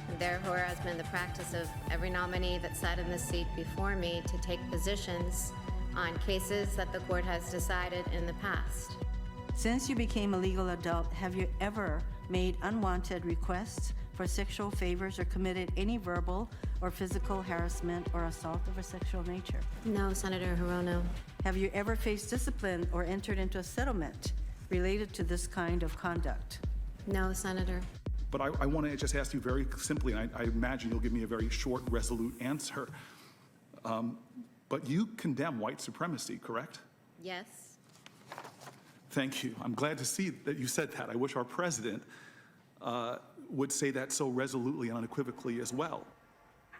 And therefore, has been the practice of every nominee that sat in the seat before me to take positions on cases that the court has decided in the past. Since you became a legal adult, have you ever made unwanted requests for sexual favors or committed any verbal or physical harassment or assault of a sexual nature? No, Senator Hirono. Have you ever faced discipline or entered into a settlement related to this kind of conduct? No, Senator. But I want to just ask you very simply, and I imagine you'll give me a very short, resolute answer. But you condemn white supremacy, correct? Yes. Thank you. I'm glad to see that you said that. I wish our president would say that so resolutely and unequivocally as well.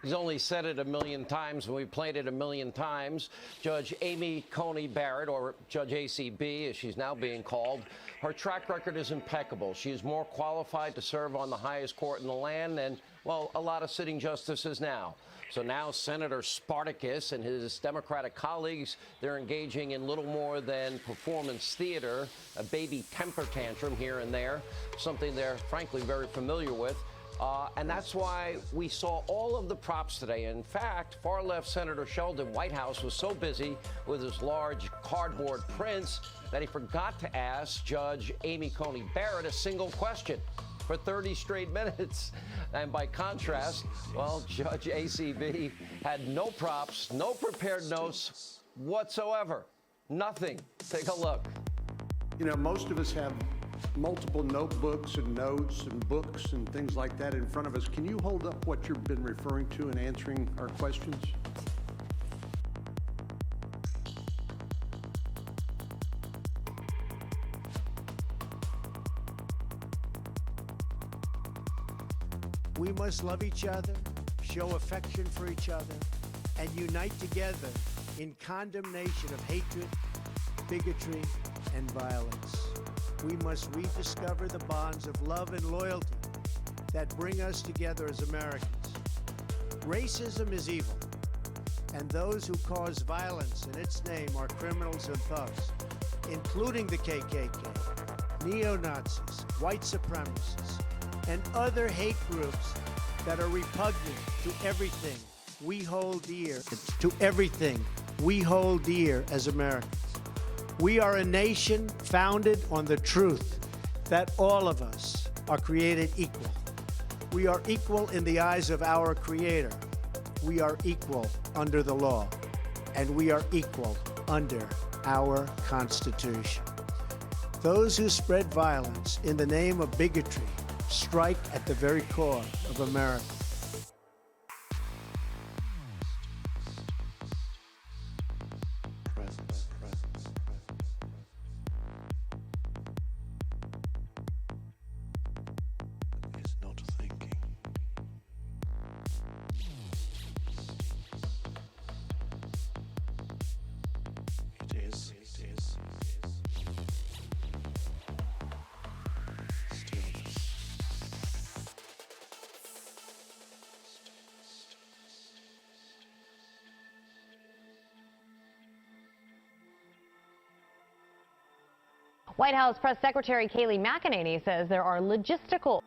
He's only said it a million times, and we played it a million times. Judge Amy Coney Barrett, or Judge ACB, as she's now being called, her track record is impeccable. She is more qualified to serve on the highest court in the land than, well, a lot of sitting justices now. So now Senator Spartacus and his Democratic colleagues, they're engaging in little more than performance theater, a baby temper tantrum here and there, something they're frankly very familiar with. And that's why we saw all of the props today. In fact, far-left Senator Sheldon Whitehouse was so busy with his large cardboard prints that he forgot to ask Judge Amy Coney Barrett a single question for 30 straight minutes. And by contrast, well, Judge ACB had no props, no prepared notes whatsoever. Nothing. Take a look. Most of us have multiple notebooks and notes and books and things like that in front of us. Can you hold up what you've been referring to in answering our questions? We must love each other, show affection for each other, and unite together in condemnation of hatred, bigotry, and violence. We must rediscover the bonds of love and loyalty that bring us together as Americans. Racism is evil, and those who cause violence in its name are criminals and thugs, including the KKK, neo-Nazis, white supremacists, and other hate groups that are repugnant to everything we hold dear, as Americans. We are a nation founded on the truth that all of us are created equal. We are equal in the eyes of our Creator. We are equal under the law, and we are equal under our Constitution. Those who spread violence in the name of bigotry strike at the very core of America. White House Press Secretary Kayleigh McEnany says there are logistical.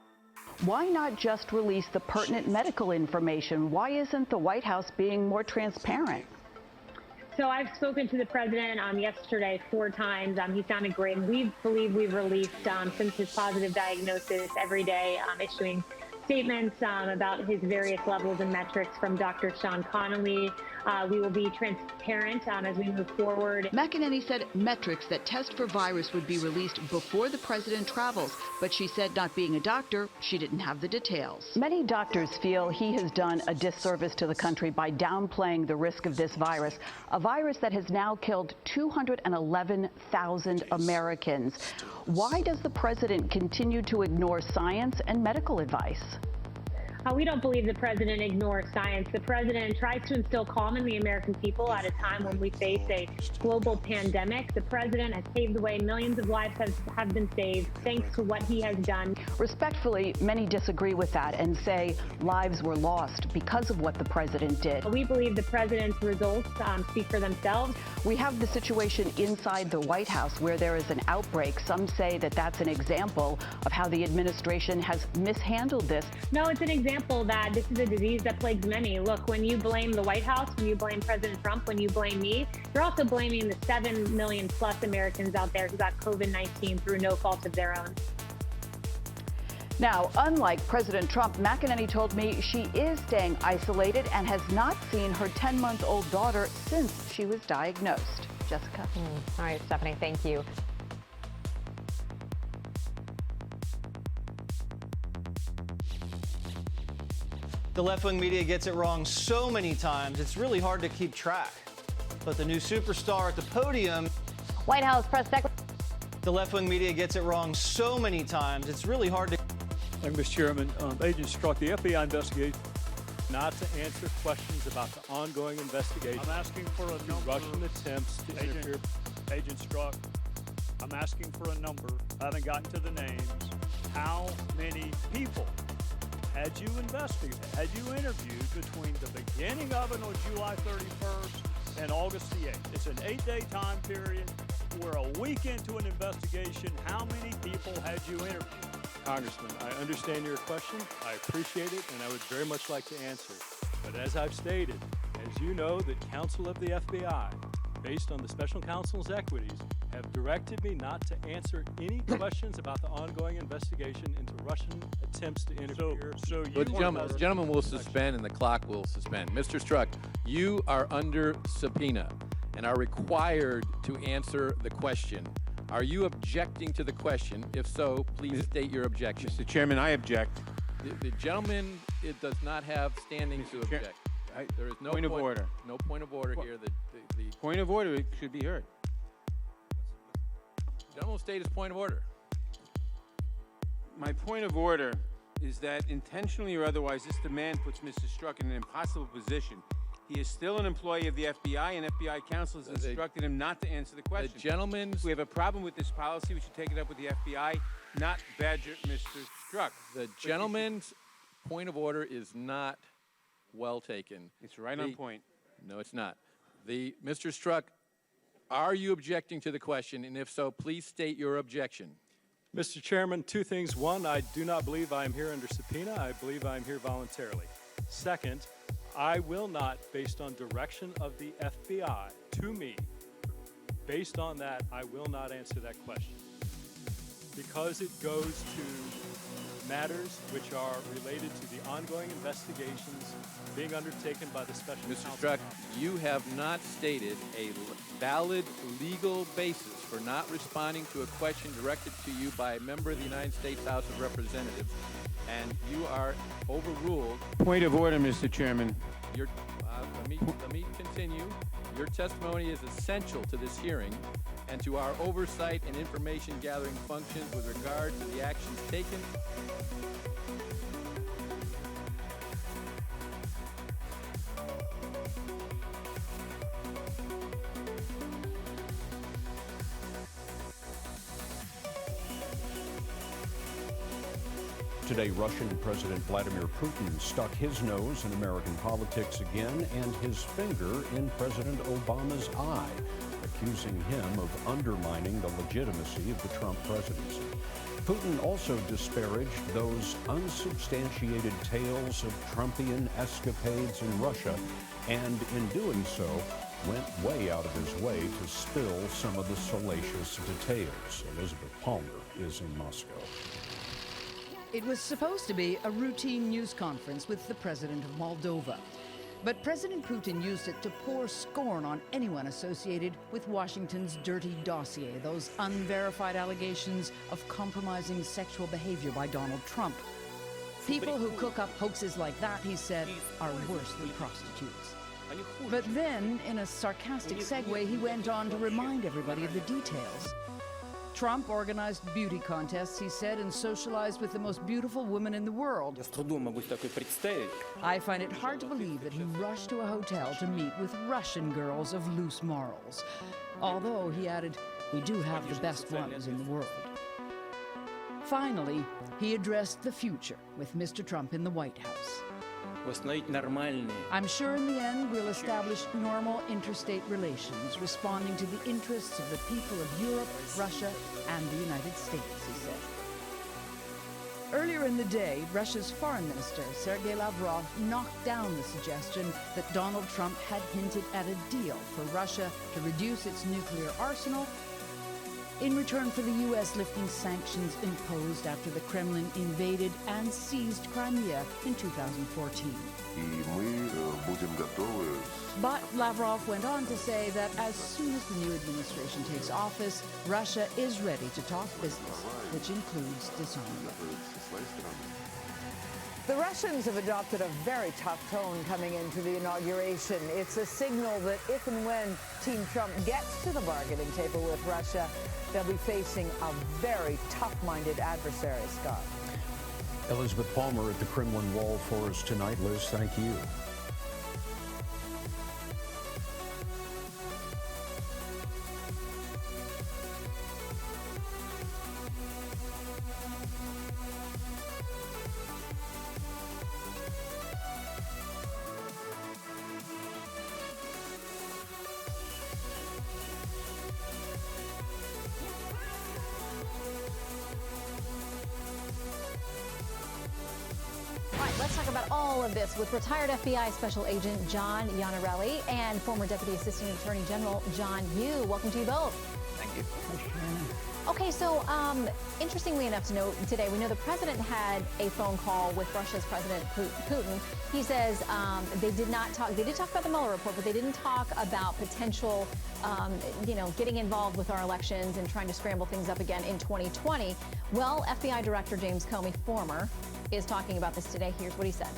Why not just release the pertinent medical information? Why isn't the White House being more transparent? So I've spoken to the president yesterday 4 times. He sounded great. We believe we've released, since his positive diagnosis, every day issuing statements about his various levels and metrics from Dr. Sean Connolly. We will be transparent as we move forward. McEnany said metrics that test for virus would be released before the president travels, but she said, not being a doctor, she didn't have the details. Many doctors feel he has done a disservice to the country by downplaying the risk of this virus, a virus that has now killed 211,000 Americans. Why does the president continue to ignore science and medical advice? We don't believe the president ignores science. The president tries to instill calm in the American people at a time when we face a global pandemic. The president has paved the way. Millions of lives have been saved thanks to what he has done. Respectfully, many disagree with that and say lives were lost because of what the president did. We believe the president's results speak for themselves. We have the situation inside the White House where there is an outbreak. Some say that that's an example of how the administration has mishandled this. No, it's an example that this is a disease that plagues many. Look, when you blame the White House, when you blame President Trump, when you blame me, you're also blaming the 7 million plus Americans out there who got COVID-19 through no fault of their own. Now, unlike President Trump, McEnany told me she is staying isolated and has not seen her 10-month-old daughter since she was diagnosed. Jessica. All right, Stephanie, thank you. The left-wing media gets it wrong so many times, it's really hard to keep track. But the new superstar at the podium... White House Press Secretary... The left-wing media gets it wrong so many times, it's really hard to... Thank you, Mr. Chairman. Agent Strzok, the FBI investigation not to answer questions about the ongoing investigation. I'm asking for a number. Russian attempts to interfere. Agent Strzok, I'm asking for a number. I haven't gotten to the names. How many people had you investigated, had you interviewed between the beginning of it on July 31st and August the 8th? It's an 8-day time period. We're a week into an investigation. How many people had you interviewed? Congressman, I understand your question. I appreciate it, and I would very much like to answer it. But as I've stated, as you know, the counsel of the FBI, based on the special counsel's equities, have directed me not to answer any questions about the ongoing investigation into Russian attempts to interfere. So you the gentleman will suspend and the clock will suspend. Mr. Strzok, you are under subpoena and are required to answer the question. Are you objecting to the question? If so, please state your objection. Mr. Chairman, I object. The gentleman does not have standing to object. There is no point of order. No point of order here. The point of order should be heard. Gentleman will state his point of order. My point of order is that intentionally or otherwise, this demand puts Mr. Strzok in an impossible position. He is still an employee of the FBI, and FBI counsel has instructed him not to answer the question. The gentleman... If we have a problem with this policy, we should take it up with the FBI, not badger Mr. Strzok. The gentleman's point of order is not well taken. It's right on point. No, it's not. Mr. Strzok, are you objecting to the question? And if so, please state your objection. Mr. Chairman, 2 things. 1, I do not believe I am here under subpoena. I believe I am here voluntarily. Second, I will not, based on direction of the FBI to me, based on that, I will not answer that question. Because it goes to matters which are related to the ongoing investigations being undertaken by the special counsel. Mr. Strzok, you have not stated a valid legal basis for not responding to a question directed to you by a member of the United States House of Representatives, and you are overruled. Point of order, Mr. Chairman. Let me continue. Your testimony is essential to this hearing and to our oversight and information gathering functions with regard to the actions taken. Today, Russian President Vladimir Putin stuck his nose in American politics again and his finger in President Obama's eye. accusing him of undermining the legitimacy of the Trump presidency. Putin also disparaged those unsubstantiated tales of Trumpian escapades in Russia, and in doing so, went way out of his way to spill some of the salacious details. Elizabeth Palmer is in Moscow. It was supposed to be a routine news conference with the president of Moldova. But President Putin used it to pour scorn on anyone associated with Washington's dirty dossier, those unverified allegations of compromising sexual behavior by Donald Trump. People who cook up hoaxes like that, he said, are worse than prostitutes. But then, in a sarcastic segue, he went on to remind everybody of the details. Trump organized beauty contests, he said, and socialized with the most beautiful woman in the world. I find it hard to believe that he rushed to a hotel to meet with Russian girls of loose morals. Although, he added, we do have the best ones in the world. Finally, he addressed the future with Mr. Trump in the White House. I'm sure in the end we'll establish normal interstate relations, responding to the interests of the people of Europe, Russia, and the United States, he said. Earlier in the day, Russia's foreign minister, Sergei Lavrov, knocked down the suggestion that Donald Trump had hinted at a deal for Russia to reduce its nuclear arsenal in return for the U.S. lifting sanctions imposed after the Kremlin invaded and seized Crimea in 2014. But Lavrov went on to say that as soon as the new administration takes office, Russia is ready to talk business, which includes disarmament. The Russians have adopted a very tough tone coming into the inauguration. It's a signal that if and when Team Trump gets to the bargaining table with Russia, they'll be facing a very tough-minded adversary, Scott. Elizabeth Palmer at the Kremlin Wall for us tonight. Liz, thank you. Let's talk about all of this with retired FBI Special Agent John Iannarelli and former Deputy Assistant Attorney General John Yoo. Welcome to you both. Thank you. Okay, so interestingly enough to note today, we know the president had a phone call with Russia's President Putin. He says they did not talk. They did talk about the Mueller report, but they didn't talk about potential, getting involved with our elections and trying to scramble things up again in 2020. Well, FBI Director James Comey, former, is talking about this today. Here's what he said.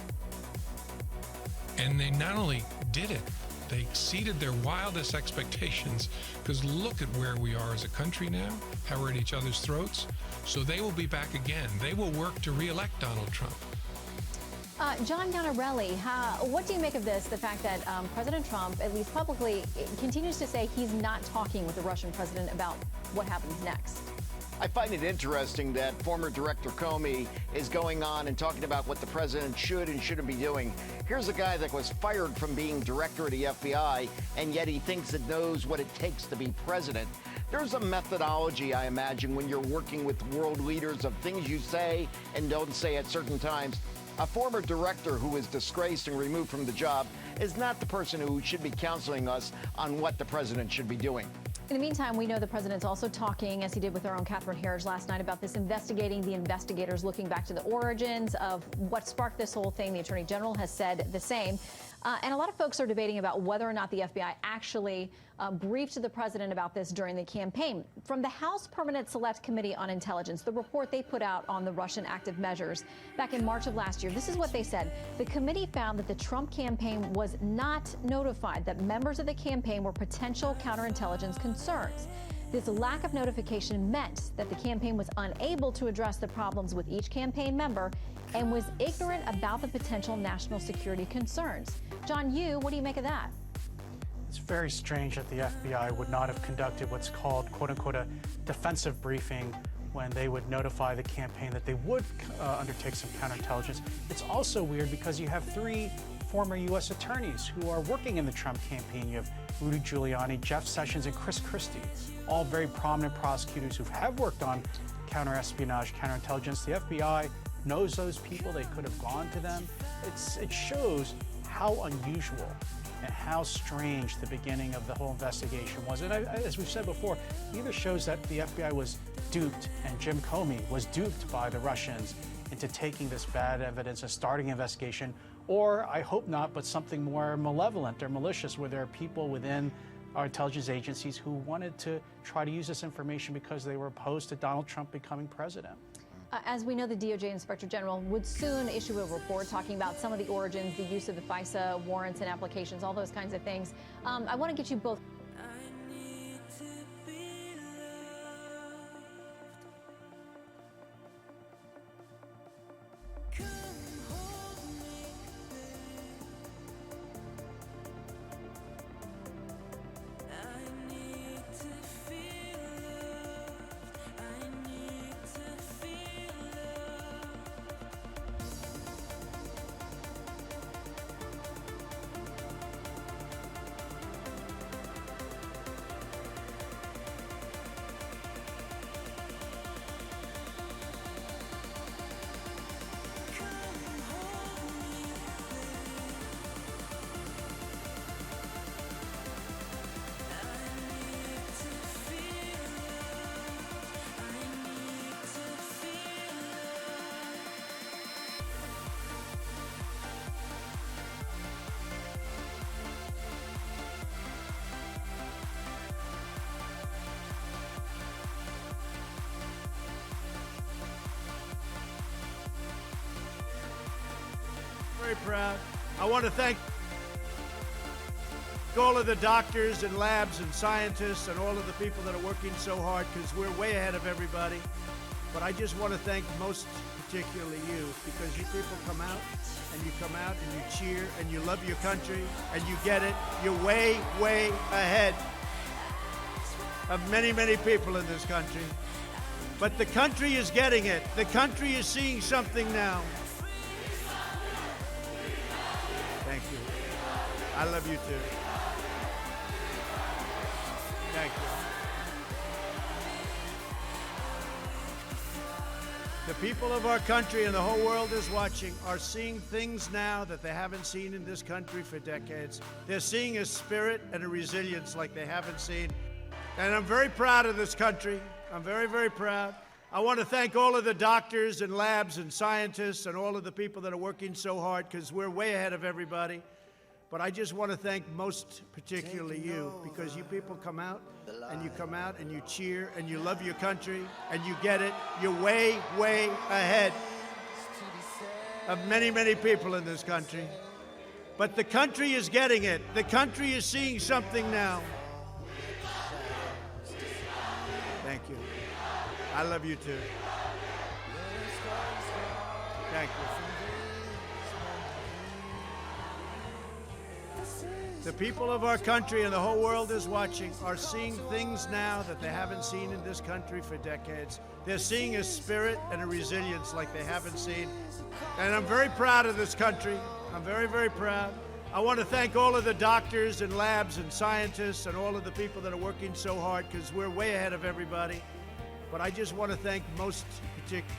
And they not only did it, they exceeded their wildest expectations, because look at where we are as a country now, how we're at each other's throats. So they will be back again. They will work to re-elect Donald Trump. John Iannarelli, what do you make of this, the fact that President Trump, at least publicly, continues to say he's not talking with the Russian president about what happens next? I find it interesting that former Director Comey is going on and talking about what the president should and shouldn't be doing. Here's a guy that was fired from being director of the FBI, and yet he thinks it knows what it takes to be president. There's a methodology, I imagine, when you're working with world leaders of things you say and don't say at certain times. A former director who is disgraced and removed from the job is not the person who should be counseling us on what the president should be doing. In the meantime, we know the president's also talking, as he did with our own Catherine Herridge last night, about this investigating the investigators, looking back to the origins of what sparked this whole thing. The Attorney General has said the same. And a lot of folks are debating about whether or not the FBI actually briefed the president about this during the campaign. From the House Permanent Select Committee on Intelligence, the report they put out on the Russian active measures back in March of last year, this is what they said. The committee found that the Trump campaign was not notified that members of the campaign were potential counterintelligence concerns. This lack of notification meant that the campaign was unable to address the problems with each campaign member and was ignorant about the potential national security concerns. John Yoo, what do you make of that? It's very strange that the FBI would not have conducted what's called, quote unquote, a defensive briefing when they would notify the campaign that they would undertake some counterintelligence. It's also weird because you have three former U.S. attorneys who are working in the Trump campaign. You have Rudy Giuliani, Jeff Sessions, and Chris Christie, all very prominent prosecutors who have worked on counterespionage, counterintelligence. The FBI knows those people. They could have gone to them. It shows how unusual and how strange the beginning of the whole investigation was. And as we've said before, it either shows that the FBI was duped and Jim Comey was duped by the Russians into taking this bad evidence and starting an investigation, or I hope not, but something more malevolent or malicious, where there are people within our intelligence agencies who wanted to try to use this information because they were opposed to Donald Trump becoming president. As we know, the DOJ Inspector General would soon issue a report talking about some of the origins, the use of the FISA warrants and applications, all those kinds of things. I want to get you both. Very proud. I want to thank all of the doctors and labs and scientists and all of the people that are working so hard, because we're way ahead of everybody. But I just want to thank most particularly you, because you people come out and you cheer and you love your country and you get it. You're way, way ahead of many, many people in this country. But the country is getting it. The country is seeing something now. Thank you. I love you too. Thank you. The people of our country and the whole world is watching are seeing things now that they haven't seen in this country for decades. They're seeing a spirit and a resilience like they haven't seen. And I'm very proud of this country. I'm very, very proud. I want to thank all of the doctors and labs and scientists and all of the people that are working so hard, because we're way ahead of everybody. But I just want to thank most particularly you, because you people come out and you cheer and you love your country and you get it. You're way, way ahead of many, many people in this country. But the country is getting it. The country is seeing something now. Thank you. I love you too. Thank you. The people of our country and the whole world is watching are seeing things now that they haven't seen in this country for decades. They're seeing a spirit and a resilience like they haven't seen. And I'm very proud of this country. I'm very, very proud. I want to thank all of the doctors and labs and scientists and all of the people that are working so hard, because we're way ahead of everybody. But I just want to thank most particularly.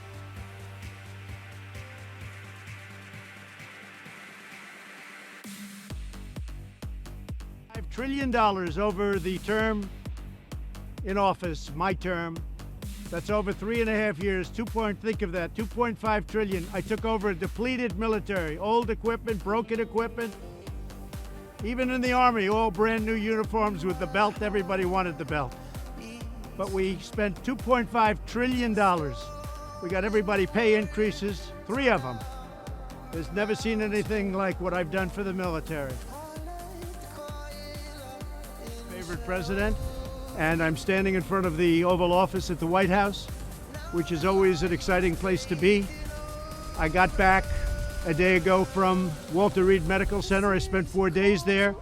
$5 trillion over the term in office, my term. That's over 3.5 years. Think of that, 2.5 trillion. I took over a depleted military, old equipment, broken equipment. Even in the Army, all brand new uniforms with the belt. Everybody wanted the belt. But we spent $2.5 trillion. We got everybody pay increases, 3 of them. There's never seen anything like what I've done for the military. Favorite president, and I'm standing in front of the Oval Office at the White House, which is always an exciting place to be. I got back a day ago from Walter Reed Medical Center. I spent 4 days there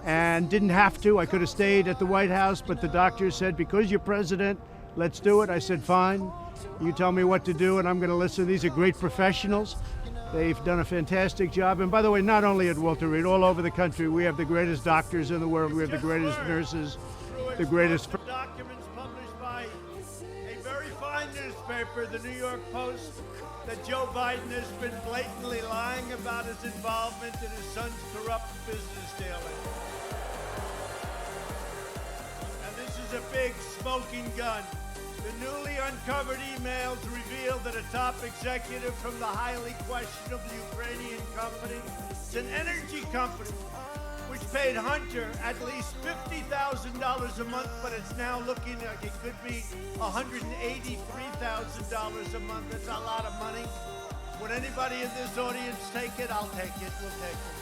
and didn't have to. I could have stayed at the White House, but the doctors said, because you're president, let's do it. I said, fine. You tell me what to do and I'm going to listen. These are great professionals. They've done a fantastic job. And by the way, not only at Walter Reed, all over the country, we have the greatest doctors in the world. We have the greatest nurses, the greatest... Documents published by a very fine newspaper, the New York Post, that Joe Biden has been blatantly lying about his involvement in his son's corrupt business dealing. And this is a big smoking gun. The newly uncovered emails reveal that a top executive from the highly questionable Ukrainian company, it's an energy company, which paid Hunter at least $50,000 a month, but it's now looking like it could be $183,000 a month. That's a lot of money. Would anybody in this audience take it? I'll take it. We'll take it.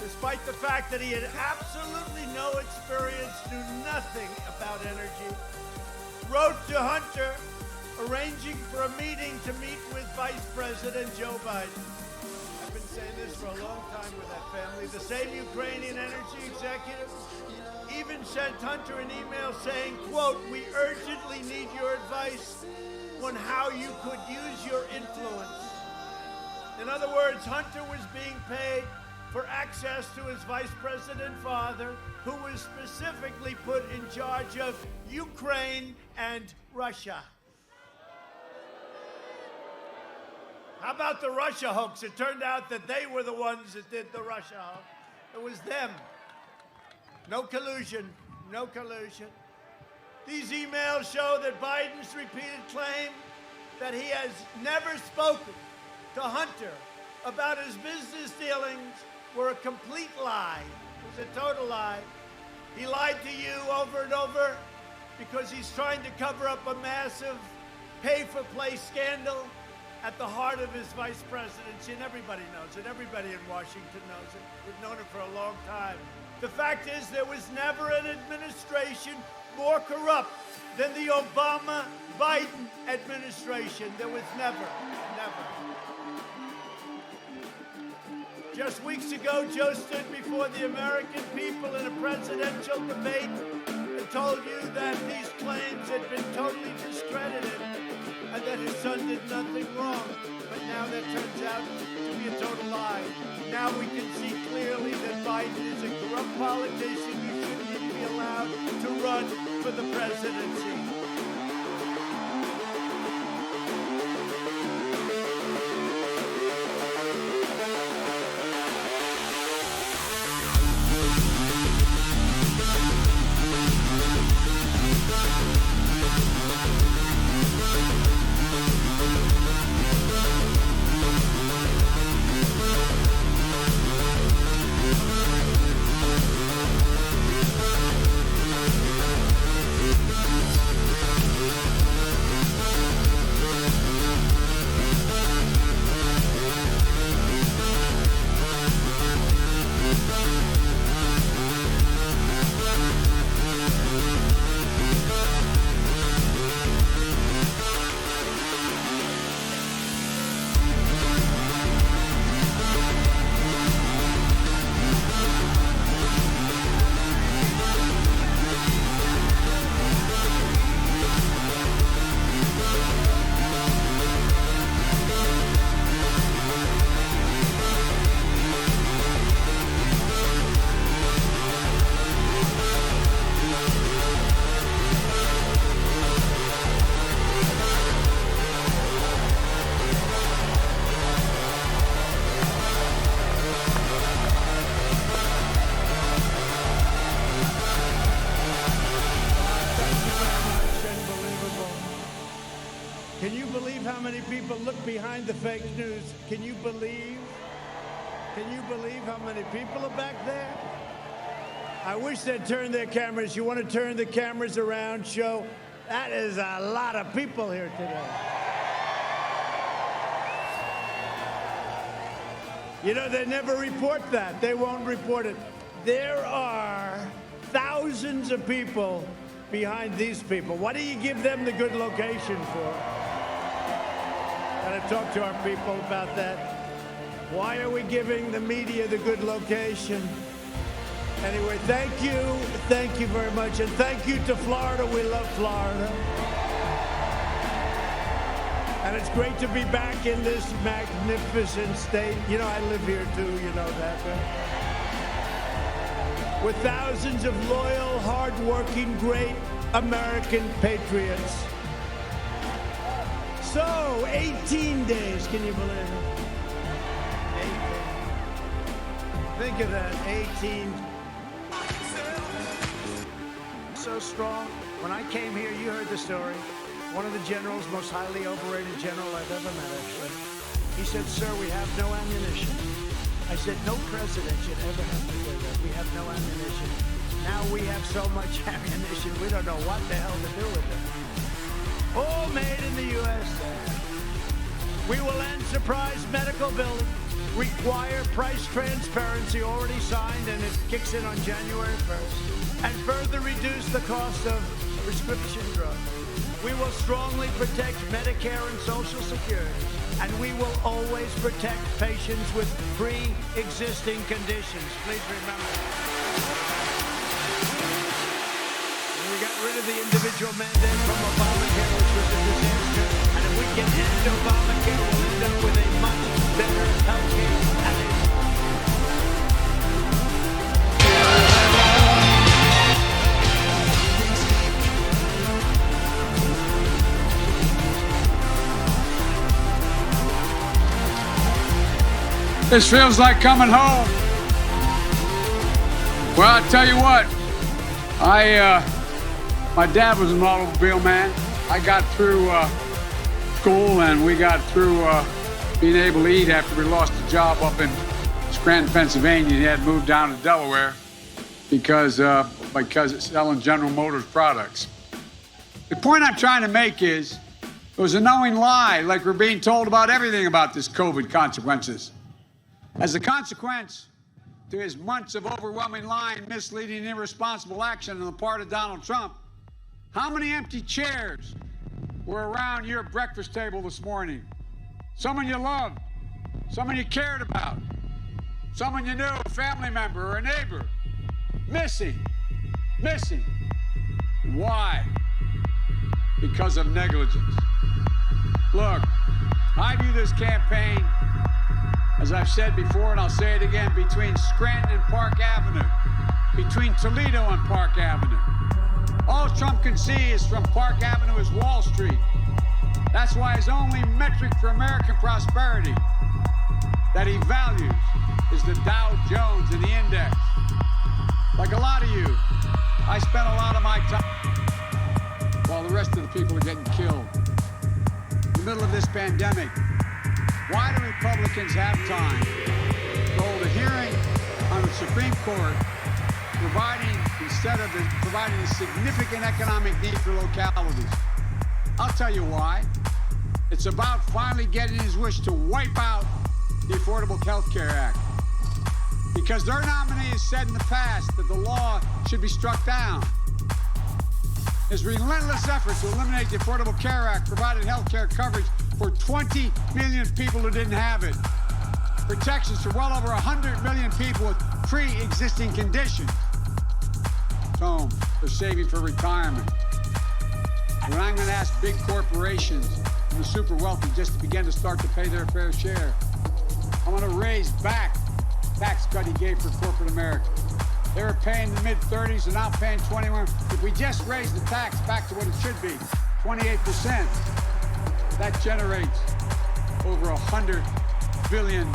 Despite the fact that he had absolutely no experience, knew nothing about energy, wrote to Hunter arranging for a meeting to meet with Vice President Joe Biden. I've been saying this for a long time with that family. The same Ukrainian energy executive even sent Hunter an email saying, quote, "We urgently need your advice on how you could use your influence." In other words, Hunter was being paid for access to his vice president father, who was specifically put in charge of Ukraine and Russia. How about the Russia hoax? It turned out that they were the ones that did the Russia hoax. It was them. No collusion. No collusion. These emails show that Biden's repeated claim that he has never spoken to Hunter about his business dealings were a complete lie. It was a total lie. He lied to you over and over because he's trying to cover up a massive pay-for-play scandal at the heart of his vice presidency, and everybody knows it. Everybody in Washington knows it. We've known it for a long time. The fact is, there was never an administration more corrupt than the Obama-Biden administration. There was never. Just weeks ago, Joe stood before the American people in a presidential debate and told you that these claims had been totally discredited and that his son did nothing wrong. But now that turns out to be a total lie. Now we can see clearly that Biden is a corrupt politician who shouldn't even be allowed to run for the presidency. Can you believe how many people look behind the fake news? Can you believe how many people are back there? I wish they'd turn their cameras. You want to turn the cameras around, show that is a lot of people here today. You know, they never report that. They won't report it. There are thousands of people behind these people. Why do you give them the good location for? Gotta talk to our people about that. Why are we giving the media the good location? Anyway, thank you very much, and thank you to Florida. We love Florida. And it's great to be back in this magnificent state. You know, I live here too, you know that, right? With thousands of loyal, hard-working, great American patriots. So, 18 days, can you believe it? 18. Think of that, 18. So strong. When I came here, you heard the story. One of the generals, most highly overrated general I've ever met, actually. He said, "Sir, we have no ammunition." I said, "No president should ever have to say that. We have no ammunition." Now we have so much ammunition, we don't know what the hell to do with it. All made in the USA. We will end surprise medical billing, require price transparency, already signed, and it kicks in on January 1st, and further reduce the cost of prescription drugs. We will strongly protect Medicare and Social Security, and we will always protect patients with pre-existing conditions. Please remember. We got rid of the individual mandate from Obamacare, which was a disaster, and if we can end Obamacare, we'll end up with a much better health care. This feels like coming home. Well, I tell you what, my dad was an automobile man. I got through school and we got through being able to eat after we lost a job up in Scranton, Pennsylvania. He had moved down to Delaware because it's selling General Motors products. The point I'm trying to make is it was a knowing lie, like we're being told about everything about this COVID consequences. As a consequence to his months of overwhelming lying, misleading, and irresponsible action on the part of Donald Trump, how many empty chairs were around your breakfast table this morning? Someone you loved, someone you cared about, someone you knew, a family member or a neighbor, missing. Why? Because of negligence. Look, I view this campaign, as I've said before, and I'll say it again, between Scranton and Park Avenue, between Toledo and Park Avenue. All Trump can see is from Park Avenue is Wall Street. That's why his only metric for American prosperity that he values is the Dow Jones and the index. Like a lot of you, I spent a lot of my time while the rest of the people are getting killed. In the middle of this pandemic, why do Republicans have time to hold a hearing on the Supreme Court, instead of providing a significant economic need for localities? I'll tell you why. It's about finally getting his wish to wipe out the Affordable Health Care Act. Because their nominee has said in the past that the law should be struck down. His relentless effort to eliminate the Affordable Care Act provided health care coverage for 20 million people who didn't have it. Protections for well over 100 million people with pre-existing conditions. So they're saving for retirement. When I'm going to ask big corporations and the super wealthy just to begin to start to pay their fair share. I want to raise back tax cut he gave for corporate America. They were paying the mid-30s and now paying 21. If we just raise the tax back to what it should be, 28%, that generates over $100 billion.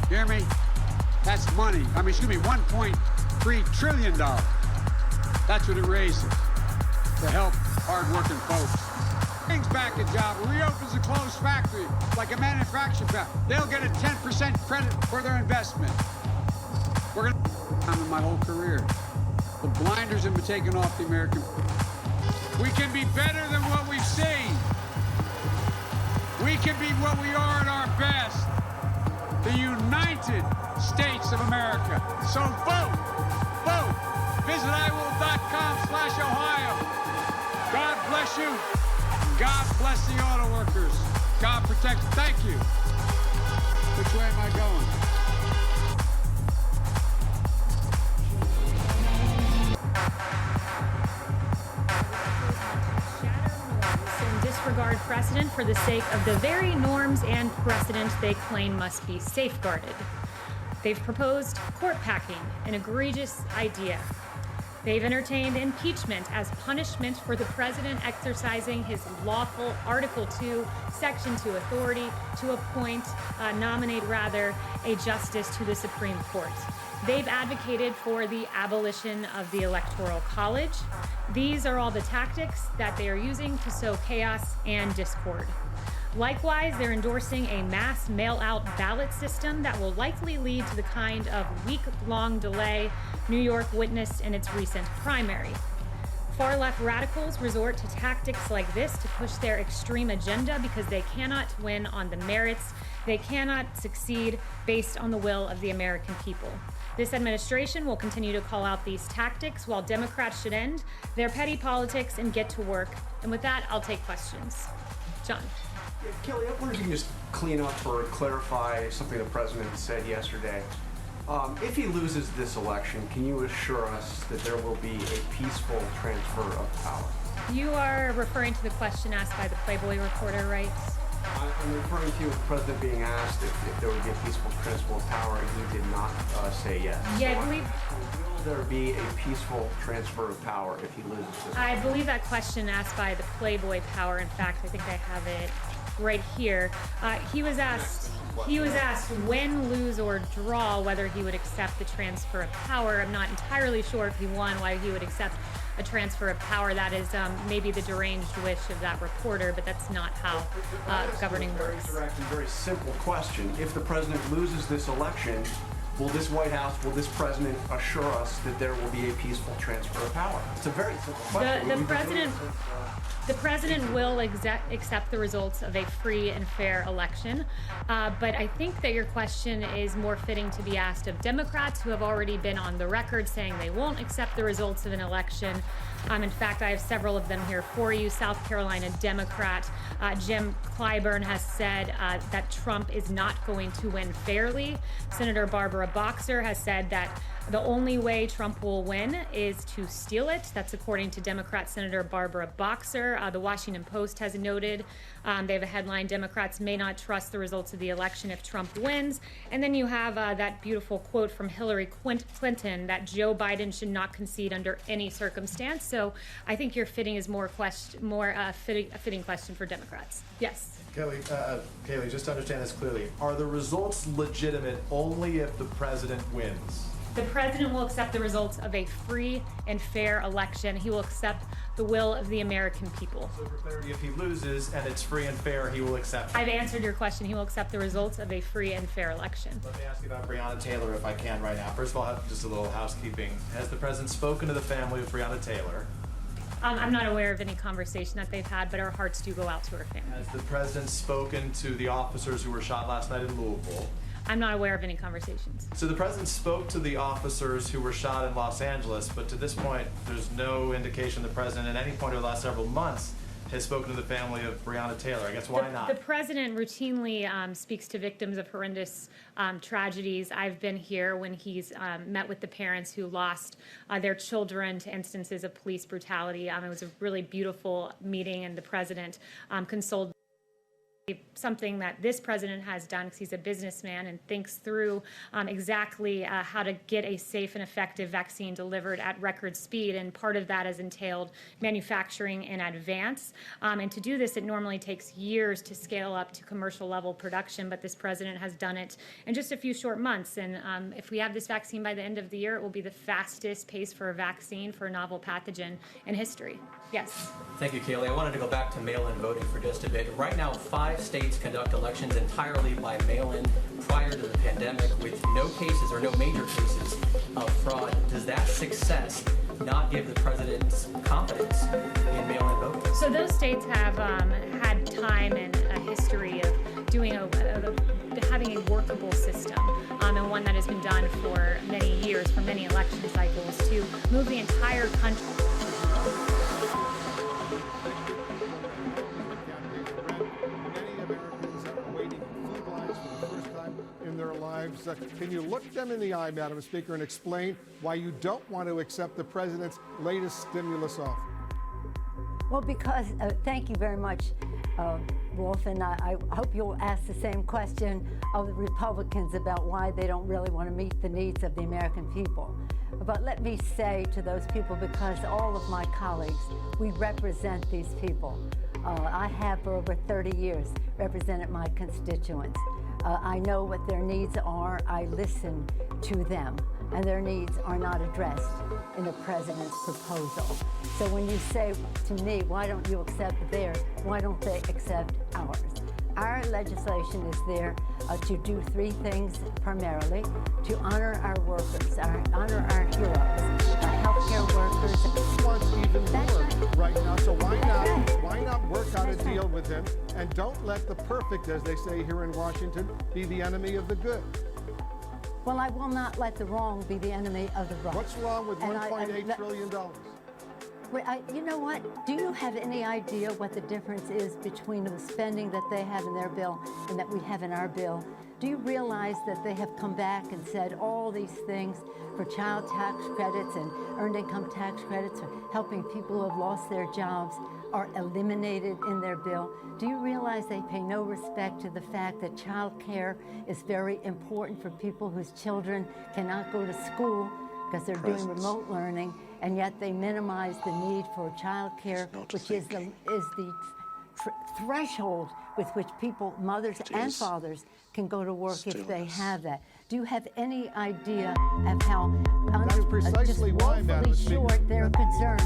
Hear me? That's money. $1.3 trillion. That's what it raises to help hard-working folks. Brings back a job, reopens a closed factory like a manufacturing factory. They'll get a 10% credit for their investment. We're going to in my whole career. The blinders have been taken off the American people. We can be better than what we've seen. We can be what we are at our best. The United States of America. So vote. Vote. Visit iwill.com/Ohio. God bless you. God bless the auto workers. God protect. Thank you. Which way am I going? And disregard precedent. president for the sake of the very norms and precedent they claim must be safeguarded. They've proposed court packing, an egregious idea. They've entertained impeachment as punishment for the president exercising his lawful Article 2, Section 2 authority to nominate a justice to the Supreme Court. They've advocated for the abolition of the Electoral College. These are all the tactics that they are using to sow chaos and discord. Likewise, they're endorsing a mass mail-out ballot system that will likely lead to the kind of week-long delay New York witnessed in its recent primary. Far-left radicals resort to tactics like this to push their extreme agenda because they cannot win on the merits. They cannot succeed based on the will of the American people. This administration will continue to call out these tactics while Democrats should end their petty politics and get to work. And with that, I'll take questions. John. Kelly, I wonder if you can just clean up or clarify something the president said yesterday. If he loses this election, can you assure us that there will be a peaceful transfer of power? You are referring to the question asked by the Playboy reporter, right? I'm referring to the president being asked if there would be a peaceful transfer of power, and he did not say yes. Yeah, I believe. Will there be a peaceful transfer of power if he loses this election? I believe that question asked by the Playboy Power. In fact, I think I have it right here. He was asked win, lose, or draw whether he would accept the transfer of power. I'm not entirely sure if he won why he would accept a transfer of power. That is maybe the deranged wish of that reporter, but that's not how governing works. Very direct and very simple question. If the president loses this election, will this White House, will this president assure us that there will be a peaceful transfer of power? It's a very simple question. The president will accept the results of a free and fair election, but I think that your question is more fitting to be asked of Democrats who have already been on the record saying they won't accept the results of an election. In fact, I have several of them here for you. South Carolina Democrat Jim Clyburn has said that Trump is not going to win fairly. Senator Barbara Boxer has said that the only way Trump will win is to steal it. That's according to Democrat Senator Barbara Boxer. The Washington Post has noted, they have a headline, Democrats may not trust the results of the election if Trump wins. And then you have that beautiful quote from Hillary Clinton that Joe Biden should not concede under any circumstance. So I think your fitting is a fitting question for Democrats. Yes. Kayleigh, just to understand this clearly, are the results legitimate only if the president wins? The president will accept the results of a free and fair election. He will accept the will of the American people. So for clarity, if he loses and it's free and fair, he will accept it. I've answered your question. He will accept the results of a free and fair election. Let me ask you about Breonna Taylor, if I can, right now. First of all, just a little housekeeping. Has the president spoken to the family of Breonna Taylor? I'm not aware of any conversation that they've had, but our hearts do go out to her family. Has the president spoken to the officers who were shot last night in Louisville? I'm not aware of any conversations. So the president spoke to the officers who were shot in Los Angeles, but to this point, there's no indication the president at any point over the last several months has spoken to the family of Breonna Taylor. I guess why not? The president routinely speaks to victims of horrendous tragedies. I've been here when he's met with the parents who lost their children to instances of police brutality. It was a really beautiful meeting, and the president consoled. Something that this president has done because he's a businessman and thinks through exactly how to get a safe and effective vaccine delivered at record speed. And part of that has entailed manufacturing in advance. And to do this, it normally takes years to scale up to commercial level production. But this president has done it in just a few short months. And if we have this vaccine by the end of the year, it will be the fastest pace for a vaccine for a novel pathogen in history. Yes. Thank you, Kayleigh. I wanted to go back to mail-in voting for just a bit. Right now, 5 states conduct elections entirely by mail-in prior to the pandemic with no cases or no major cases of fraud. Does that success not give the president's confidence in mail-in voting? So those states have had time and a history of doing having a workable system, and one that has been done for many years, for many election cycles, to move the entire country. Can you look them in the eye, Madam Speaker, and explain why you don't want to accept the president's latest stimulus offer? Well, because, thank you very much. Wolf, and I hope you'll ask the same question of the Republicans about why they don't really want to meet the needs of the American people. But let me say to those people, because all of my colleagues, we represent these people. I have for over 30 years represented my constituents. I know what their needs are. I listen to them, and their needs are not addressed in the president's proposal. So when you say to me, why don't you accept theirs? Why don't they accept ours? Our legislation is there to do three things primarily: to honor our workers, honor our heroes, our healthcare workers. He wants even more right now, so why not work out a deal with him, and don't let the perfect, as they say here in Washington, be the enemy of the good. Well, I will not let the wrong be the enemy of the right. What's wrong with $1.8 trillion? You know what? Do you have any idea what the difference is between the spending that they have in their bill and that we have in our bill? Do you realize that they have come back and said all these things for child tax credits and earned income tax credits, or helping people who have lost their jobs, are eliminated in their bill? Do you realize they pay no respect to the fact that child care is very important for people whose children cannot go to school because they're doing remote learning, and yet they minimize the need for child care, which is the threshold with which people, mothers and fathers, can go to work if they have that. Do you have any idea of how just woefully short their concern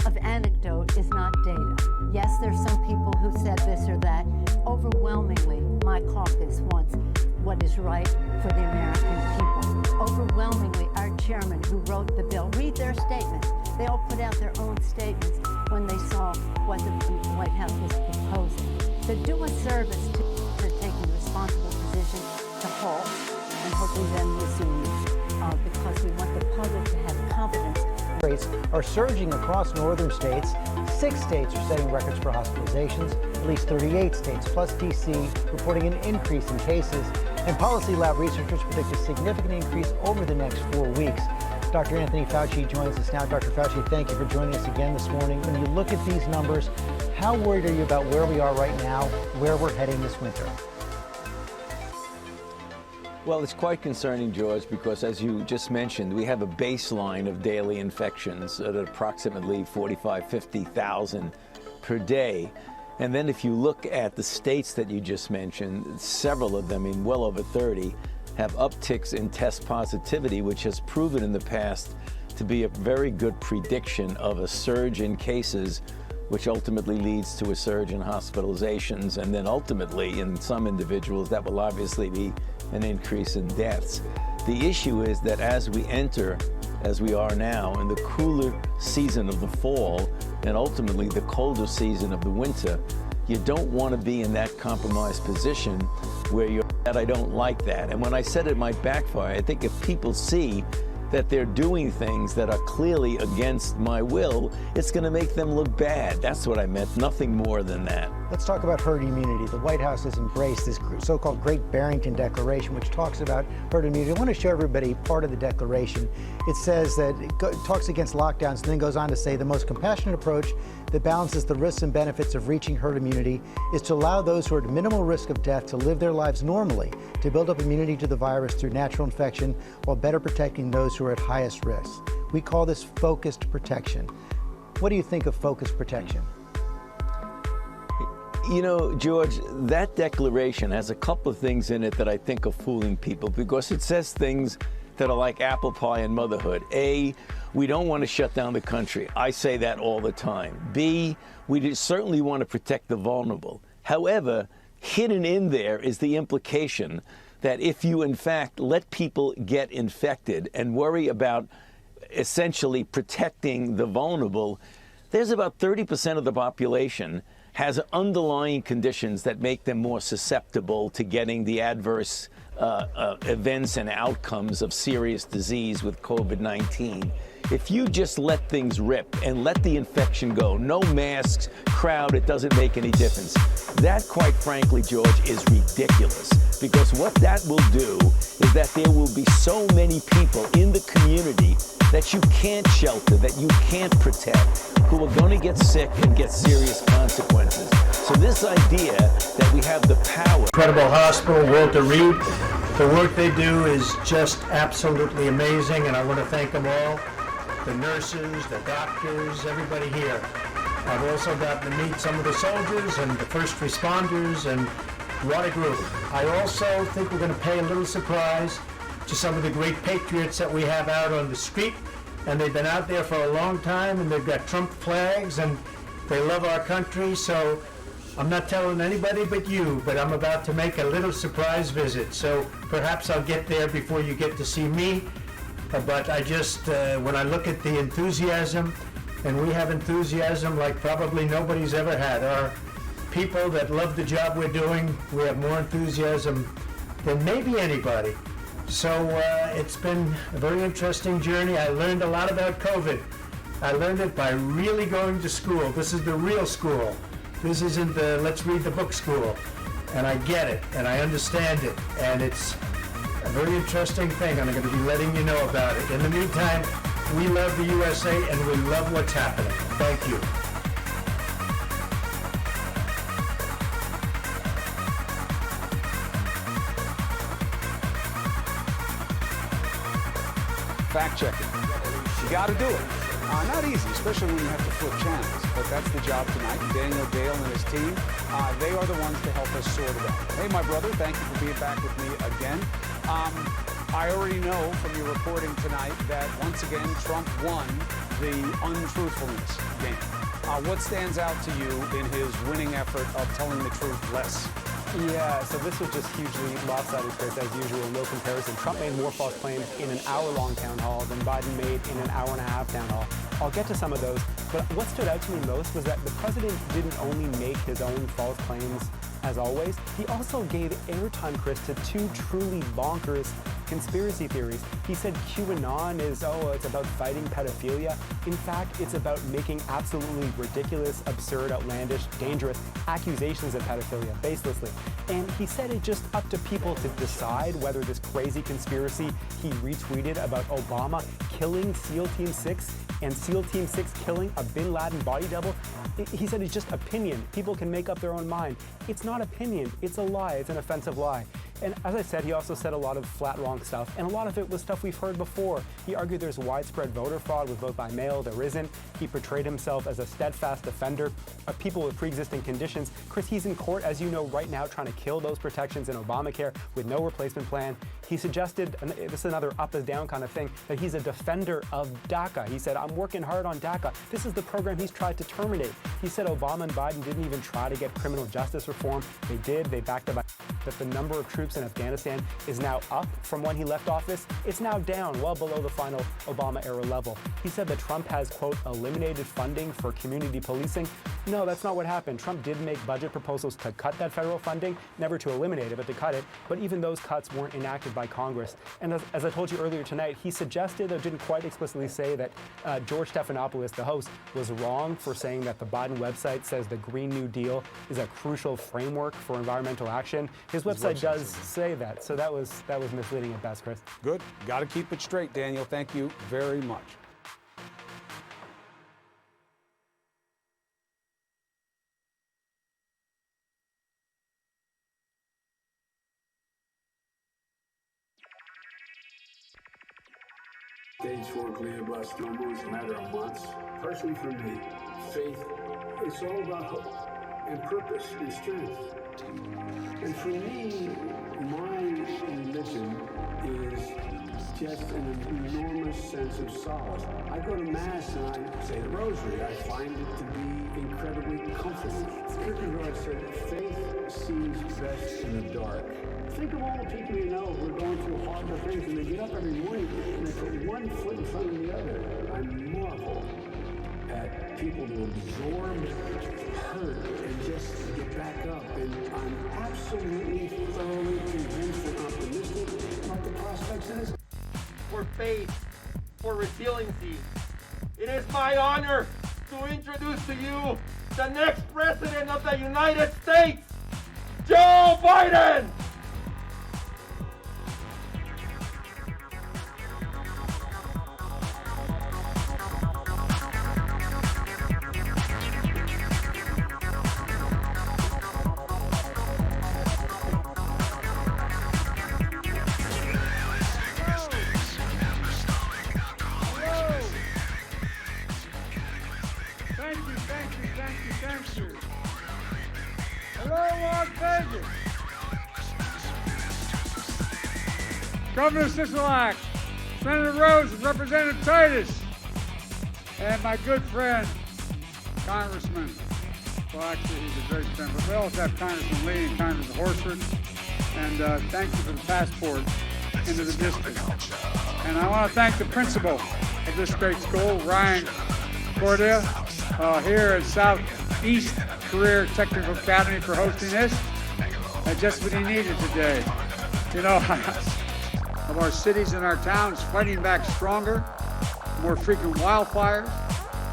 of anecdote is not data? Yes, there's some people who said this or that. Overwhelmingly, my caucus wants what is right for the American people. Overwhelmingly, our chairman who wrote the bill, read their statements. They all put out their own statements when they saw what the White House was proposing. So do a service to taking a responsible position to halt and hopefully then resume, because we want the public to have confidence. Rates are surging across northern states. 6 states are setting records for hospitalizations, at least 38 states, plus D.C., reporting an increase in cases. And Policy Lab researchers predict a significant increase over the next 4 weeks. Dr. Anthony Fauci joins us now. Dr. Fauci, thank you for joining us again this morning. When you look at these numbers, how worried are you about where we are right now, where we're heading this winter? Well, it's quite concerning, George, because as you just mentioned, we have a baseline of daily infections at approximately 50,000 per day. And then if you look at the states that you just mentioned, several of them, well over 30, have upticks in test positivity, which has proven in the past to be a very good prediction of a surge in cases, which ultimately leads to a surge in hospitalizations. And then ultimately, in some individuals, that will obviously be an increase in deaths. The issue is that as we enter, as we are now, in the cooler season of the fall and ultimately the colder season of the winter, you don't want to be in that compromised position where you're that I don't like that. And when I said it might backfire, I think if people see that they're doing things that are clearly against my will, it's going to make them look bad. That's what I meant, nothing more than that. Let's talk about herd immunity. The White House has embraced this so-called Great Barrington Declaration, which talks about herd immunity. I want to show everybody part of the declaration. It says that it talks against lockdowns and then goes on to say the most compassionate approach that balances the risks and benefits of reaching herd immunity is to allow those who are at minimal risk of death to live their lives normally, to build up immunity to the virus through natural infection while better protecting those who are at highest risk. We call this focused protection. What do you think of focused protection? You know, George, that declaration has a couple of things in it that I think are fooling people, because it says things that are like apple pie and motherhood. A, we don't want to shut down the country. I say that all the time. B, we certainly want to protect the vulnerable. However, hidden in there is the implication that if you, in fact, let people get infected and worry about essentially protecting the vulnerable, there's about 30% of the population has underlying conditions that make them more susceptible to getting the adverse events and outcomes of serious disease with COVID-19. If you just let things rip and let the infection go, no masks, crowd, it doesn't make any difference. That, quite frankly, George, is ridiculous, because what that will do is that there will be so many people in the community that you can't shelter, that you can't protect, who are going to get sick and get serious consequences. So this idea that we have the power. Incredible hospital, Walter Reed. The work they do is just absolutely amazing, and I want to thank them all, the nurses, the doctors, everybody here. I've also gotten to meet some of the soldiers and the first responders, and what a group. I also think we're going to pay a little surprise to some of the great patriots that we have out on the street, and they've been out there for a long time, and they've got Trump flags, and they love our country, so I'm not telling anybody but you, but I'm about to make a little surprise visit, so perhaps I'll get there before you get to see me. But I just, when I look at the enthusiasm, and we have enthusiasm like probably nobody's ever had. Our people that love the job we're doing, we have more enthusiasm than maybe anybody. So it's been a very interesting journey. I learned a lot about COVID. I learned it by really going to school. This is the real school. This isn't the let's read the book school. And I get it, and I understand it, and it's a very interesting thing, and I'm going to be letting you know about it. In the meantime, we love the USA, and we love what's happening. Thank you. Fact checking. You got to do it. Not easy, especially when you have to flip channels, but that's the job tonight. Daniel Dale and his team, they are the ones to help us sort it out. Hey, my brother, thank you for being back with me again. I already know from your reporting tonight that once again Trump won the untruthfulness game. What stands out to you in his winning effort of telling the truth less? Yeah, so this was just hugely lopsided, Chris, as usual, no comparison. Trump made more false claims in an hour-long town hall than Biden made in an hour-and-a-half town hall. I'll get to some of those, but what stood out to me most was that the president didn't only make his own false claims, as always, he also gave airtime, Chris, to two truly bonkers conspiracy theories. He said QAnon is, it's about fighting pedophilia. In fact, it's about making absolutely ridiculous, absurd, outlandish, dangerous accusations of pedophilia, baselessly. And he said it's just up to people to decide whether this crazy conspiracy he retweeted about Obama killing SEAL Team 6 and SEAL Team 6 killing a bin Laden body double, he said it's just opinion. People can make up their own mind. It's not opinion, it's a lie, it's an offensive lie. And as I said, he also said a lot of flat wrong stuff, and a lot of it was stuff we've heard before. He argued there's widespread voter fraud with vote by mail. There isn't. He portrayed himself as a steadfast defender of people with pre-existing conditions. Chris, he's in court, as you know, right now trying to kill those protections in Obamacare with no replacement plan. He suggested, and this is another up is down kind of thing, that he's a defender of DACA. He said, I'm working hard on DACA. This is the program he's tried to terminate. He said Obama and Biden didn't even try to get criminal justice reform. They did. They backed up that the number of troops in Afghanistan is now up from when he left office. It's now down, well below the final Obama-era level. He said that Trump has, quote, eliminated funding for community policing. No, that's not what happened. Trump did make budget proposals to cut that federal funding, never to eliminate it, but to cut it. But even those cuts weren't enacted by Congress. And as I told you earlier tonight, he suggested, though didn't quite explicitly say, that George Stephanopoulos, the host, was wrong for saying that the Biden website says the Green New Deal is a crucial framework for environmental action. His website does say that, so that was misleading at best, Chris. Good. Got to keep it straight, Daniel. Thank you very much. Stage 4 glioblastoma is a matter of months. Personally for me, faith, it's all about hope and purpose and strength. And for me, my religion is just an enormous sense of solace. I go to Mass and I say the Rosary. I find it to be incredibly comforting. Kierkegaard said, faith sees best in the dark. Think of all the people you know who are going through horrible things, and they get up every morning and they put one foot in front of the other. I marvel at people who absorb hurt and just get back up. And I'm absolutely, thoroughly convinced and optimistic about the prospects of this. For faith, for resiliency. It is my honor to introduce to you the next President of the United States, Joe Biden! Las Vegas. Governor Sisolak, Senator Rose, and Representative Titus, and my good friend, Congressman. Well, actually, he's a great friend, but we also have Congressman Lee and Congressman Horsford. And thank you for the passport into the district. And I want to thank the principal of this great school, Ryan Cordia, here at Southeast Career Technical Academy for hosting this. Just what he needed today. You know, of our cities and our towns fighting back stronger, more frequent wildfires,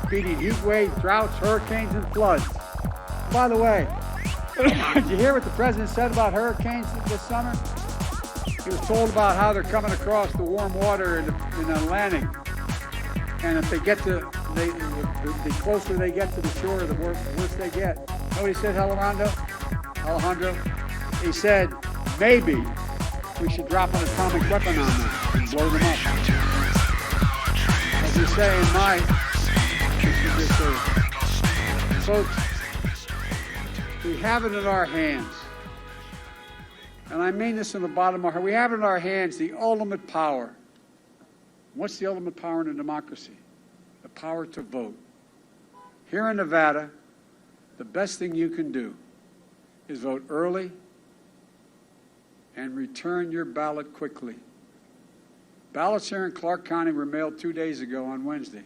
beating heat waves, droughts, hurricanes, and floods. By the way, did you hear what the president said about hurricanes this summer? He was told about how they're coming across the warm water in the Atlantic. And if they get to, the closer they get to the shore, the worse they get. You know what he said, Alejandro? He said, maybe we should drop an atomic weapon on them and blow them up. As you say in my, folks, we have it in our hands. And I mean this in the bottom of our heart. We have in our hands the ultimate power. What's the ultimate power in a democracy? The power to vote. Here in Nevada, the best thing you can do is vote early and return your ballot quickly. Ballots here in Clark County were mailed 2 days ago on Wednesday.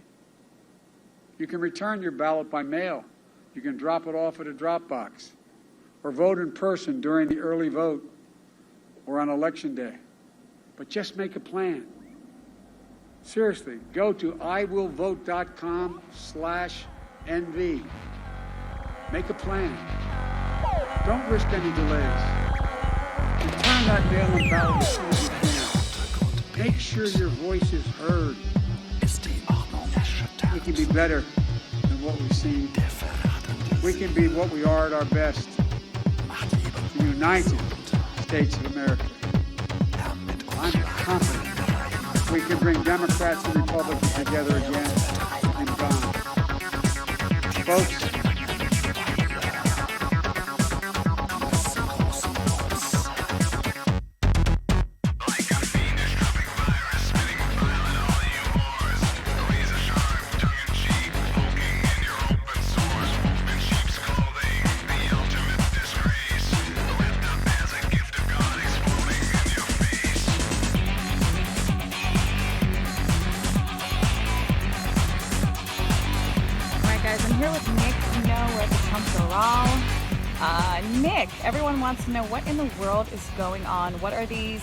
You can return your ballot by mail. You can drop it off at a drop box or vote in person during the early vote or on Election Day. But just make a plan. Seriously, go to iwillvote.com/NV. Make a plan. Don't risk any delays. Return that mail-in ballot as soon as you can. Make sure your voice is heard. We can be better than what we've seen. We can be what we are at our best. The United States of America. I'm confident we can bring Democrats and Republicans together again and beyond. Folks, Nick, everyone wants to know what in the world is going on. What are these?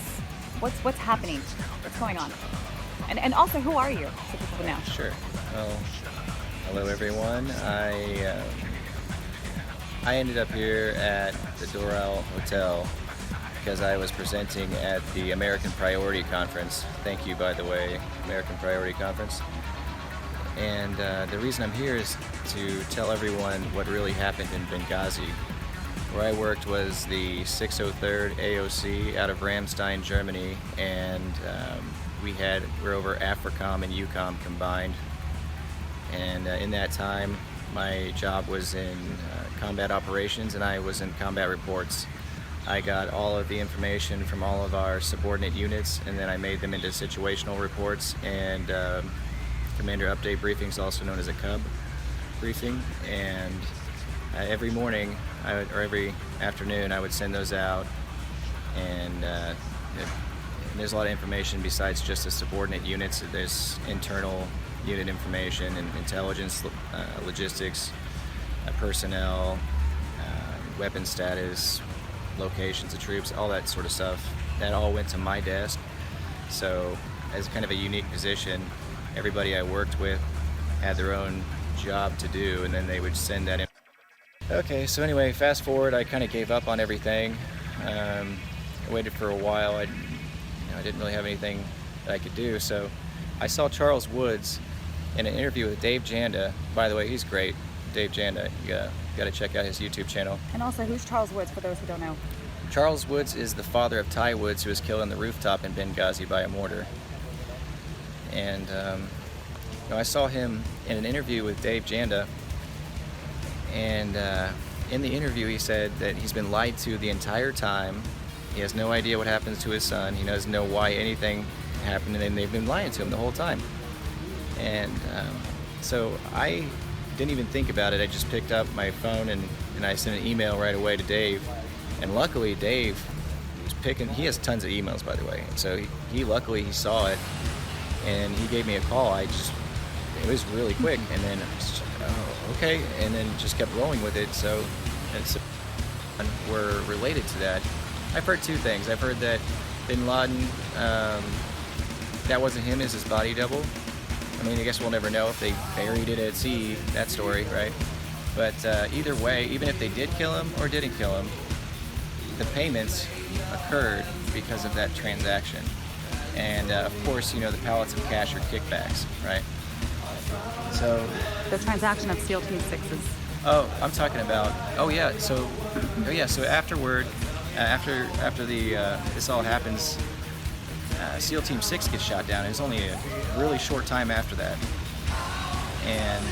What's happening? What's going on? And also, who are you? So people know. Sure. Well, hello everyone. I ended up here at the Doral Hotel because I was presenting at the American Priority Conference. Thank you, by the way, American Priority Conference. And the reason I'm here is to tell everyone what really happened in Benghazi. Where I worked was the 603rd AOC out of Ramstein, Germany, and we're over AFRICOM and EUCOM combined. And in that time, my job was in combat operations, and I was in combat reports. I got all of the information from all of our subordinate units, and then I made them into situational reports and commander update briefings, also known as a CUB briefing. And every morning or every afternoon I would send those out, and there's a lot of information besides just the subordinate units. There's internal unit information and intelligence, logistics, personnel, weapon status, locations of troops, all that sort of stuff. That all went to my desk. So as kind of a unique position, everybody I worked with had their own job to do, and then they would send that in. Okay, so anyway, fast forward, I kind of gave up on everything. I waited for a while. I didn't really have anything that I could do, so I saw Charles Woods in an interview with Dave Janda. By the way, he's great, Dave Janda. You got to check out his YouTube channel. And also, who's Charles Woods, for those who don't know? Charles Woods is the father of Ty Woods, who was killed on the rooftop in Benghazi by a mortar. And I saw him in an interview with Dave Janda, and in the interview, he said that he's been lied to the entire time. He has no idea what happens to his son. He doesn't know why anything happened, and they've been lying to him the whole time. And so I didn't even think about it. I just picked up my phone and I sent an email right away to Dave. And luckily, Dave was picking. He has tons of emails, by the way. And so he luckily saw it, and he gave me a call. It was really quick, and then I was just, oh, okay, and then just kept rolling with it. So were related to that. I've heard two things. I've heard that Bin Laden, that wasn't him, as his body double. I mean, I guess we'll never know if they buried it at sea, that story, right? But either way, even if they did kill him or didn't kill him, the payments occurred because of that transaction. And of course, the pallets of cash are kickbacks, right? So The transaction of SEAL Team 6's. Oh, I'm talking about. So afterward, after this all happens, SEAL Team 6 gets shot down. It was only a really short time after that, and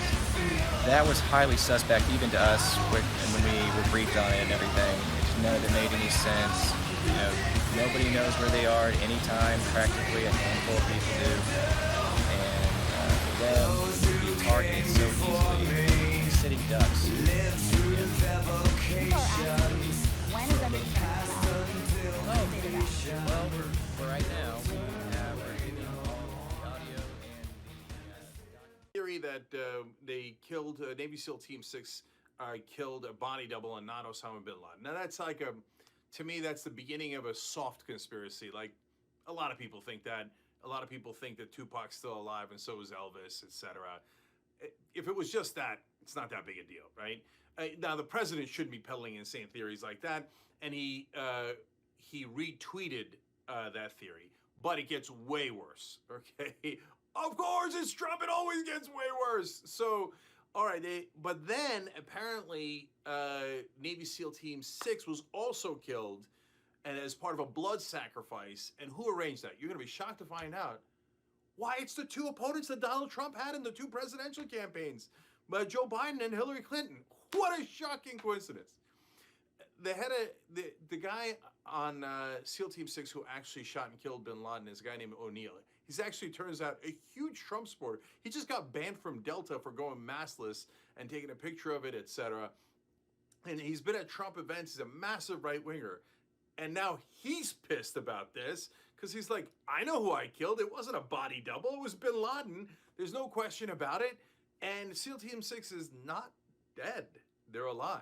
that was highly suspect even to us when we were briefed on it and everything. None of it made any sense. Nobody knows where they are at any time. Practically a handful of people do, and for them to be targeted so easily, sitting ducks. When is everything Well, for right now, we're giving the audio and theory that they killed Navy SEAL Team 6 killed a body double and not Osama bin Laden. Now that's like to me, that's the beginning of a soft conspiracy. Like a lot of people think that. A lot of people think that Tupac's still alive and so is Elvis, etc. If it was just that, it's not that big a deal, right? Now the president shouldn't be peddling insane theories like that, and he retweeted that theory, but it gets way worse. Okay, of course it's Trump. It always gets way worse. So, all right, but then apparently Navy SEAL Team 6 was also killed, and as part of a blood sacrifice. And who arranged that? You're going to be shocked to find out. Why, it's the two opponents that Donald Trump had in the two presidential campaigns, Joe Biden and Hillary Clinton. What a shocking coincidence. The guy on SEAL Team 6 who actually shot and killed bin Laden is a guy named O'Neill. He's actually, turns out, a huge Trump supporter. He just got banned from Delta for going maskless and taking a picture of it, etc. And he's been at Trump events. He's a massive right-winger. And now he's pissed about this because he's like, I know who I killed. It wasn't a body double. It was bin Laden. There's no question about it. And SEAL Team 6 is not dead. They're alive.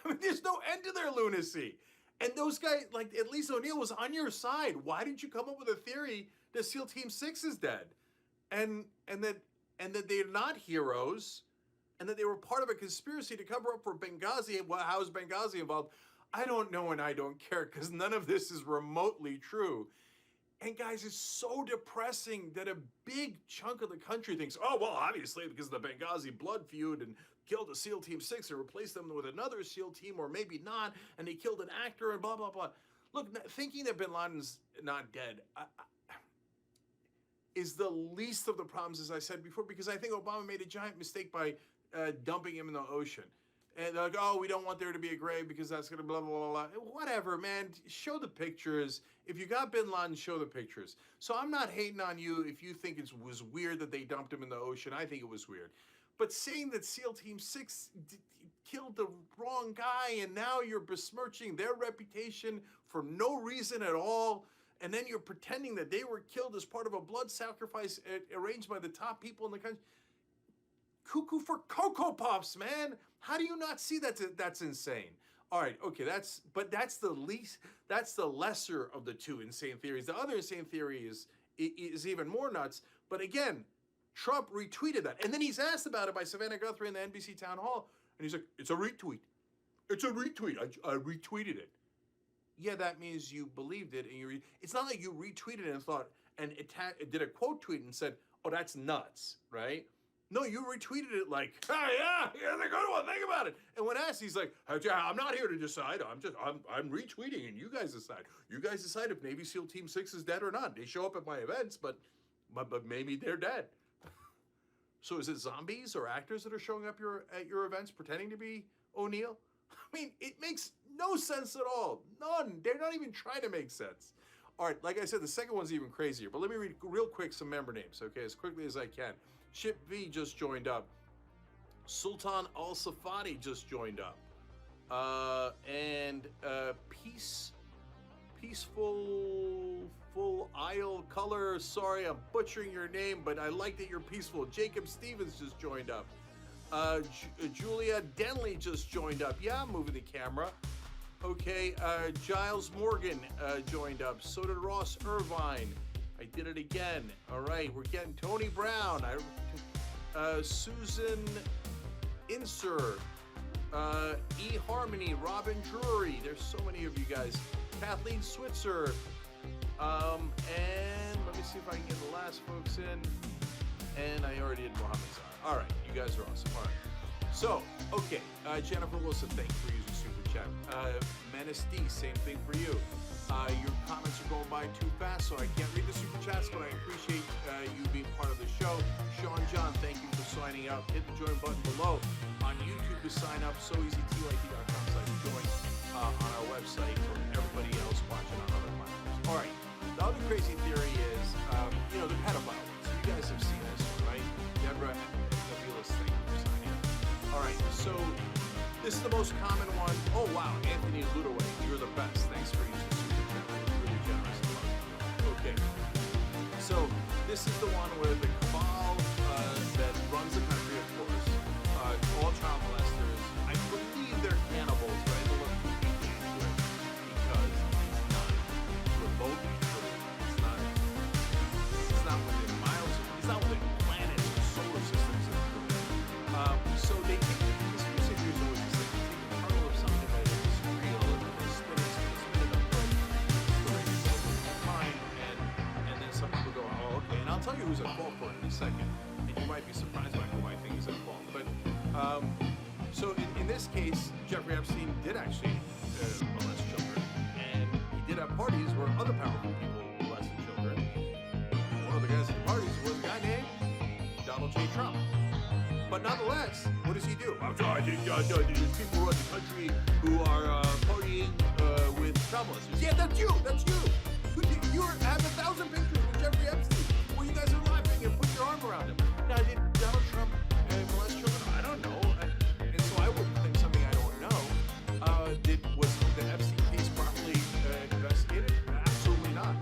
I mean, there's no end to their lunacy. And those guys, like, at least O'Neill was on your side. Why didn't you come up with a theory that SEAL Team 6 is dead? And that they're not heroes, and that they were part of a conspiracy to cover up for Benghazi. Well, how is Benghazi involved? I don't know, and I don't care, because none of this is remotely true. And guys, it's so depressing that a big chunk of the country thinks, oh, well, obviously, because of the Benghazi blood feud and killed a SEAL Team 6 and replaced them with another SEAL team, or maybe not, and they killed an actor and blah, blah, blah. Look, thinking that bin Laden's not dead is the least of the problems, as I said before, because I think Obama made a giant mistake by dumping him in the ocean. And they're like, oh, we don't want there to be a grave because that's going to blah, blah, blah, blah. Whatever, man. Show the pictures. If you got bin Laden, show the pictures. So I'm not hating on you if you think it was weird that they dumped him in the ocean. I think it was weird. But saying that SEAL Team 6 killed the wrong guy and now you're besmirching their reputation for no reason at all, and then you're pretending that they were killed as part of a blood sacrifice arranged by the top people in the country. Cuckoo for Cocoa Puffs, man. How do you not see that's insane? All right, okay, that's the lesser of the two insane theories. The other insane theory is even more nuts. But again, Trump retweeted that. And then he's asked about it by Savannah Guthrie in the NBC town hall. And he's like, it's a retweet. It's a retweet. I retweeted it. Yeah, that means you believed it. And it's not like you retweeted it and thought, and did a quote tweet and said, oh, that's nuts, right? No, you retweeted it like, hey, yeah, they're a good one. Think about it. And when asked, he's like, I'm not here to decide. I'm retweeting, and you guys decide. You guys decide if Navy SEAL Team 6 is dead or not. They show up at my events, but maybe they're dead. So is it zombies or actors that are showing up at your events pretending to be O'Neill? I mean, it makes no sense at all. None. They're not even trying to make sense. All right, like I said, the second one's even crazier. But let me read real quick some member names, okay, as quickly as I can. Chip V just joined up. Sultan Al Safadi just joined up. Peaceful Full Isle Color. Sorry, I'm butchering your name, but I like that you're peaceful. Jacob Stevens just joined up. Julia Denley just joined up. Yeah, I'm moving the camera. Okay, Giles Morgan joined up. So did Ross Irvine. I did it again. All right, we're getting Tony Brown. Susan Inser. E Harmony, Robin Drury. There's so many of you guys. Kathleen Switzer. And let me see if I can get the last folks in. And I already did Mohammed Zahar. All right, you guys are awesome. All right. So, okay, Jennifer Wilson, thank you for using Super Chat. Menace D, same thing for you. Your comments are going by too fast, so I can't read the Super Chats, but I appreciate you being part of the show. Sean John, thank you for signing up. Hit the join button below on YouTube to sign up. So easy, tyt.com/join on our website for everybody else watching on other platforms. All right, the other crazy theory is, the pedophile. So you guys have seen this, right? Deborah Nabilas, thank you for signing up. All right, so this is the most common one. Oh, wow, Anthony Ludoway, you're the best. Thanks for using Super Chat. Really generous. Okay, so this is the one where the cabal that runs the country, of course, all child molesters, I believe they're cannibals, but I don't look into it because it's not remotely true. It's not within miles, it's not within planets or solar systems of truth. So they take this music is always this thing. They take a kernel of something that is real and they spin it up fine, and then some people go, oh, okay. And I'll tell you who's at fault for it in a second. And you might be surprised by who I think is at fault. But so in this case, Jeffrey Epstein did actually molest children, and he did have parties where other powerful people molested children. One of the guys at the parties was a guy named Donald J. Trump. But nonetheless, what does he do? I'm sorry, there's people around the country who are partying with child molesters. Yeah, that's you. That's you. You have 1,000 pictures with Jeffrey Epstein where you guys are laughing and put your arm around him. Now, did Donald Trump molest children? I don't know. And so I wouldn't think something I don't know. Was the Epstein case properly investigated? Absolutely not.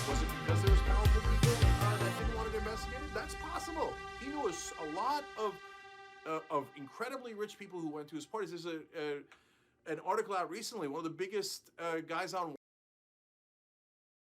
Was it because there was powerful people that didn't want it investigated? That's possible. He knew a lot of incredibly rich people who went to his parties. There's an article out recently. One of the biggest guys on